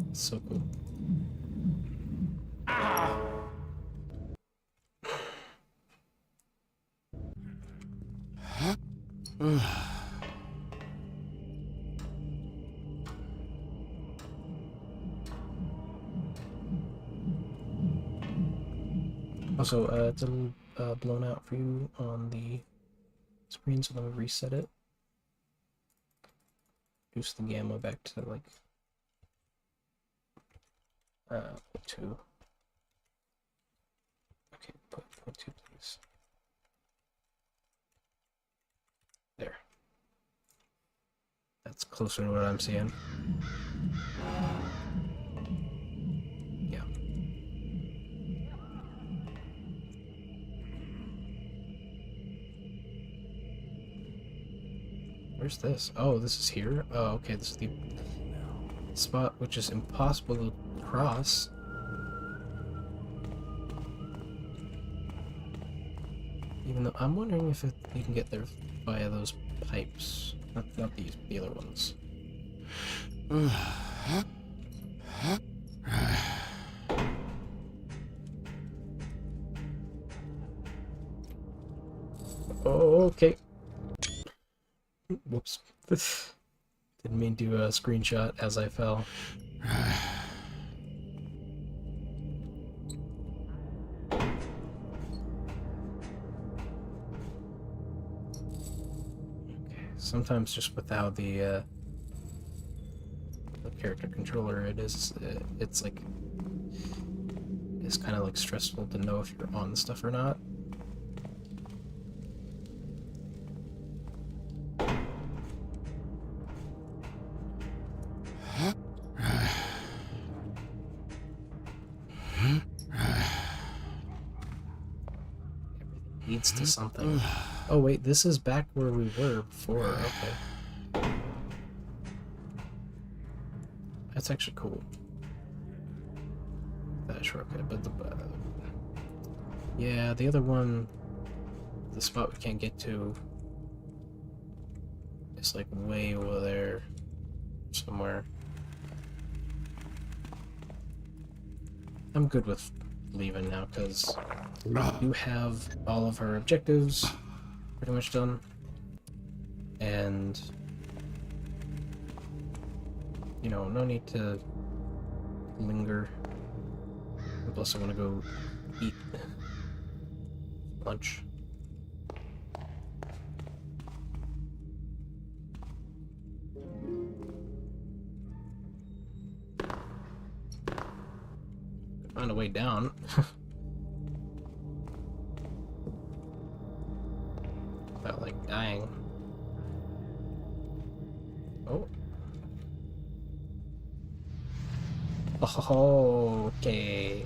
It's so cool. Also, it's a little blown out for you on the screen, so let me reset it. Reduce the gamma back to like 2. Okay, put 0.2 please. There. That's closer to what I'm seeing. Yeah. Where's this? Oh, this is here? Oh, okay, this is the spot which is impossible to cross. Even though I'm wondering if you can get there via those pipes. Not these, the other ones. Oh, okay. Whoops. Didn't mean to screenshot as I fell. Sometimes just with how the character controller it's like it's kind of like stressful to know if you're on stuff or not. leads to something. Oh wait, this is back where we were before. Okay. That's actually cool. That shortcut, but the yeah, the other one, the spot we can't get to, is like way over there somewhere. I'm good with leaving now because we do have all of our objectives pretty much done, and you know, no need to linger. Plus, I want to go eat lunch. Find a way down. Without like dying. Oh. Oh, okay.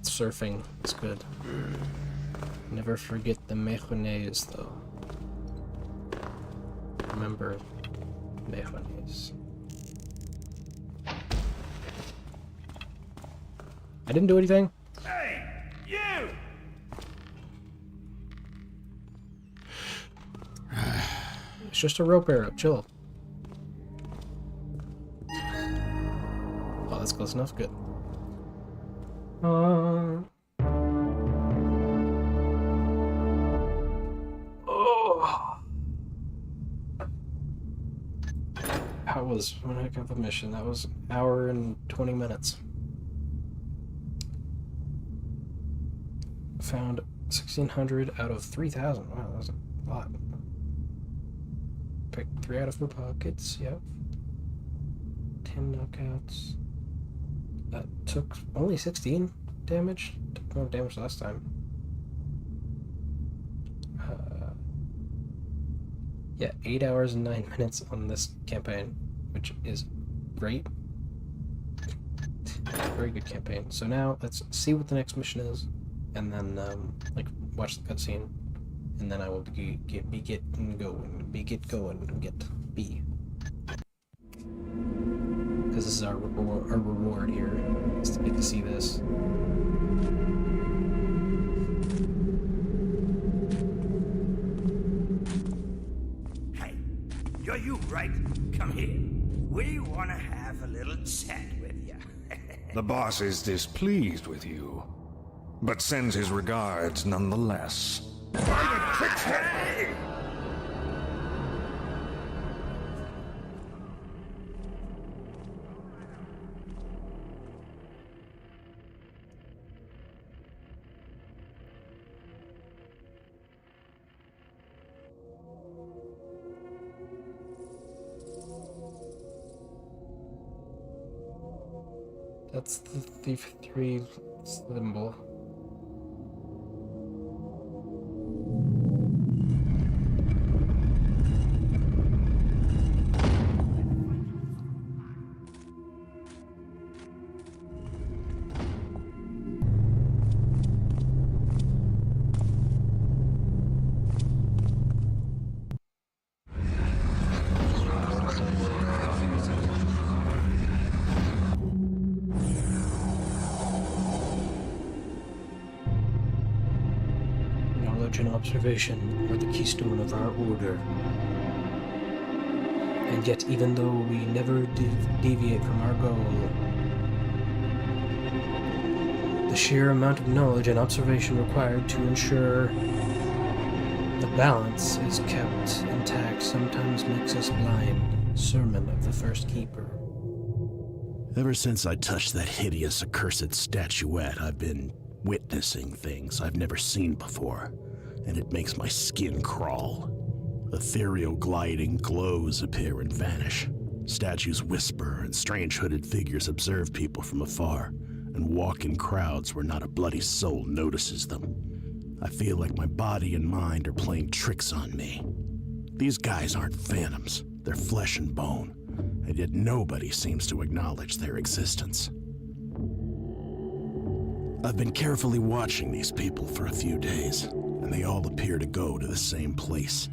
Surfing is good. Never forget the mejones, though. Remember mejones. I didn't do anything. Hey, you! It's just a rope arrow. Chill. Oh, that's close enough. Good. Oh. That was one heck of a mission. That was an hour and 20 minutes. Found 1,600 out of 3,000. Wow, that was a lot. Picked 3 out of 4 pockets. Yep. 10 knockouts. That took only 16 damage. Took more damage last time. Yeah, 8 hours and 9 minutes on this campaign, which is great. Very good campaign. So now let's see what the next mission is, and then like watch the cutscene, and then I will be get going and get B. Because this is our reward here, is to get to see this. Hey, you're you, right? Come here. We want to have a little chat with you. The boss is displeased with you, but sends his regards nonetheless. Hey! That's the Thief 3 symbol. And observation are the keystone of our order. And yet, even though we never deviate from our goal, the sheer amount of knowledge and observation required to ensure the balance is kept intact sometimes makes us blind. Sermon of the First Keeper. Ever since I touched that hideous, accursed statuette, I've been witnessing things I've never seen before. And it makes my skin crawl. Ethereal gliding glows appear and vanish. Statues whisper, and strange hooded figures observe people from afar, and walk in crowds where not a bloody soul notices them. I feel like my body and mind are playing tricks on me. These guys aren't phantoms, they're flesh and bone, and yet nobody seems to acknowledge their existence. I've been carefully watching these people for a few days, and they all appear to go to the same place,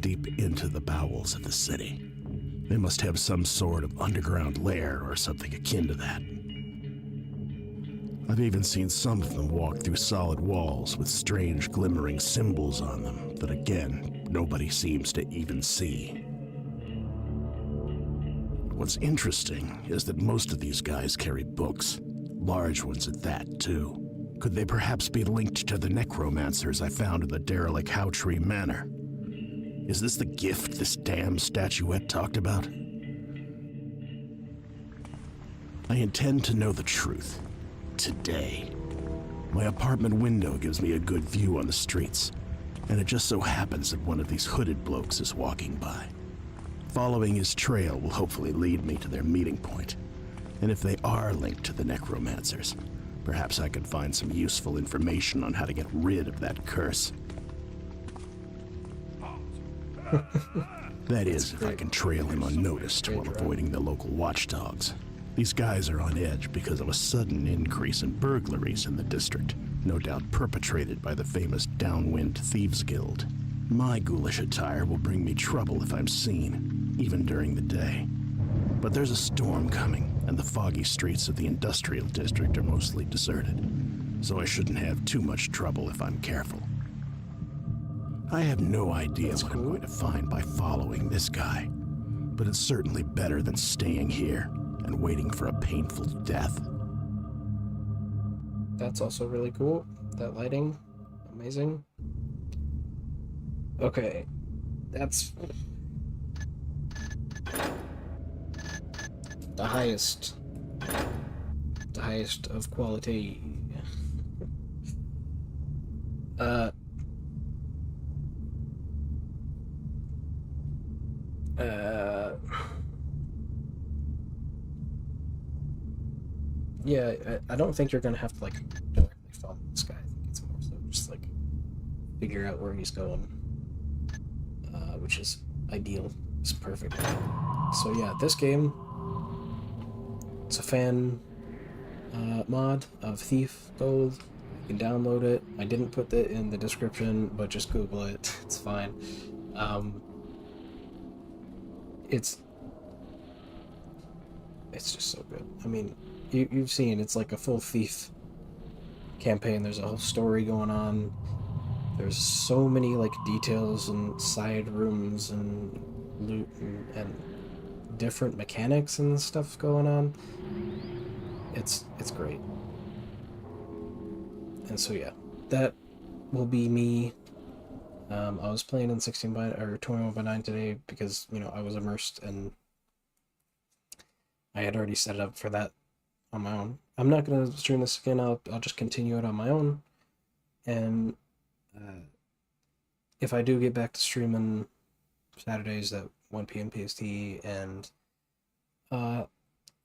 deep into the bowels of the city. They must have some sort of underground lair or something akin to that. I've even seen some of them walk through solid walls with strange glimmering symbols on them that, again, nobody seems to even see. What's interesting is that most of these guys carry books, large ones at that, too. Could they perhaps be linked to the necromancers I found in the derelict Howtree Manor? Is this the gift this damn statuette talked about? I intend to know the truth. Today. My apartment window gives me a good view on the streets, and it just so happens that one of these hooded blokes is walking by. Following his trail will hopefully lead me to their meeting point, and if they are linked to the necromancers, perhaps I could find some useful information on how to get rid of that curse. That is, if I can trail him unnoticed while avoiding the local watchdogs. These guys are on edge because of a sudden increase in burglaries in the district, no doubt perpetrated by the famous Downwind Thieves Guild. My ghoulish attire will bring me trouble if I'm seen, even during the day. But there's a storm coming, and the foggy streets of the industrial district are mostly deserted, so I shouldn't have too much trouble if I'm careful. I have no idea what I'm going to find by following this guy, but it's certainly better than staying here and waiting for a painful death. That's also really cool. That lighting, amazing. Okay, that's the highest of quality. Yeah, I don't think you're gonna have to like directly follow this guy. I think it's more so just like figure out where he's going, which is ideal. It's perfect. So yeah, this game, it's a fan mod of Thief Gold. You can download it. I didn't put it in the description, but just Google it. It's fine. It's just so good. I mean, you've seen, it's like a full Thief campaign. There's a whole story going on. There's so many like details and side rooms and loot and different mechanics and stuff going on. It's great. And so yeah, that will be me. I was playing in 16 by or 21 by 9 today because, you know, I was immersed and I had already set it up for that on my own. I'm not gonna stream this again. I'll just continue it on my own. And if I do get back to streaming Saturdays at 1 p.m. PST, and I'll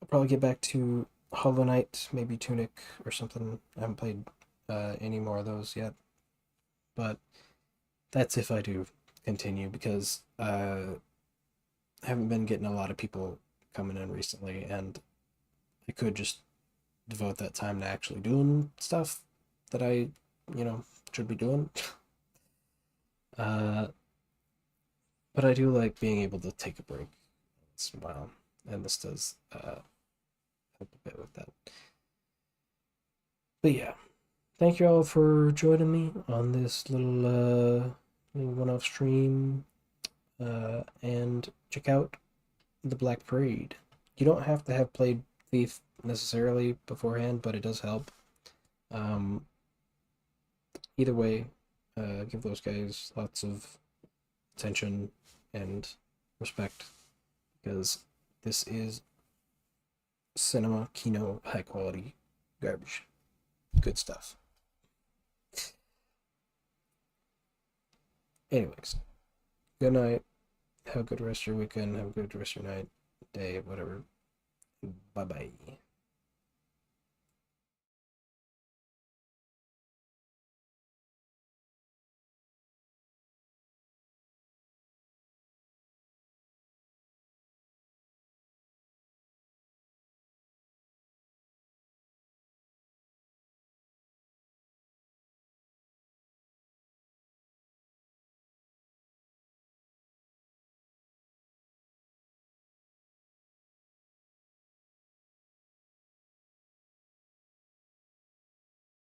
probably get back to Hollow Knight, maybe Tunic or something. I haven't played any more of those yet, but that's if I do continue, because I haven't been getting a lot of people coming in recently, and I could just devote that time to actually doing stuff that I, you know, should be doing. But I do like being able to take a break once in a while, and this does help a bit with that. But yeah, thank you all for joining me on this little one-off stream, and check out the Black Parade. You don't have to have played Thief necessarily beforehand, but it does help. Either way, give those guys lots of attention and respect, because this is cinema, kino, high quality garbage. Good stuff. Anyways, good night. Have a good rest of your weekend. Have a good rest of your night, day, whatever. Bye-bye.